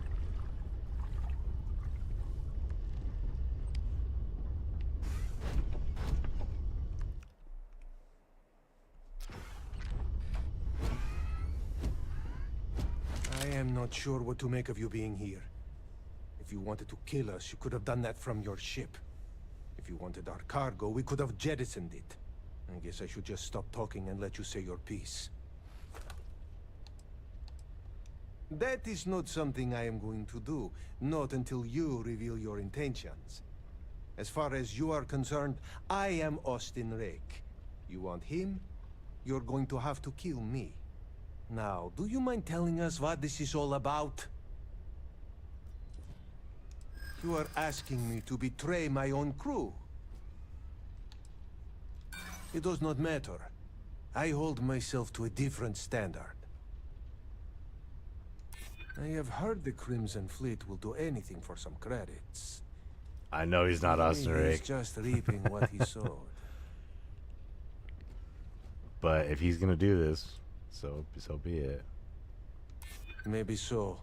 I am not sure what to make of you being here. If you wanted to kill us, you could have done that from your ship. If you wanted our cargo, we could have jettisoned it. I guess I should just stop talking and let you say your piece. That is not something I am going to do, not until you reveal your intentions. As far as you are concerned, I am Austin Rake. You want him? You're going to have to kill me. Now, do you mind telling us what this is all about? You are asking me to betray my own crew. It does not matter. I hold myself to a different standard. I have heard the Crimson Fleet will do anything for some credits. I know he's not Austin Maybe Rake. he's just reaping what he sowed. But if he's gonna do this, so be it. Maybe so.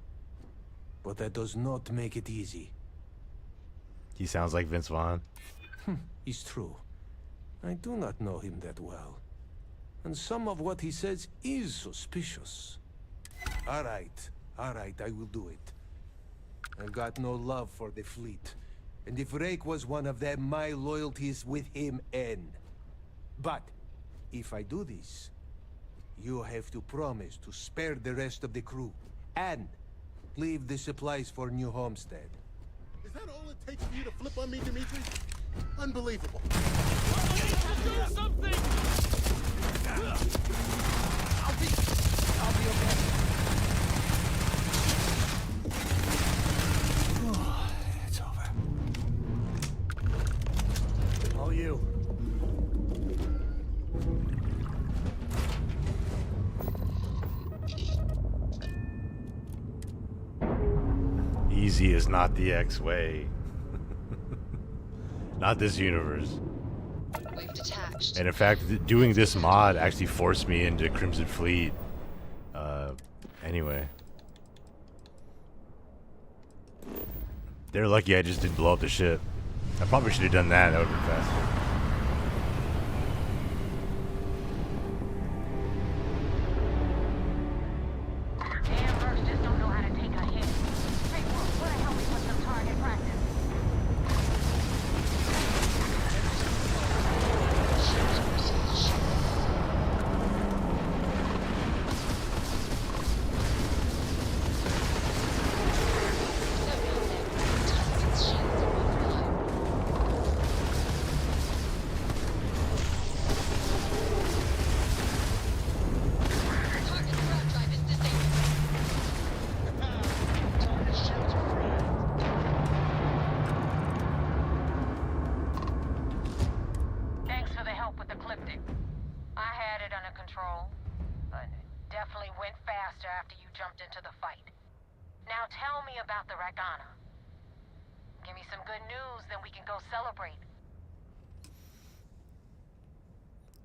But that does not make it easy. He sounds like Vince Vaughn. It's true. I do not know him that well. And some of what he says is suspicious. All right, I will do it. I've got no love for the fleet. And if Rake was one of them, my loyalties with him end. But, if I do this, you have to promise to spare the rest of the crew. And leave the supplies for New Homestead. Is that all it takes for you to flip on me, Dimitri? Unbelievable. Do something! I'll be okay. It's over. All you. Easy is not the X-way. Not this universe. We've detached. And in fact, doing this mod actually forced me into Crimson Fleet. Anyway. They're lucky I just didn't blow up the ship. I probably should have done that. That would have been faster.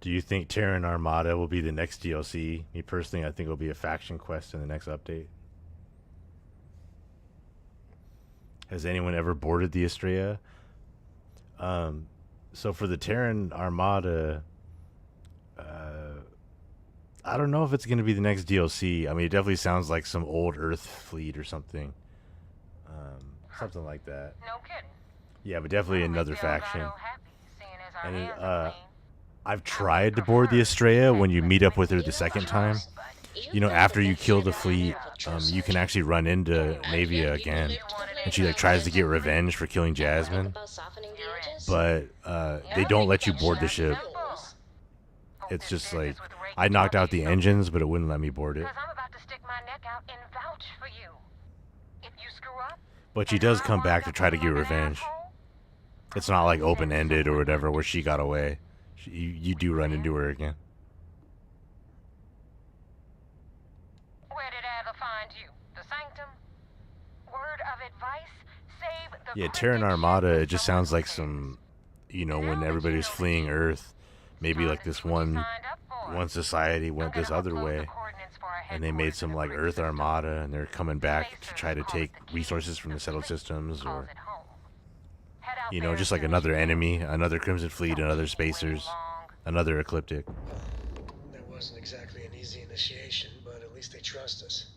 Do you think Terran Armada will be the next DLC? Me personally, I think it'll be a faction quest in the next update. Has anyone ever boarded the Estrella? So for the Terran Armada, I don't know if it's going to be the next DLC. I mean, it definitely sounds like some old Earth fleet or something. Something like that. No kidding. Yeah, but definitely another faction. And I've tried to board the Estrella when you meet up with her the second time. You know, after you kill the fleet, you can actually run into Navia again. And she like tries to get revenge for killing Jasmine. But they don't let you board the ship. It's just like, I knocked out the engines, but it wouldn't let me board it. But she does come back to try to get revenge. It's not like open-ended or whatever where she got away. You do run into her again. Where did Adler find you? The Sanctum? Word of advice? Save the Yeah, Terran Armada, it just sounds like some, you know, when everybody's fleeing Earth, maybe like this one society went this other way, and they made some like Earth Armada, and they're coming back to try to take resources from the settled systems, or you know, just like another enemy, another Crimson Fleet, another Spacers, another Ecliptic. That wasn't exactly an easy initiation, but at least they trust us.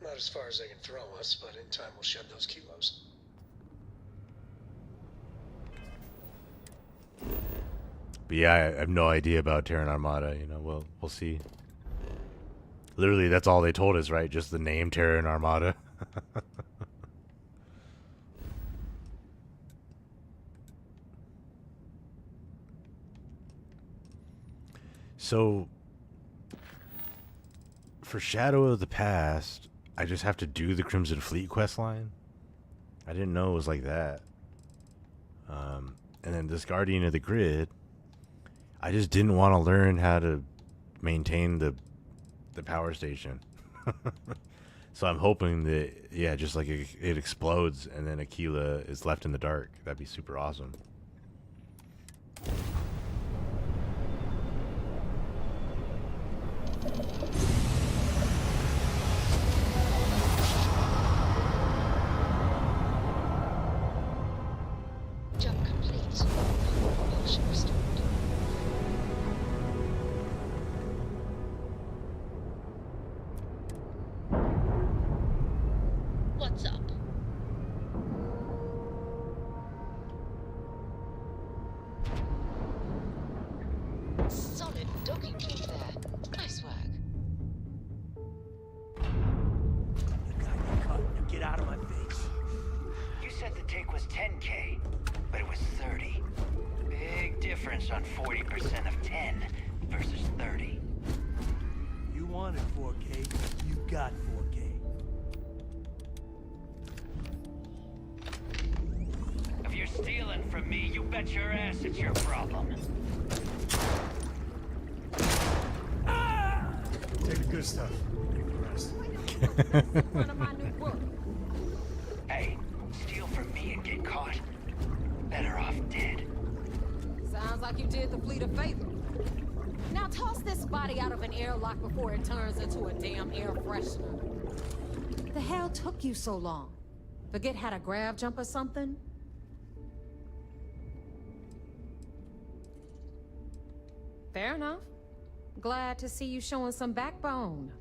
Not as far as they can throw us, but in time we'll shed those kilos. But yeah, I have no idea about Terran Armada. You know, we'll see. Literally, that's all they told us, right? Just the name Terran Armada. So, for Shadow of the Past, I just have to do the Crimson Fleet quest line. I didn't know it was like that. And then this Guardian of the Grid, I just didn't want to learn how to maintain the power station. So I'm hoping that, yeah, just like it explodes and then Aquila is left in the dark. That'd be super awesome. Jump complete. Motion restored. What's up? Solid docking board there. Nice work. Get out of my face. You said the take was 10K, but it was 30. Big difference on 40% of 10 versus 30. You wanted 4K, you got 4K. If you're stealing from me, you bet your ass it's your problem. Take the good stuff. Leave the rest. Hey, steal from me and get caught. Better off dead. Sounds like you did the fleet a favor. Now toss this body out of an airlock before it turns into a damn air freshener. The hell took you so long? Forget how to grav jump or something? Fair enough. Glad to see you showing some backbone.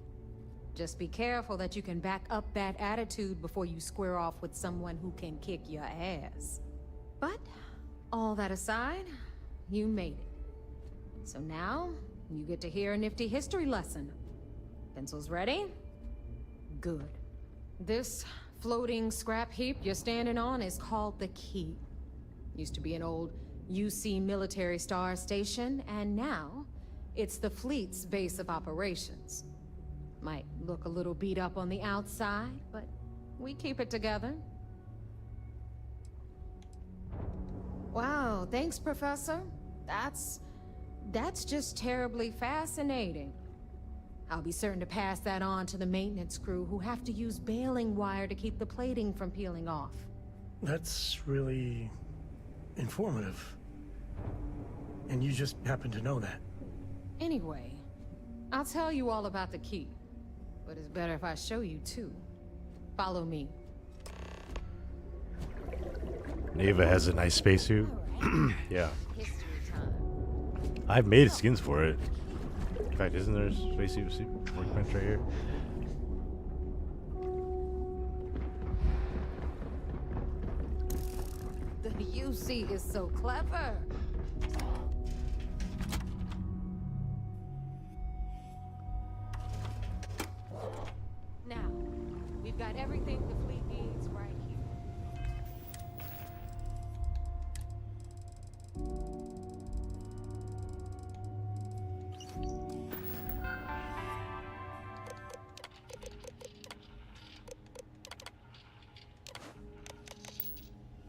Just be careful that you can back up that attitude before you square off with someone who can kick your ass. But, all that aside, you made it. So now, you get to hear a nifty history lesson. Pencils ready? Good. This floating scrap heap you're standing on is called the Key. Used to be an old UC military star station, and now it's the fleet's base of operations. Might look a little beat up on the outside, but we keep it together. Wow, thanks, Professor. That's just terribly fascinating. I'll be certain to pass that on to the maintenance crew who have to use baling wire to keep the plating from peeling off. That's really informative. And you just happen to know that. Anyway, I'll tell you all about the Key. But it's better if I show you too. Follow me. Neva has a nice spacesuit. Yeah. I've made skins for it. In fact, isn't there a spacesuit workbench right here? The UC is so clever. Now, we've got everything the fleet needs right here.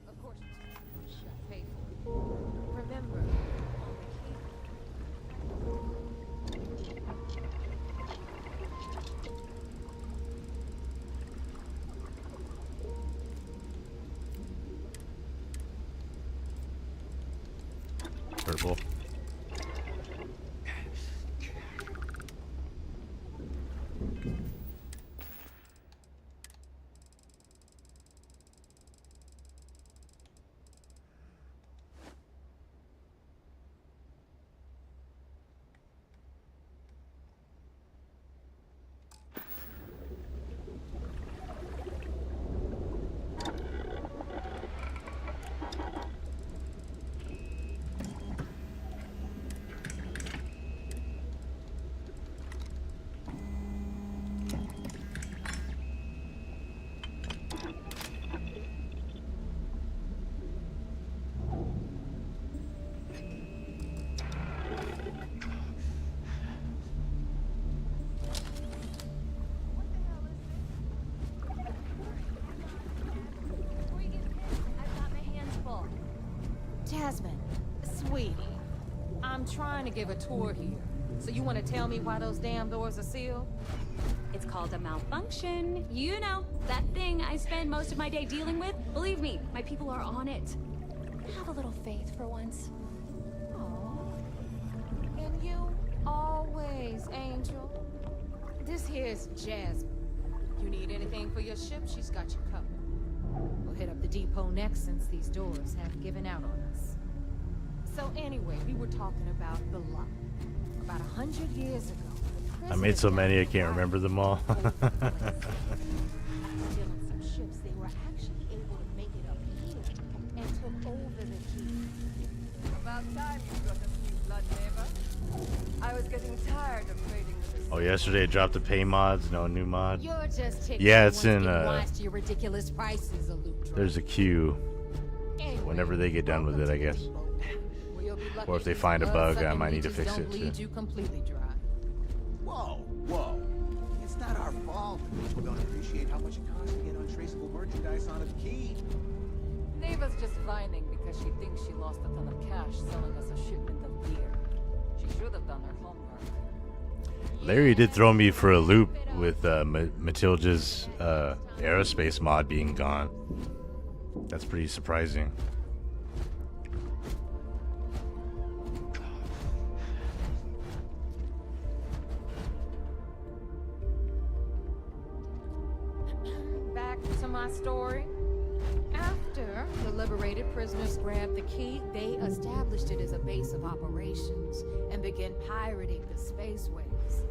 Of course, you gotta pay for it. Remember, Purple. I'm trying to give a tour here. So you want to tell me why those damn doors are sealed? It's called a malfunction. You know, that thing I spend most of my day dealing with. Believe me, my people are on it. Have a little faith for once. And you always, Angel. This here's Jasmine. You need anything for your ship, she's got you covered. We'll hit up the depot next since these doors have given out on us. So anyway, we were talking about the lock. About 100 years ago. I made so many I can't remember them all. Stealing some ships, they were actually able to make it up here and took over the key. About time you got a few blood, neighbor. I was getting tired of trading with this. Oh, yesterday I dropped the pay mods, no new mod. You're just taking Yeah, it's in wise to your ridiculous prices, Alutro. there's a queue. Whenever they get done with it, I guess. Or if they find a bug, I might need to fix it too. You completely dry. Whoa, whoa. It's not our fault. People don't appreciate how much it costs to get untraceable merchandise onto the key. Neva's just whining because she thinks she lost a ton of cash selling us a shipment of beer. She should have done her homework. Larry did throw me for a loop with Matilda's aerospace mod being gone. That's pretty surprising. Back to my story. After the liberated prisoners grabbed the key, they established it as a base of operations and began pirating the spaceways.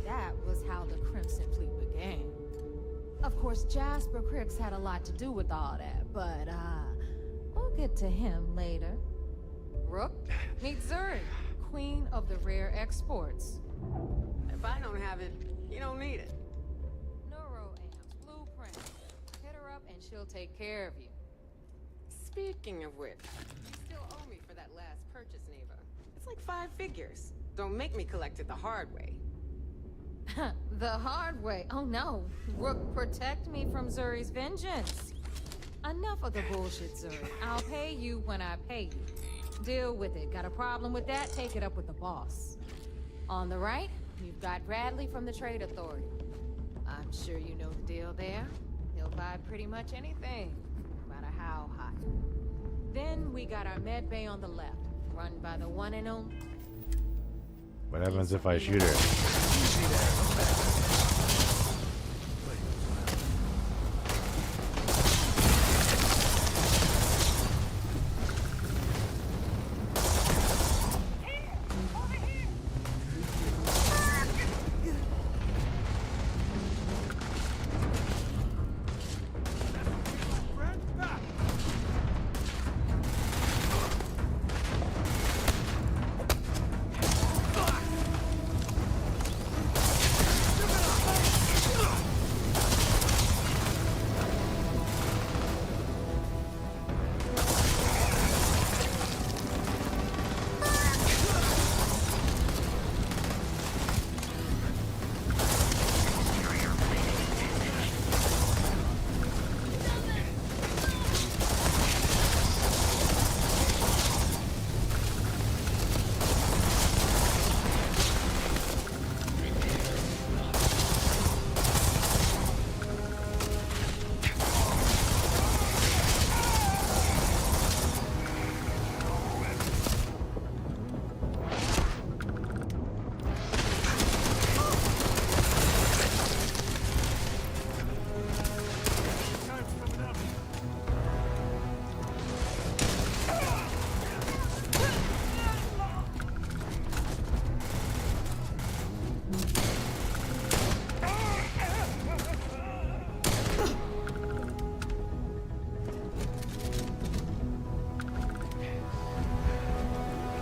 That was how the Crimson Fleet began. Of course, Jasper Cricks had a lot to do with all that, but we'll get to him later. Rook, meet Zuri, queen of the rare exports. If I don't have it, you don't need it. Neuroamps, blueprint. Hit her up and she'll take care of you. Speaking of which, you still owe me for that last purchase, Neva. It's like 5 figures. Don't make me collect it the hard way. The hard way. Oh no. Rook, protect me from Zuri's vengeance. Enough of the bullshit, Zuri. I'll pay you when I pay you. Deal with it. Got a problem with that? Take it up with the boss. On the right, you've got Bradley from the Trade Authority. I'm sure you know the deal there. He'll buy pretty much anything, no matter how hot. Then we got our med bay on the left, run by the one and only. What happens if I shoot her?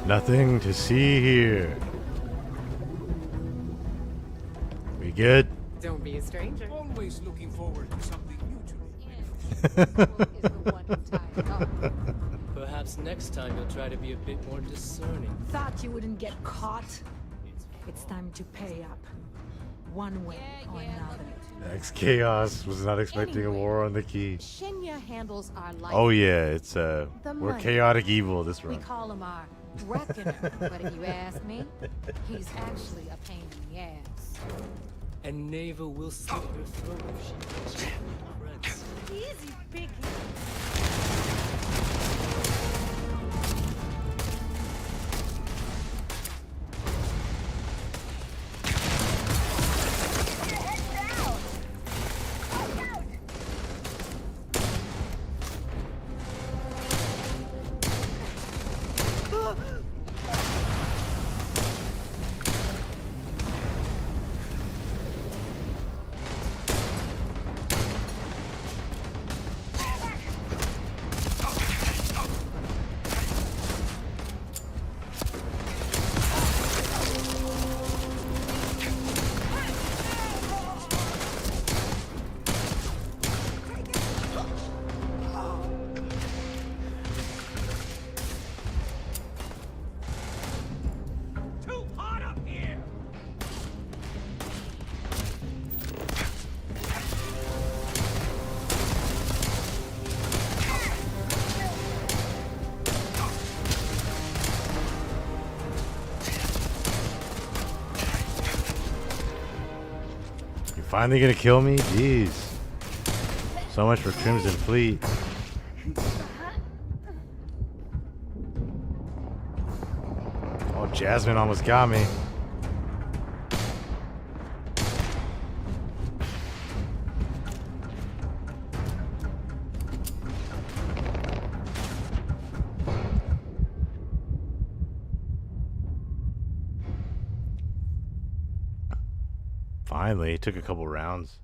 Nothing to see here. We good? Don't be a stranger. Always looking forward to something new to me. Perhaps next time you'll try to be a bit more discerning. Thought you wouldn't get caught? It's time to pay up. One way or another. X Chaos was not expecting a war on the key. Shinya handles our life. Oh yeah, it's The we're money. chaotic evil this We run. call him our Reckoner, but if you ask me, he's actually a pain in the ass. And Neva will slit your throat if she gets you creds. Easy, Biggie. Finally gonna kill me? Jeez. So much for Crimson Fleet. Oh, Jasmine almost got me. Finally, it took a couple rounds.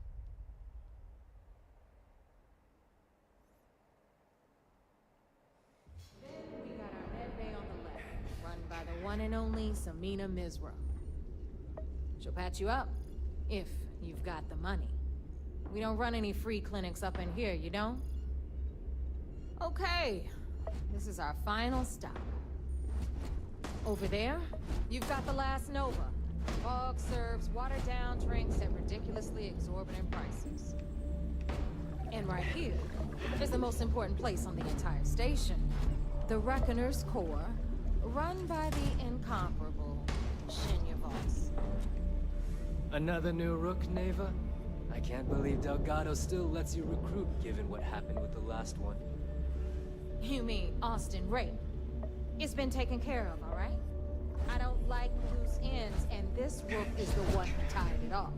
We got our med bay on the left, run by the one and only Samina Mizra. She'll patch you up, if you've got the money. We don't run any free clinics up in here, you don't? Okay, this is our final stop. Over there, you've got the last Nova. Fog serves watered-down drinks at ridiculously exorbitant prices. And right here is the most important place on the entire station. The Reckoner's Core, run by the incomparable Shinya Voss. Another new rook, Neva? I can't believe Delgado still lets you recruit, given what happened with the last one. You mean Austin Ray? It's been taken care of, all right? I don't like loose ends, and this rook is the one who tied it off.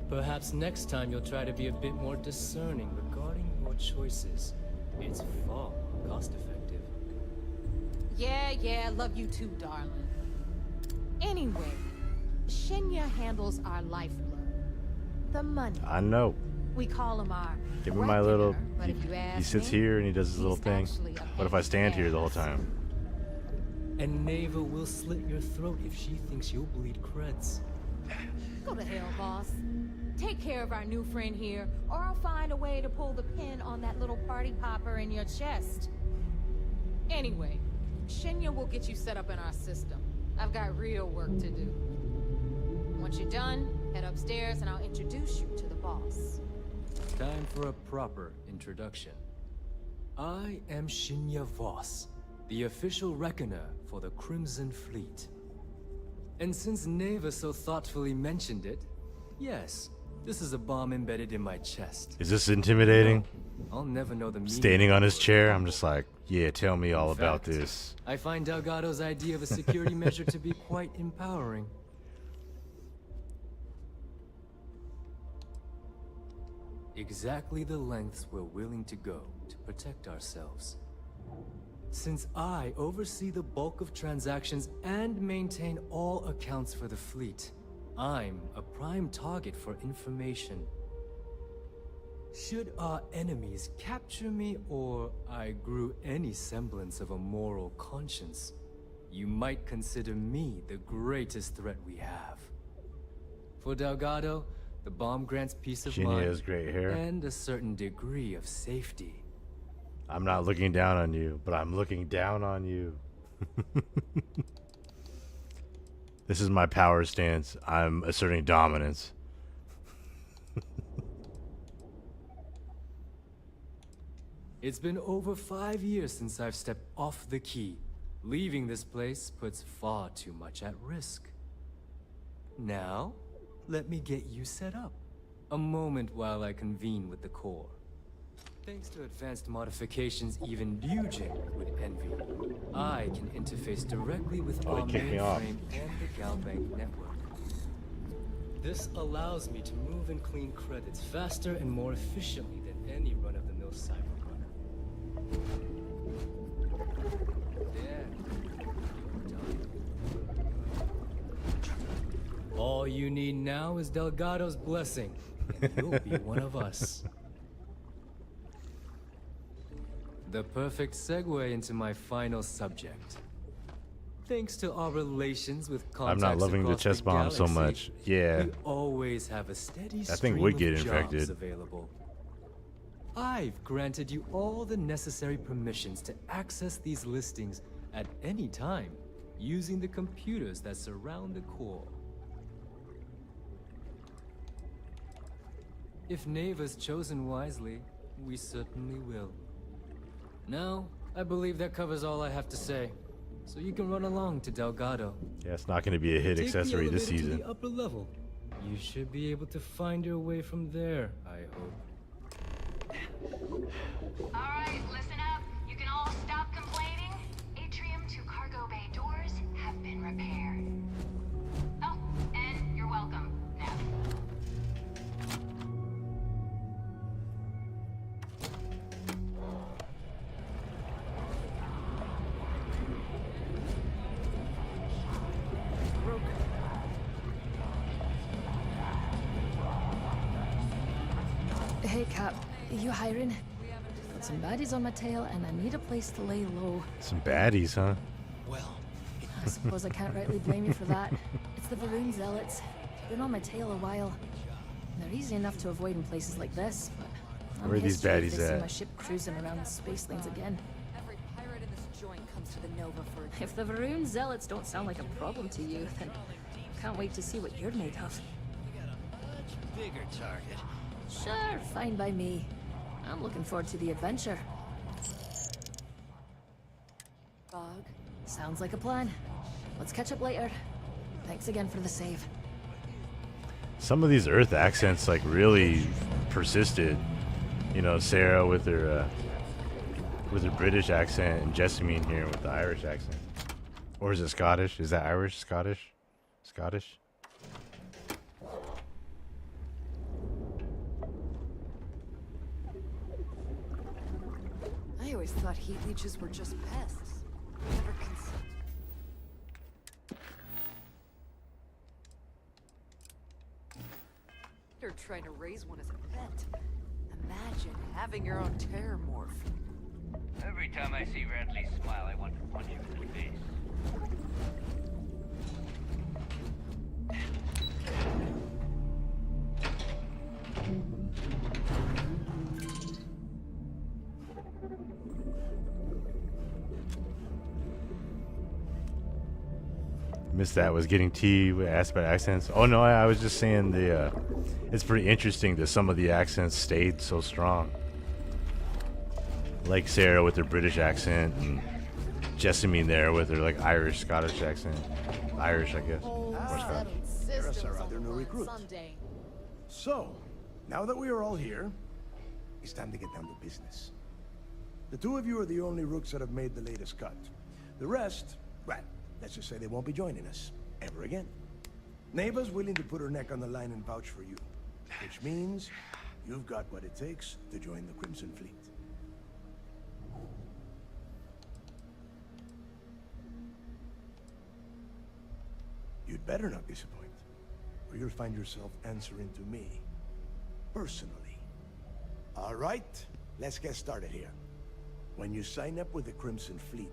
Perhaps next time you'll try to be a bit more discerning regarding your choices. It's far more cost-effective. Yeah, love you too, darling. Anyway, Shinya handles our lifeblood. The money. I know. We call him our Give me my little... but if you ask He sits me, here and he does his little thing. actually a What if I stand here the whole ass. time? And Neva will slit your throat if she thinks you'll bleed creds. Go to hell, boss. Take care of our new friend here, or I'll find a way to pull the pin on that little party popper in your chest. Anyway, Shinya will get you set up in our system. I've got real work to do. Once you're done, head upstairs and I'll introduce you to the boss. Time for a proper introduction. I am Shinya Voss, the official reckoner for the Crimson Fleet. And since Neva so thoughtfully mentioned it, yes, this is a bomb embedded in my chest. Is this intimidating? I'll never know the meaning. Standing on his chair, I'm just like, yeah, tell me all In about fact, this. I find Delgado's idea of a security measure to be quite empowering. Exactly the lengths we're willing to go to protect ourselves. Since I oversee the bulk of transactions and maintain all accounts for the fleet, I'm a prime target for information. Should our enemies capture me, or I grew any semblance of a moral conscience, you might consider me the greatest threat we have. For Delgado, the bomb grants peace of Shinya mind has great hair. and a certain degree of safety. I'm not looking down on you, but I'm looking down on you. This is my power stance. I'm asserting dominance. It's been over 5 years since I've stepped off the key. Leaving this place puts far too much at risk. Now, let me get you set up. A moment while I convene with the core. Thanks to advanced modifications even Liujin would envy, I can interface directly with our mainframe and the Galbank network. This allows me to move and clean credits faster and more efficiently than any run-of-the-mill cyber runner. There, you're done. All you need now is Delgado's blessing, and you'll be one of us. The perfect segue into my final subject. Thanks to our relations with contacts I'm not loving the chest bomb so much. Yeah. We always have a steady That thing would get stream of jobs infected. available. I've granted you all the necessary permissions to access these listings at any time using the computers that surround the core. If Neva's chosen wisely, we certainly will. Now, I believe that covers all I have to say. So you can run along to Delgado. Yeah, it's not going to be a hit Take accessory the this elevator season. to the upper level. You should be able to find your way from there, I hope. Alright, listen up. You can all stop complaining. Atrium to cargo bay doors have been repaired. Oh, and you're welcome, Nev. Hey, Cap, you hiring? Got some baddies on my tail, and I need a place to lay low. Some baddies, huh? I suppose I can't rightly blame you for that. It's the Varun Zealots. They've been on my tail a while. They're easy enough to avoid in places like this, but I'm Where are these pissed if baddies they see at? my ship cruising around the space lanes again. Every pirate in this joint comes to the Nova for If the Varun Zealots don't sound like a problem to you, then I can't wait to see what you're made of. Bigger target. Sure, fine by me. I'm looking forward to the adventure. Bog. Sounds like a plan. Let's catch up later. Thanks again for the save. Some of these Earth accents like really persisted. You know, Sarah with her British accent, and Jessamine here with the Irish accent. Or is it Scottish? Is that Irish? Scottish? Scottish? I always thought heat leeches were just pests. Never considered. You're trying to raise one as a pet. Imagine having your own terror morph. Every time I see Radley smile, I want to punch him in the face. Missed that. Was getting tea asked about accents. Oh no, I was just saying the it's pretty interesting that some of the accents stayed so strong. Like Sarah with her British accent, and Jessamine there with her like Irish Scottish accent. Irish, I guess. Or Scottish. There's our other new recruit. So, now that we are all here, it's time to get down to business. The two of you are the only rooks that have made the latest cut. The rest, well, let's just say they won't be joining us ever again. Neva's willing to put her neck on the line and vouch for you, which means you've got what it takes to join the Crimson Fleet. You'd better not disappoint, or you'll find yourself answering to me, personally. All right, let's get started here. When you sign up with the Crimson Fleet,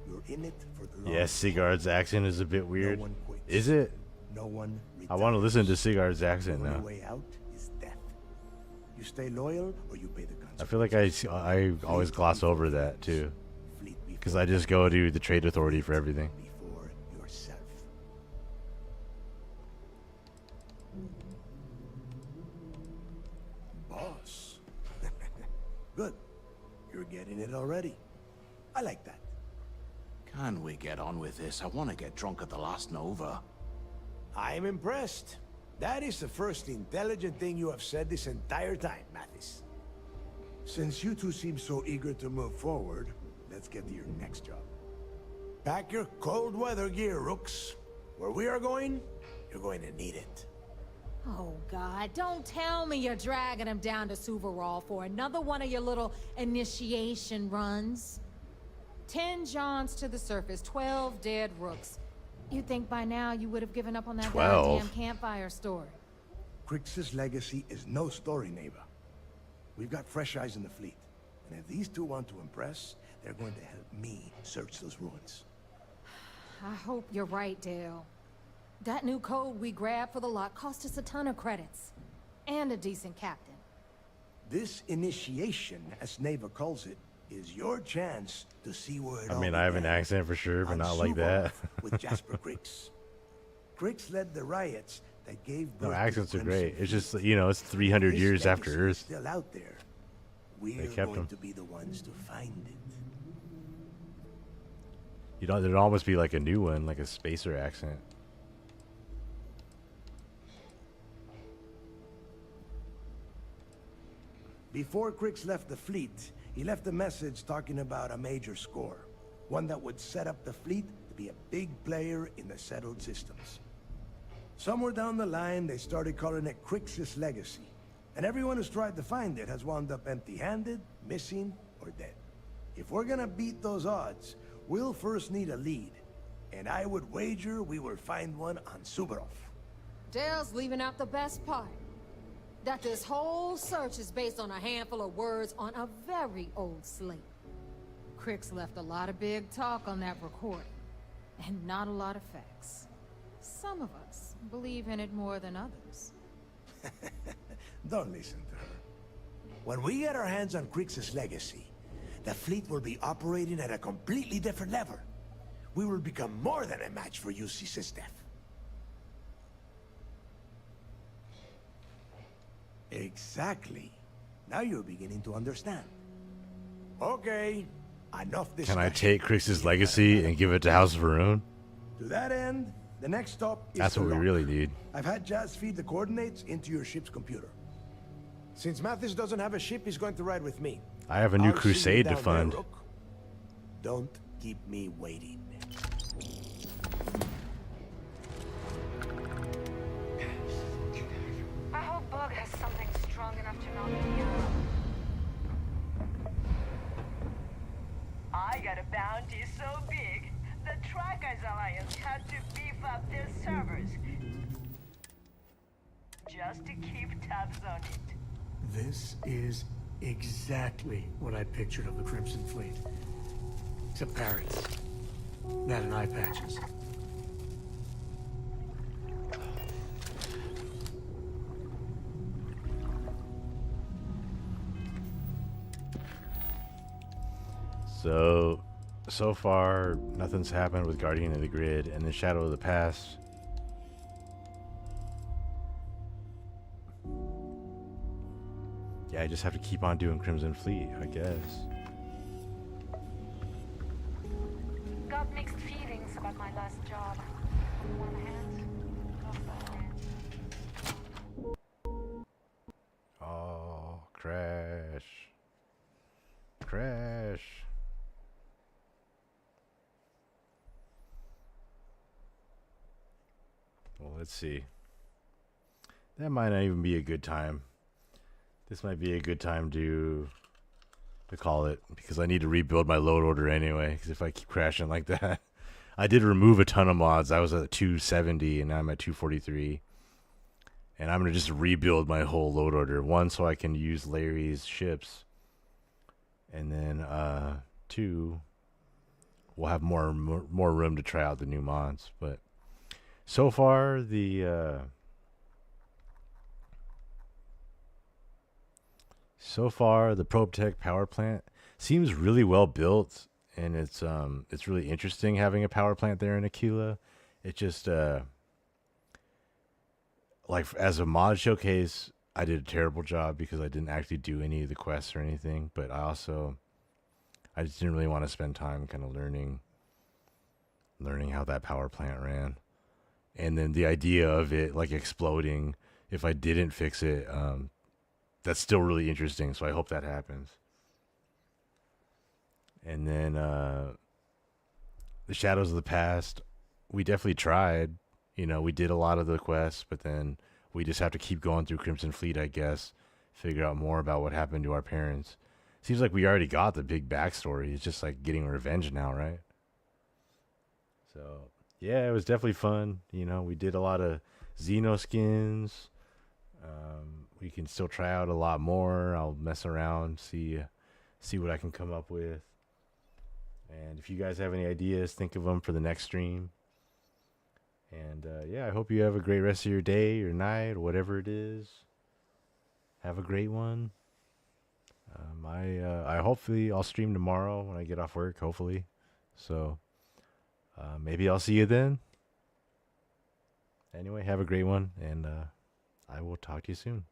you're in it for the long Yeah, Sigard's accent is a bit weird. one quits. Is it? No one I want to listen to Sigard's accent The only now. way out is death. You stay loyal or you pay the consequences. I feel like I always gloss over that too, because I just go to the Trade Authority for everything. Before yourself. Boss. Good. You're getting it already. I like that. Can we get on with this? I want to get drunk at the last Nova. I'm impressed. That is the first intelligent thing you have said this entire time, Mathis. Since you two seem so eager to move forward, let's get to your next job. Pack your cold weather gear, Rooks. Where we are going, you're going to need it. Oh, God, don't tell me you're dragging him down to Suvarall for another one of your little initiation runs. 10 Johns to the surface, 12 dead Rooks. You'd think by now you would have given up on that 12. goddamn campfire story. Crix's legacy is no story, neighbor. We've got fresh eyes in the fleet. And if these two want to impress, they're going to help me search those ruins. I hope you're right, Dale. That new code we grabbed for the lot cost us a ton of credits. And a decent captain. This initiation, as Neva calls it, is your chance to see where it all I mean, I have an began. accent for sure, but On not like that. Suvorov with Jasper Crix. Crix led the riots that gave birth No, to accents the are great. Crimson It's just, Fleet. you know, it's 300 His years after legacy is Earth. still out there. We're kept going him. to be the ones to find it. You know, there'd almost be like a new one, like a spacer accent. Before Crix left the fleet, he left a message talking about a major score. One that would set up the fleet to be a big player in the settled systems. Somewhere down the line, they started calling it Crix's legacy. And everyone who's tried to find it has wound up empty-handed, missing, or dead. If we're gonna beat those odds, we'll first need a lead. And I would wager we will find one on Suvorov. Dale's leaving out the best part. That this whole search is based on a handful of words on a very old slate. Crix left a lot of big talk on that recording, and not a lot of facts. Some of us believe in it more than others. Don't listen to her. When we get our hands on Crix's legacy, the fleet will be operating at a completely different level. We will become more than a match for UC Systef. Exactly. Now you're beginning to understand. Okay, enough Can discussion. I take Crix's legacy and give it to House of Varun? To that end, the next stop is That's the what we lock. really need. I've had Jazz feed the coordinates into your ship's computer. Since Mathis doesn't have a ship, he's going to ride with me. I have a new I'll see you crusade to down there, fund. Rook. Don't keep me waiting. I hope Bug has something strong enough to knock me out. I got a bounty so big, the Trackers Alliance had to beef up their servers. Just to keep tabs on it. This is exactly what I pictured of the Crimson Fleet. Except parrots. That and eye patches. So far, nothing's happened with Guardian of the Grid and the Shadow of the Past. Yeah, I just have to keep on doing Crimson Fleet, I guess. Got mixed feelings about my last job. On one hand, off the hand. Oh, crash. Crash. Well, let's see. That might not even be a good time. This might be a good time to call it, because I need to rebuild my load order anyway, because if I keep crashing like that. I did remove a ton of mods. I was at 270 and now I'm at 243. And I'm going to just rebuild my whole load order. One, so I can use Larry's ships. And then two, we'll have more room to try out the new mods. But so far, the ProbeTech power plant seems really well built, and it's really interesting having a power plant there in Aquila. It just like as a mod showcase, I did a terrible job because I didn't actually do any of the quests or anything. But I just didn't really want to spend time kind of learning learning how that power plant ran. And then the idea of it like exploding if I didn't fix it, that's still really interesting. So I hope that happens. And then the Shadows of the Past, we definitely tried. You know, we did a lot of the quests, but then we just have to keep going through Crimson Fleet, I guess, figure out more about what happened to our parents. Seems like we already got the big backstory. It's just like getting revenge now, right? So, yeah, it was definitely fun. You know, we did a lot of Xeno skins. We can still try out a lot more. I'll mess around, see what I can come up with. And if you guys have any ideas, think of them for the next stream. And yeah, I hope you have a great rest of your day or night or whatever it is. Have a great one. I hopefully I'll stream tomorrow when I get off work, hopefully. So maybe I'll see you then. Anyway, have a great one, and I will talk to you soon.